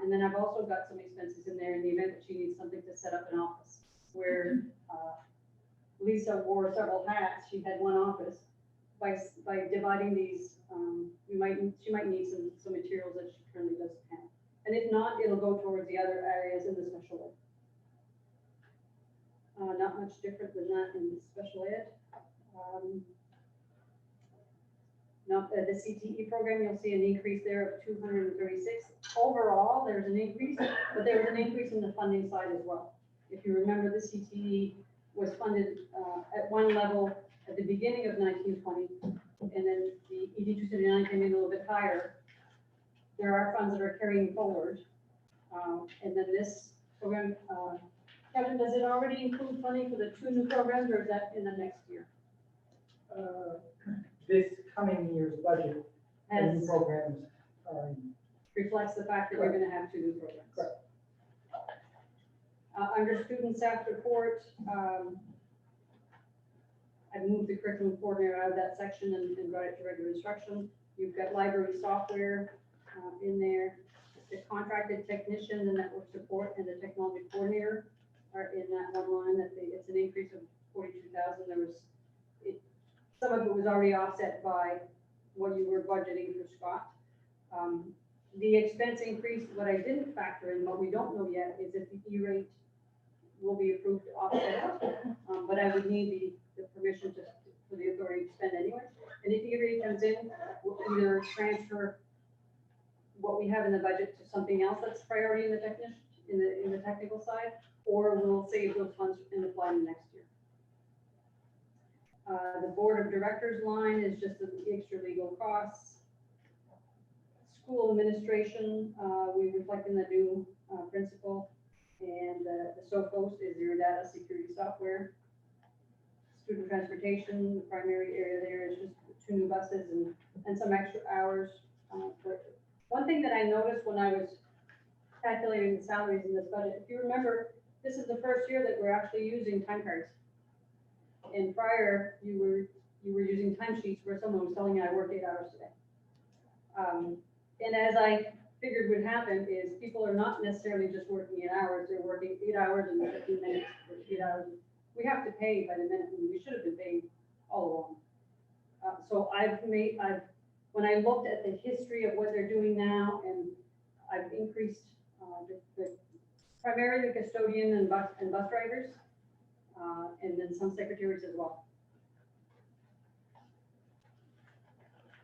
And then I've also got some expenses in there in the event that she needs something to set up an office, where Lisa wore several hats. She had one office. By dividing these, she might need some materials that she currently doesn't have. And if not, it'll go towards the other areas in the special ed. Not much different than that in the special ed. Now, the CTE program, you'll see an increase there of 236. Overall, there's an increase, but there was an increase in the funding side as well. If you remember, the CTE was funded at one level at the beginning of 1920, and then the ED 279 came in a little bit higher. There are funds that are carrying forward. And then this program, Kevin, does it already include funding for the 2 new programs, or is that in the next year? This coming year's budget, and As new programs, reflects the fact that you're gonna have 2 new programs. Correct. Under student staff support, I moved the curriculum coordinator out of that section and brought it to regular instruction. You've got library software in there. The contracted technician, the network support, and the technology coordinator are in that one line. It's an increase of 42,000. Some of it was already offset by what you were budgeting for Scott. The expense increase, what I didn't factor in, what we don't know yet, is if the E-rate will be approved to offset it. But I would need the permission for the authority to spend anyway. And if E-rate comes in, we'll either transfer what we have in the budget to something else that's priority in the in the technical side, or we'll save those funds and apply them next year. The board of directors line is just the extra legal costs. School administration, we reflect in the new principal, and the SOCOS is your data security software. Student transportation, the primary area there is just 2 new buses and some extra hours. One thing that I noticed when I was calculating the salaries in this budget, if you remember, this is the first year that we're actually using time cards. And prior, you were using timesheets where someone was telling you I worked 8 hours today. And as I figured would happen is people are not necessarily just working 8 hours, they're working 8 hours and 15 minutes, or 8 hours. We have to pay by the minute, and we should have been paid all along. So when I looked at the history of what they're doing now, and I've increased primarily the custodian and bus drivers, and then some secretaries as well.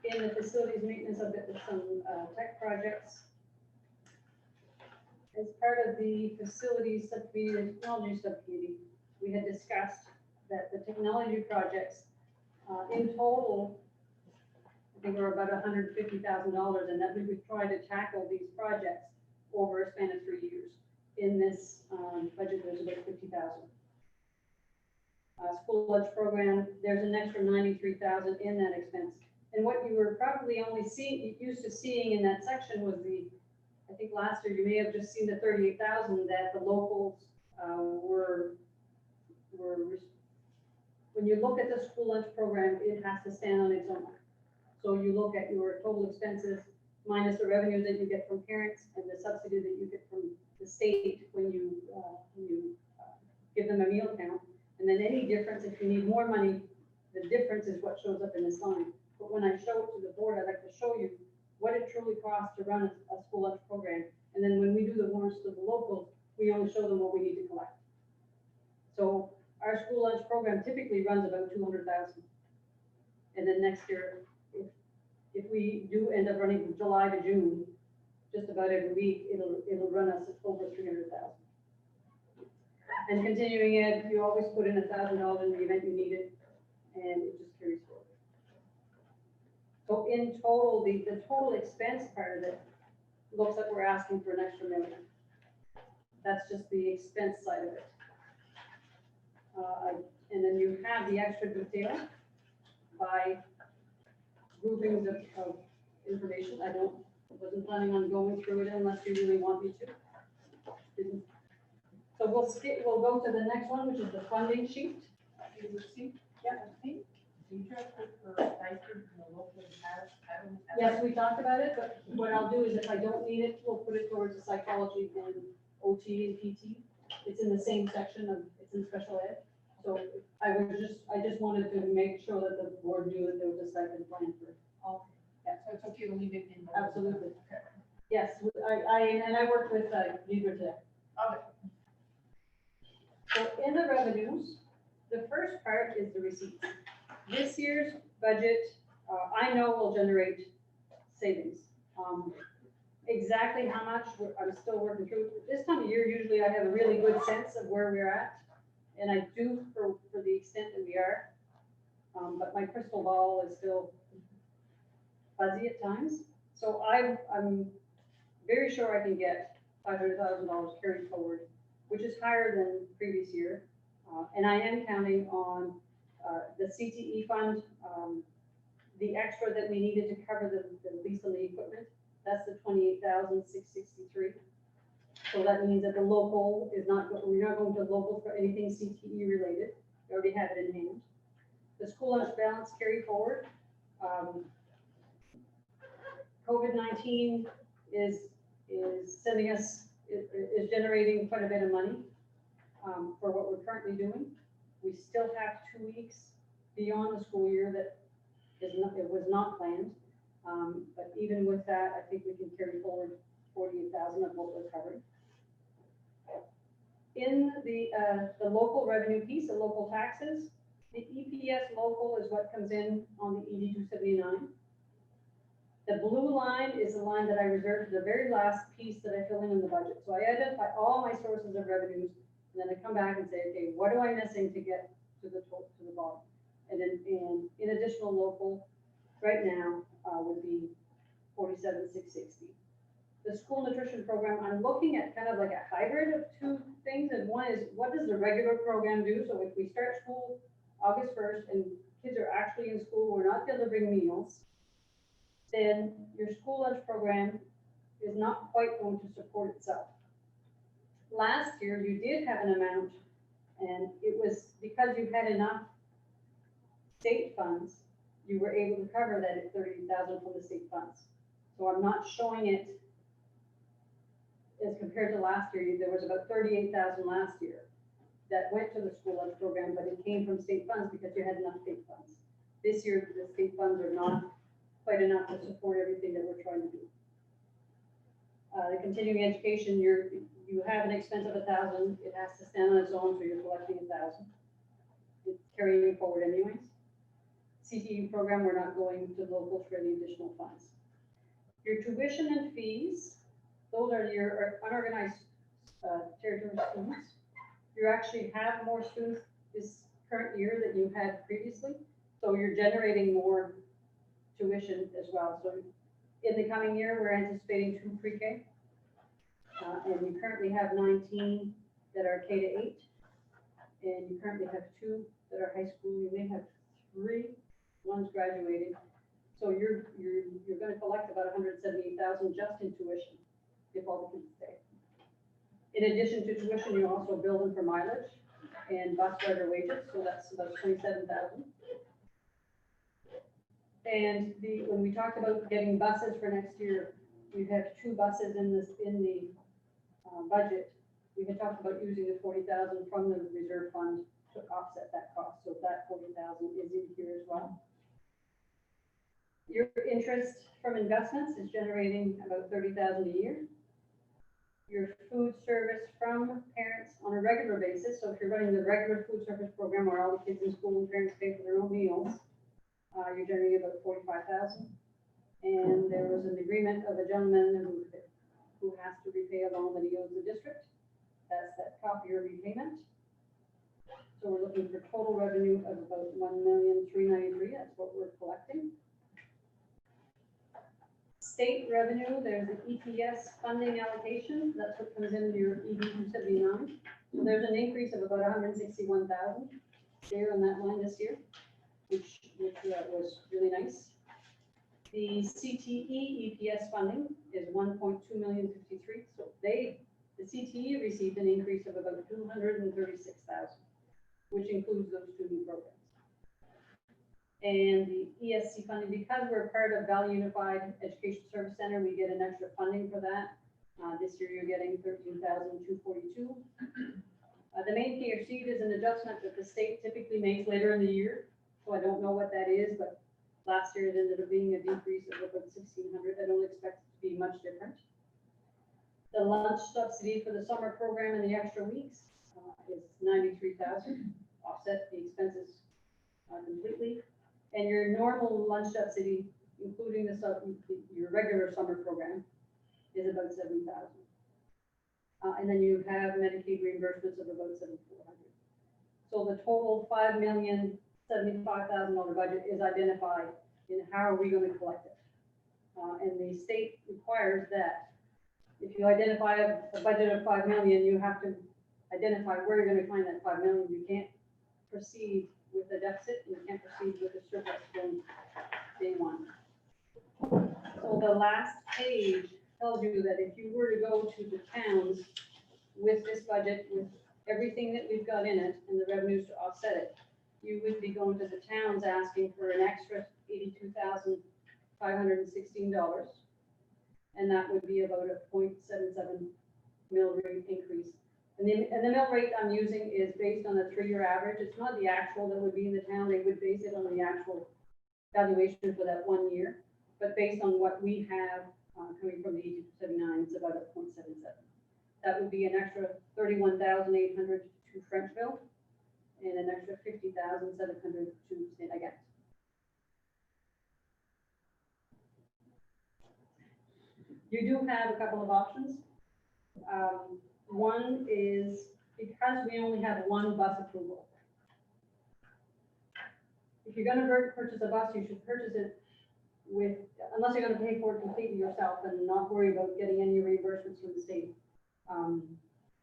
In the facilities maintenance of some tech projects. As part of the facilities subcommittee, the technology subcommittee, we had discussed that the technology projects in total, I think were about $150,000, and that we would try to tackle these projects over a span of 3 years. In this budget, there's about 50,000. School lunch program, there's an extra 93,000 in that expense. And what you were probably only used to seeing in that section was I think last year you may have just seen the 38,000 that the locals were, when you look at the school lunch program, it has to stand on its own. So you look at your total expenses, minus the revenue that you get from parents and the subsidy that you get from the state when you give them a meal count. And then any difference, if you need more money, the difference is what shows up in this line. But when I show it to the board, I'd like to show you what it truly costs to run a school lunch program. And then when we do the warrants to the locals, we only show them what we need to collect. So our school lunch program typically runs about 200,000. And then next year, if we do end up running from July to June, just about every week, it'll run us over 300,000. And continuing ed, you always put in $1,000 in the event you need it, and it just carries forward. So in total, the total expense part of it looks like we're asking for an extra $1 million. That's just the expense side of it. And then you have the extra detail by groupings of information. I wasn't planning on going through it unless you really want me to. So we'll go to the next one, which is the funding sheet. Yeah, I think teacher for diapers in the local has, I don't. Yes, we talked about it, but what I'll do is if I don't need it, we'll put it towards the psychology and OT and PT. It's in the same section of, it's in special ed. So I just wanted to make sure that the board knew that there was a stipend plan for. Okay, yeah, so it's okay to leave it in. the- Absolutely. Okay. Yes, I worked with Deidre today. Okay. So in the revenues, the first part is the receipts. This year's budget, I know will generate savings. Exactly how much, I'm still working through. This time of year, usually I have a really good sense of where we're at. And I do for the extent that we are. But my crystal ball is still fuzzy at times. So I'm very sure I can get $500,000 carried forward, which is higher than previous year. And I am counting on the CTE fund, the extra that we needed to cover the lease on the equipment. That's the $28,663. So that means that the local is not, we're not going to local for anything CTE related. We already have it in hand. The school lunch balance carry forward. COVID-19 is sending us, is generating quite a bit of money for what we're currently doing. We still have 2 weeks beyond the school year that it was not planned. But even with that, I think we can carry forward 48,000 of what we're covering. In the local revenue piece, the local taxes, the EPS local is what comes in on the ED 279. The blue line is the line that I reserved for the very last piece that I fill in the budget. So I identify all my sources of revenues, and then I come back and say, okay, what am I missing to get to the bottom? And then in additional local, right now, would be 47,660. The school nutrition program, I'm looking at kind of like a hybrid of two things. And one is, what does the regular program do? So if we start school August 1st and kids are actually in school, we're not delivering meals, then your school lunch program is not quite going to support itself. Last year, you did have an amount, and it was because you had enough state funds, you were able to cover that at 30,000 from the state funds. So I'm not showing it as compared to last year. There was about 38,000 last year that went to the school lunch program, but it came from state funds because you had enough state funds. This year, the state funds are not quite enough to support everything that we're trying to do. The continuing education, you have an expense of 1,000. It has to stand on its own, so you're collecting 1,000. It's carrying forward anyways. CTE program, we're not going to local for any additional funds. Your tuition and fees, those are your unorganized territory students. You actually have more students this current year than you had previously, so you're generating more tuition as well. So in the coming year, we're anticipating 2 pre-K, and you currently have 19 that are K to 8, and you currently have 2 that are high school. You may have 3, one's graduating. So you're going to collect about 178,000 just in tuition if all the kids stay. In addition to tuition, you also bill them for mileage and bus driver wages, so that's about 27,000. And when we talked about getting buses for next year, we have 2 buses in the budget. We had talked about using the 40,000 from the reserve fund to offset that cost, so that 40,000 is in here as well. Your interest from investments is generating about 30,000 a year. Your food service from parents on a regular basis, so if you're running the regular food service program where all the kids in school and parents pay for their own meals, you're generating about 45,000. And there was an agreement of a gentleman who has to repay a loan that he owes the district. That's that copier repayment. So we're looking for total revenue of about 1,393,000. That's what we're collecting. State revenue, there's an EPS funding allocation. That's what comes into your EB 279. So there's an increase of about 161,000 there on that line this year, which was really nice. The CTE EPS funding is 1.253. So the CTE received an increase of about 236,000, which includes those 2 new programs. And the ESC funding, because we're part of Valley Unified Education Service Center, we get an extra funding for that. This year you're getting 13,242. The main key receipt is an adjustment that the state typically makes later in the year. So I don't know what that is, but last year it ended up being a decrease of about 1,600. I don't expect it to be much different. The lunch subsidy for the summer program and the extra weeks is 93,000, offset the expenses completely. And your normal lunch subsidy, including your regular summer program, is about 7,000. And then you have Medicaid reimbursements of about 7,400. So the total $5,075,000 budget is identified in how are we going to collect it. And the state requires that if you identify a budget of 5 million, you have to identify where you're going to find that 5 million. You can't proceed with a deficit, you can't proceed with a surplus from day one. So the last page tells you that if you were to go to the towns with this budget, with everything that we've got in it and the revenues to offset it, you would be going to the towns asking for an extra $82,516. And that would be about a 0.77 mill rate increase. And the mill rate I'm using is based on a 3-year average. It's not the actual that would be in the town. They would base it on the actual valuation for that 1 year. But based on what we have coming from the 8279, it's about a 0.77. That would be an extra 31,800 to Frenchville and an extra 50,700 to St. Agatha. You do have a couple of options. One is because we only have 1 bus approval. If you're going to purchase a bus, you should purchase it with, unless you're going to pay for it completely yourself and not worry about getting any reimbursements from the state.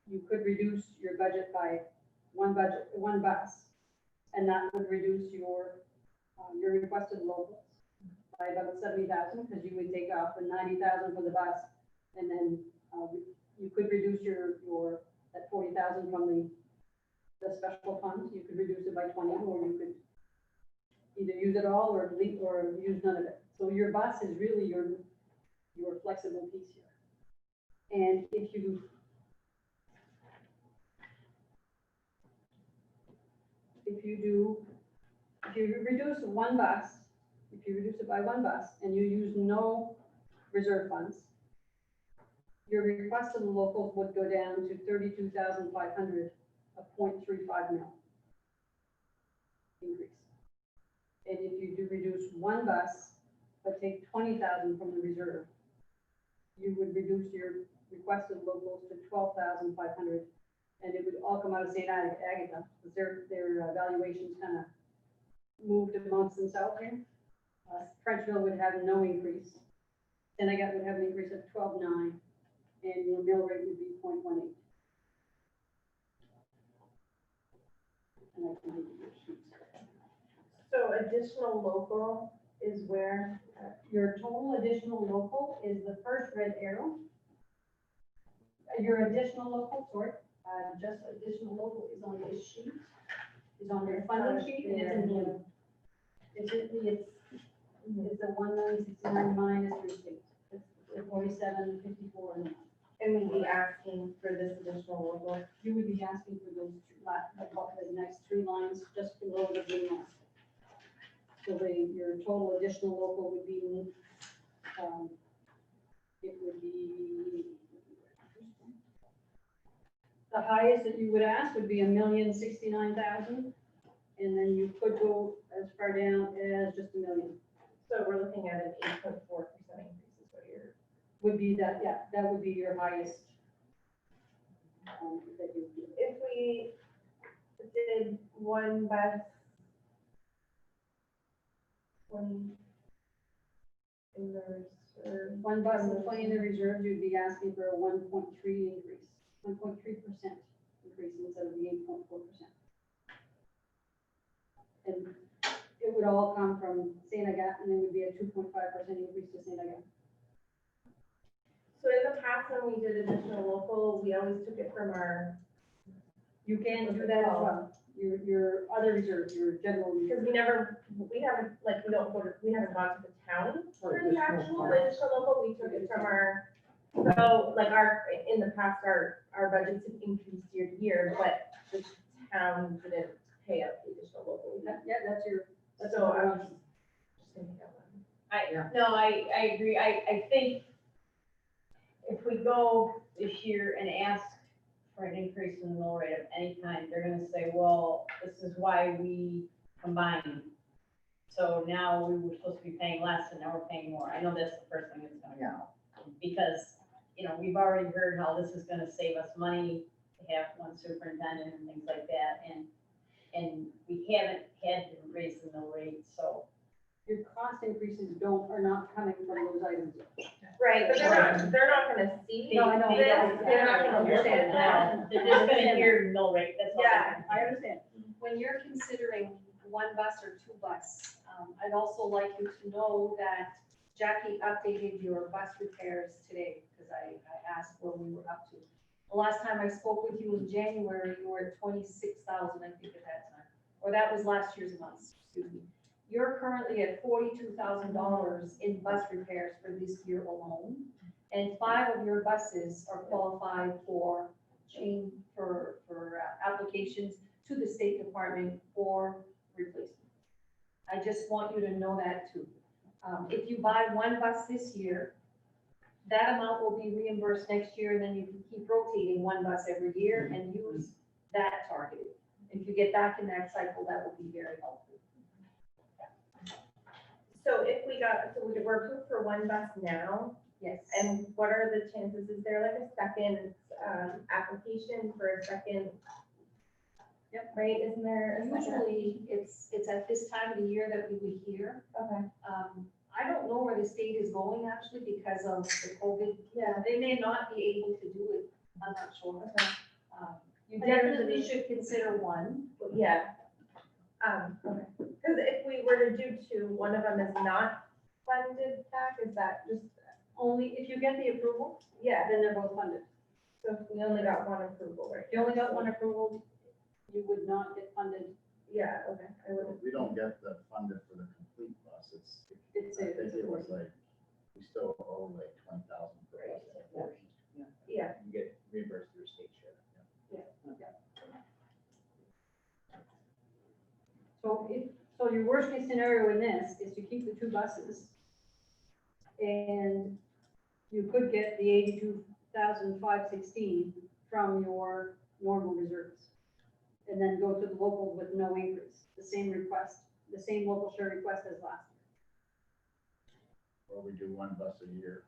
You could reduce your budget by one bus, and that would reduce your requested locals by about 70,000, because you would take off the 90,000 for the bus, and then you could reduce that 40,000 from the special fund. You could reduce it by 20, or you could either use it all or use none of it. So your bus is really your flexible piece here. And if you reduce one bus, if you reduce it by 1 bus and you use no reserve funds, your request of the locals would go down to 32,500, a 0.35 mil increase. And if you do reduce 1 bus, but take 20,000 from the reserve, you would reduce your requested locals to 12,500, and it would all come out of St. Agatha, because their valuations kind of moved amongst themselves here. Frenchville would have no increase. St. Agatha would have an increase of 12.9, and your mill rate would be 0.18. And I can give you your sheets. So additional local is where? Your total additional local is the first red arrow. Your additional local, just additional local is on this sheet, is on your funding sheet, and it's in blue. is the 1,969 minus 360. It's the 4754. And we'd be asking for this additional local. You would be asking for those the next 3 lines just below the blue line. So your total additional local would be, it would be, the highest that you would ask would be 1,069,000. And then you could go as far down as just 1 million. So we're looking at an 8.4% increase is what you're. Would be that, yeah, that would be your highest. That you would do. If we did one bus, 20 in the reserve. One bus and 20 in the reserve, you'd be asking for a 1.3 increase, 1.3% increase instead of the 8.4%. And it would all come from St. Agatha, and then would be a 2.5% increase to St. Agatha. So in the past, when we did additional local, we always took it from our, You can do that as well. Your other reserves, your general reserve. because we haven't, like, we haven't gone to the town for the actual additional local, we took it from our, so, like, in the past, our budgets have increased year to year, but the town didn't pay up the additional local. Yeah, that's your, that's So all. I was just thinking that one. I agree. I think if we go this year and ask for an increase in the mill rate of any kind, they're gonna say, well, this is why we combined. So now we were supposed to be paying less and now we're paying more. I know that's the first thing that's gonna go. Because, we've already heard how this is gonna save us money to have one superintendent and things like that. And we haven't had to raise the mill rate, so. Your cost increases are not coming from those items. Right, but they're not gonna see this, No, I know. they're not gonna understand that. They're just gonna hear mill rate, that's all. Yeah, I understand. When you're considering 1 bus or 2 bus, I'd also like you to know that Jackie updated your bus repairs today, because I asked where we were up to. The last time I spoke with you in January, you were at 26,000, I think at that time, or that was last year's amounts, excuse me. You're currently at $42,000 in bus repairs for this year alone, and 5 of your buses are qualified for applications to the State Department for replacement. I just want you to know that too. If you buy 1 bus this year, that amount will be reimbursed next year, and then you can keep rotating 1 bus every year and use that targeted. If you get back in that cycle, that will be very helpful. so we're approved for 1 bus now, Yes. and what are the chances, is there like a second, application for a second? Yep. Right, isn't there? a second? Usually, it's at this time of the year that we would hear. Okay. I don't know where the state is going actually because of the COVID. Yeah. They may not be able to do it, I'm not sure. Okay. You definitely should consider 1. Yeah. Okay, because if we were to do 2, one of them is not funded back, is that just, Only if you get the approval, yeah, then they're both funded. so if we only got 1 approval, right? If you only got 1 approval, you would not get funded. Yeah, okay, I would, We don't get the funded for the complete bus, I It's think a it was like, we still owe like 20,000 per bus. yeah, You get reimbursed through state share. So your worst case scenario in this is to keep the 2 buses. And you could get the 82,516 from your normal reserves. And then go to the local with no increase, the same request, the same local share request as last Or we do 1 bus a year,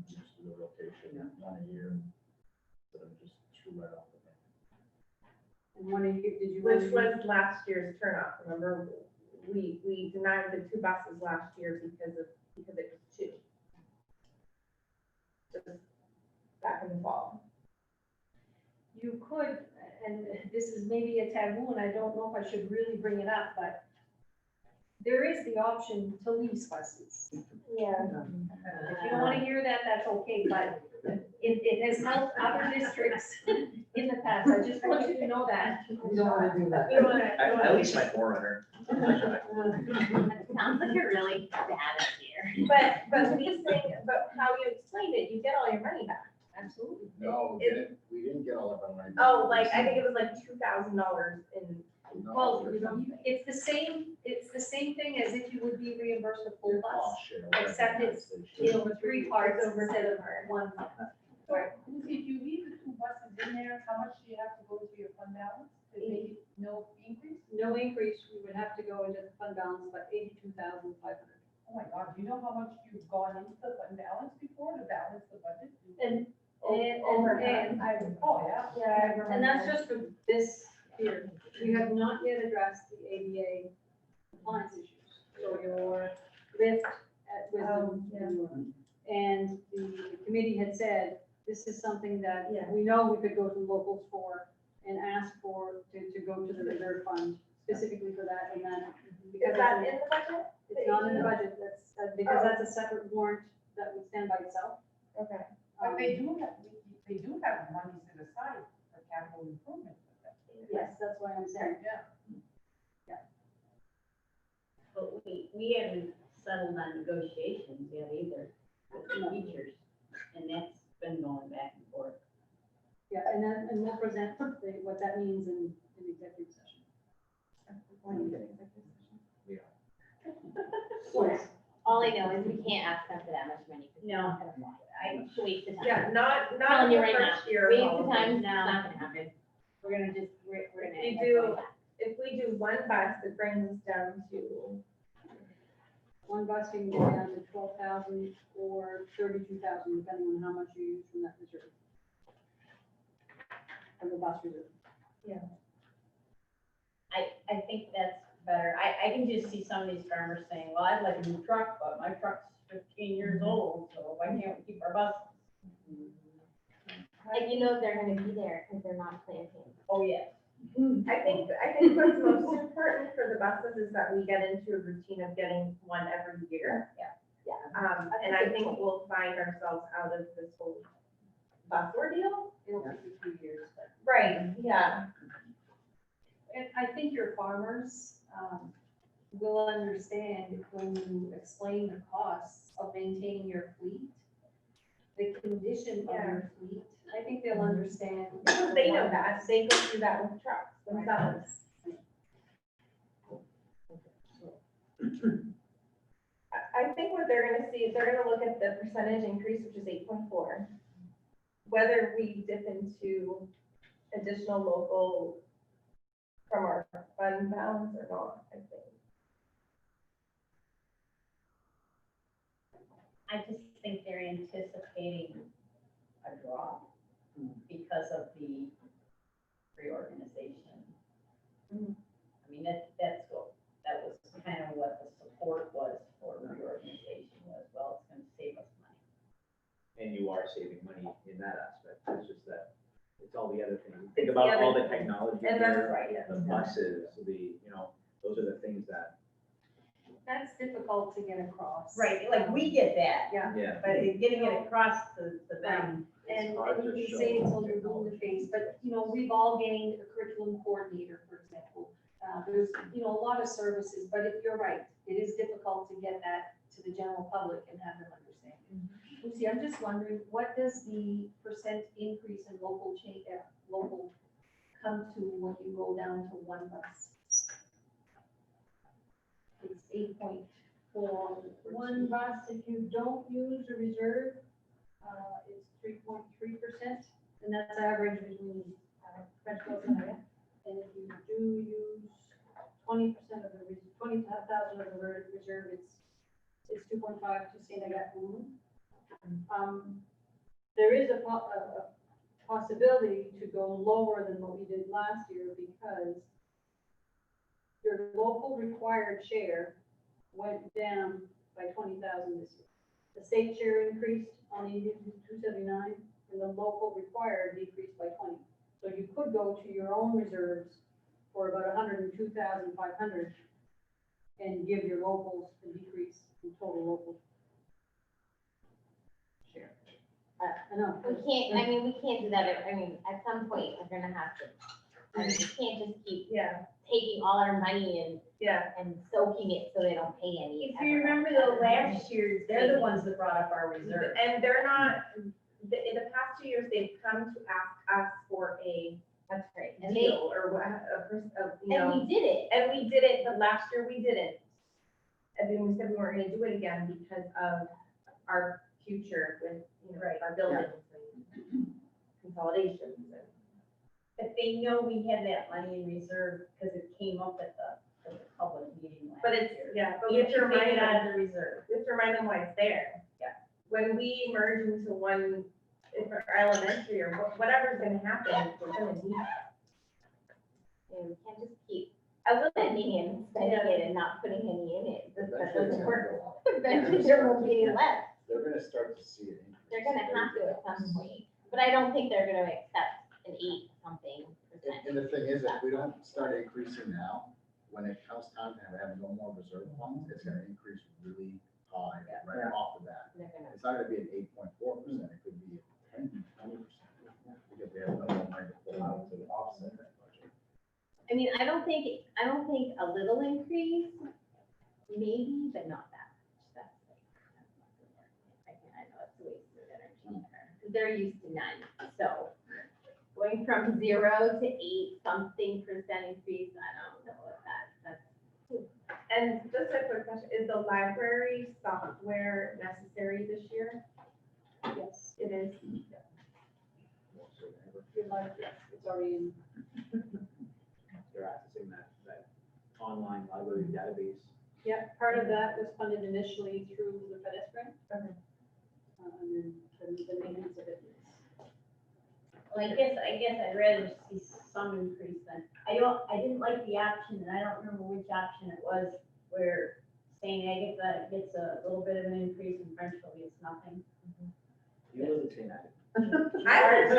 just do the rotation, 1 a year, instead of just 2 right off the bat. year. And one of you, did you? which was last year's turnout, remember? We denied the 2 buses last year because it was 2. Just back in the fall. You could, and this is maybe a taboo, and I don't know if I should really bring it up, but there is the option to lease buses. Yeah. If you don't wanna hear that, that's okay, but it has helped other districts in the past. I just want you to know that. We don't wanna do that. We wanna, At least my forerunner. Sounds like you're really bad at here. but leasing, but how you explained it, you get all your money back. Absolutely. No, we didn't get all of our money. Oh, like, I think it was like $2,000 in, No, Well, there's something. it's the same thing as if you would be reimbursed a full bus, Oh, shit, whatever. except it's in three parts instead of one. Lucy, if you leave the 2 buses in there, how much do you have to go to your fund balance? To make no increase? No increase, we would have to go into the fund balance by 82,500. Oh my God, do you know how much you've gone into the fund balance before to balance the budget? And Overtime. Oh, yeah. yeah, I remember. And that's just for this year. We have not yet addressed the ADA compliance issues. So your lift at Wisdom. And the committee had said, this is something that Yeah. we know we could go to locals for and ask for to go to the reserve fund specifically for that. And then, because Is that in the budget? it's not in the budget, that's, because that's a separate warrant that would stand by itself. Okay. But they do have money set aside for capital improvement. Yes, that's why I'm saying. Yeah. But we haven't settled on negotiations yet either with the teachers, and that's been going back and forth. Yeah, and we'll present what that means in executive session. All I know is we can't ask them for that much money. 'Cause they're No. not gonna fly. I waste the time. Yeah, not Telling in you the right now, first year. waste of the all of time, this. it's not gonna happen. We're gonna. You do- If we do one bus, it brings us down to, One bus can go down to 12,000 or 32,000, depending on how much you use from that reserve. From the bus reserve. I think that's better. I can just see some of these farmers saying, well, I'd like a new truck, but my truck's 15 years old, so why can't we keep our buses? And you know they're gonna be there because they're not planting. Oh, yeah. I think what's most important for the buses is that we get into a routine of getting one every year. Yeah. And I think we'll find ourselves out of this whole bus ordeal. It'll take you 2 years, but. Right, yeah. And I think your farmers will understand when you explain the costs of maintaining your fleet, the condition of your fleet. I think they'll understand. Because they know that, they go through that with trucks themselves. I think what they're gonna see is they're gonna look at the percentage increase, which is 8.4. Whether we dip into additional local from our fund balance or not, I think. I just think they're anticipating a drop because of the reorganization. I mean, that was kind of what the support was for reorganization was, well, it's gonna save us money. And you are saving money in that aspect, it's just that, it's all the other things. It's Think the about all other the technology And that's here, right, yeah. the buses, those are the things that, That's difficult to get across. Right, like, we get that, yeah. but getting it across to them, And hard you to can show say it's on your blue in the face, but, we've all gained a curriculum coordinator, for example. There's, a lot of services, but if you're right, it is difficult to get that to the general public and have them understand. Lucy, I'm just wondering, what does the percent increase in local come to when you go down to one bus? It's 8.4. One bus, if you don't use a reserve, it's 3.3%, and that's average between Frenchville and area. And if you do use 20% of the, 20,000 of the reserve, it's 2.5 to say that. There is a possibility to go lower than what we did last year because your local required share went down by 20,000 this year. The state share increased on the 279, and the local required decreased by 20. So you could go to your own reserves for about 102,500 and give your locals a decrease in total local share. I know. We can't, I mean, we can't do that, I mean, at some point, we're gonna have to, I mean, we can't just keep Yeah, taking all our money yeah. and soaking it so they don't pay any. If you remember the last year, they're the ones that brought up our reserve. And they're not, in the past 2 years, they've come to ask us for a That's right. And they, deal or what, you know. and we did it. And we did it, but last year we didn't. And then we said we weren't gonna do it again because of our future with, you know, our buildings and consolidations and. But they know we had that money in reserve because it came up at the public meeting last But it's, year. yeah, but We we have have to to take remind it out them, of the reserve. we have to remind them why it's there. Yeah. When we merge into one, if our elementary or whatever's gonna happen, we're gonna need it. And we can't just keep I will spending and spending Yeah. it and not putting any in it. That Eventually it's doesn't gonna work. go up. Eventually there will be less. They're gonna start to see it. increase. They're gonna have to at some point, but I don't think they're gonna accept an 8-something percent. And the thing is, if we don't start increasing now, when it comes time to have no more reserve funds, it's gonna increase really high right off the bat. They're gonna, It's not gonna be an 8.4%, it could be 10, 20%. Because they have no more money to pull out to offset that budget. I mean, I don't think a little increase, maybe, but not that much. That's not gonna work. I know it's a waste of energy there, 'cause they're used to none, so going from 0 to 8-something% increase, I don't know what that's. And just a quick question, is the library software necessary this year? Yes, It is. your life, yes, it's already in. They're accessing that online library database. Yeah, part of that was funded initially through the FedEx grant. Okay. And then the maintenance of it. Well, I guess I'd rather see some increase than, I didn't like the option, and I don't remember which option it was, where St. Agatha gets a little bit of an increase and Frenchville gets nothing. You wasn't saying that. I was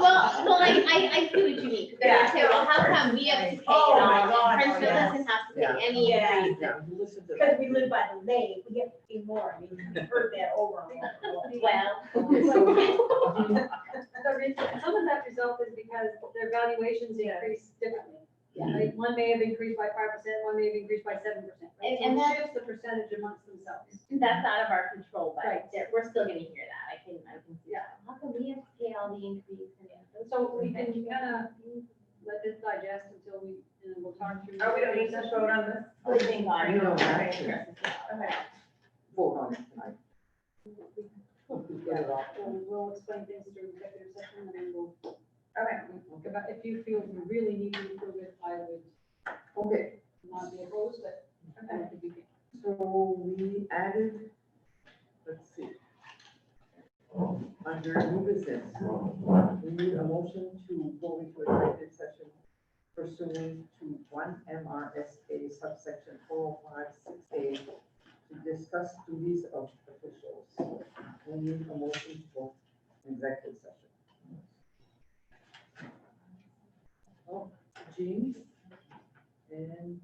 Well, I see what you mean, because they're gonna say, well, how come we have to pay it Oh, my all, God, and Princeton yeah. doesn't have to pay any Yeah. increase? Yeah, you listen to Because we live by the lake, we get to pay more, I mean, we've heard that over and over. Well, Okay, so, Some of that result is because their valuations increase differently. Yeah. Like, one may have increased by 5%, one may have increased by 7%. Right? And So that's- it shifts the percentage amongst themselves. that's out of our control, but Right. we're still gonna hear that, I can see Yeah. that. How come we have to pay all the increase? So we can kind of let this digest until and we'll talk through. Oh, we don't need to vote on this? Good thing, God. You don't have Okay. to Okay. vote on it tonight. Get it off. We'll explain things through executive session and then we'll, Okay. if you feel you really need to improve it, I would Okay, not be opposed, but I don't think we can. so we added, let's see. Under new business, we need a motion to go into executive session pursuant to 1 MRSA subsection 4056A to discuss duties of officials. We need a motion to go executive session. Oh, Jean and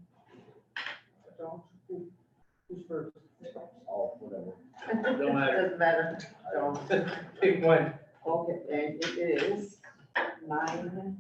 John, who's first? Oh, whatever. Don't matter. Doesn't matter. John. Pick one. Okay, and it is 9:08.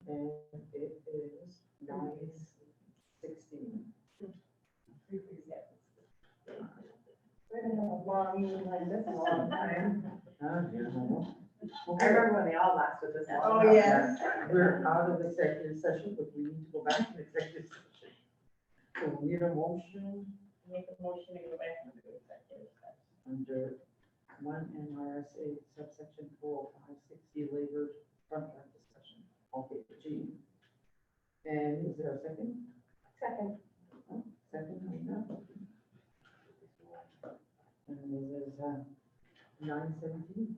And it is 9:16. We're gonna have a long meeting like this a long time. Here's one. I remember when they all lasted this long. Oh, yes. We're out of executive session, but we need to go back to executive session. So we need a motion Make a motion to go back into executive session. under 1 MRSA subsection 40560 labor contract discussion. Okay, G. And is there a second? Second. Second, Lena. And this is 9:17.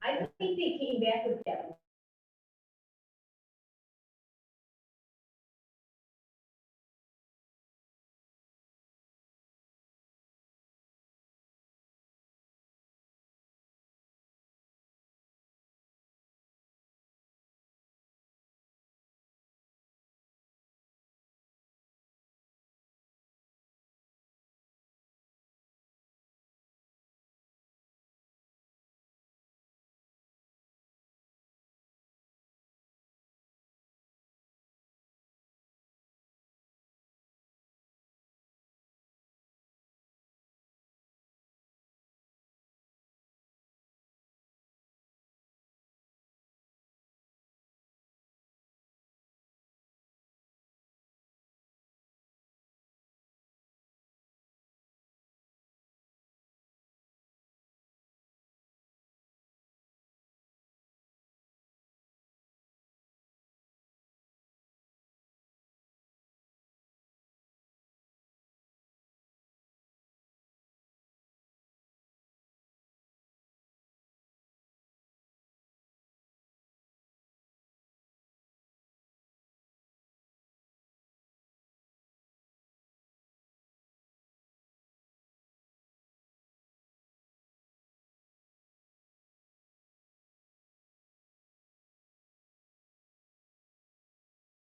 I think they came back with that.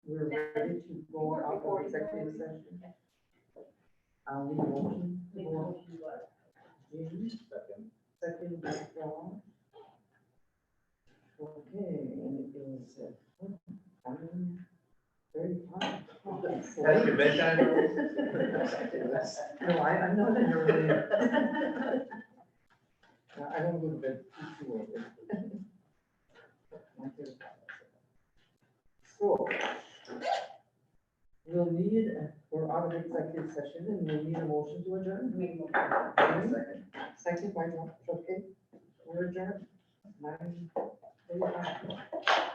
We're ready to go out of executive session. I'll need a motion. to go out. James, second by Dawn. Okay, and it is, 35. That's your bedtime? No, I'm not in a really. I don't go to bed too early. So, we'll need, we're out of executive session and we'll need a motion to adjourn. Second by John, okay, we're adjourned. 9:35.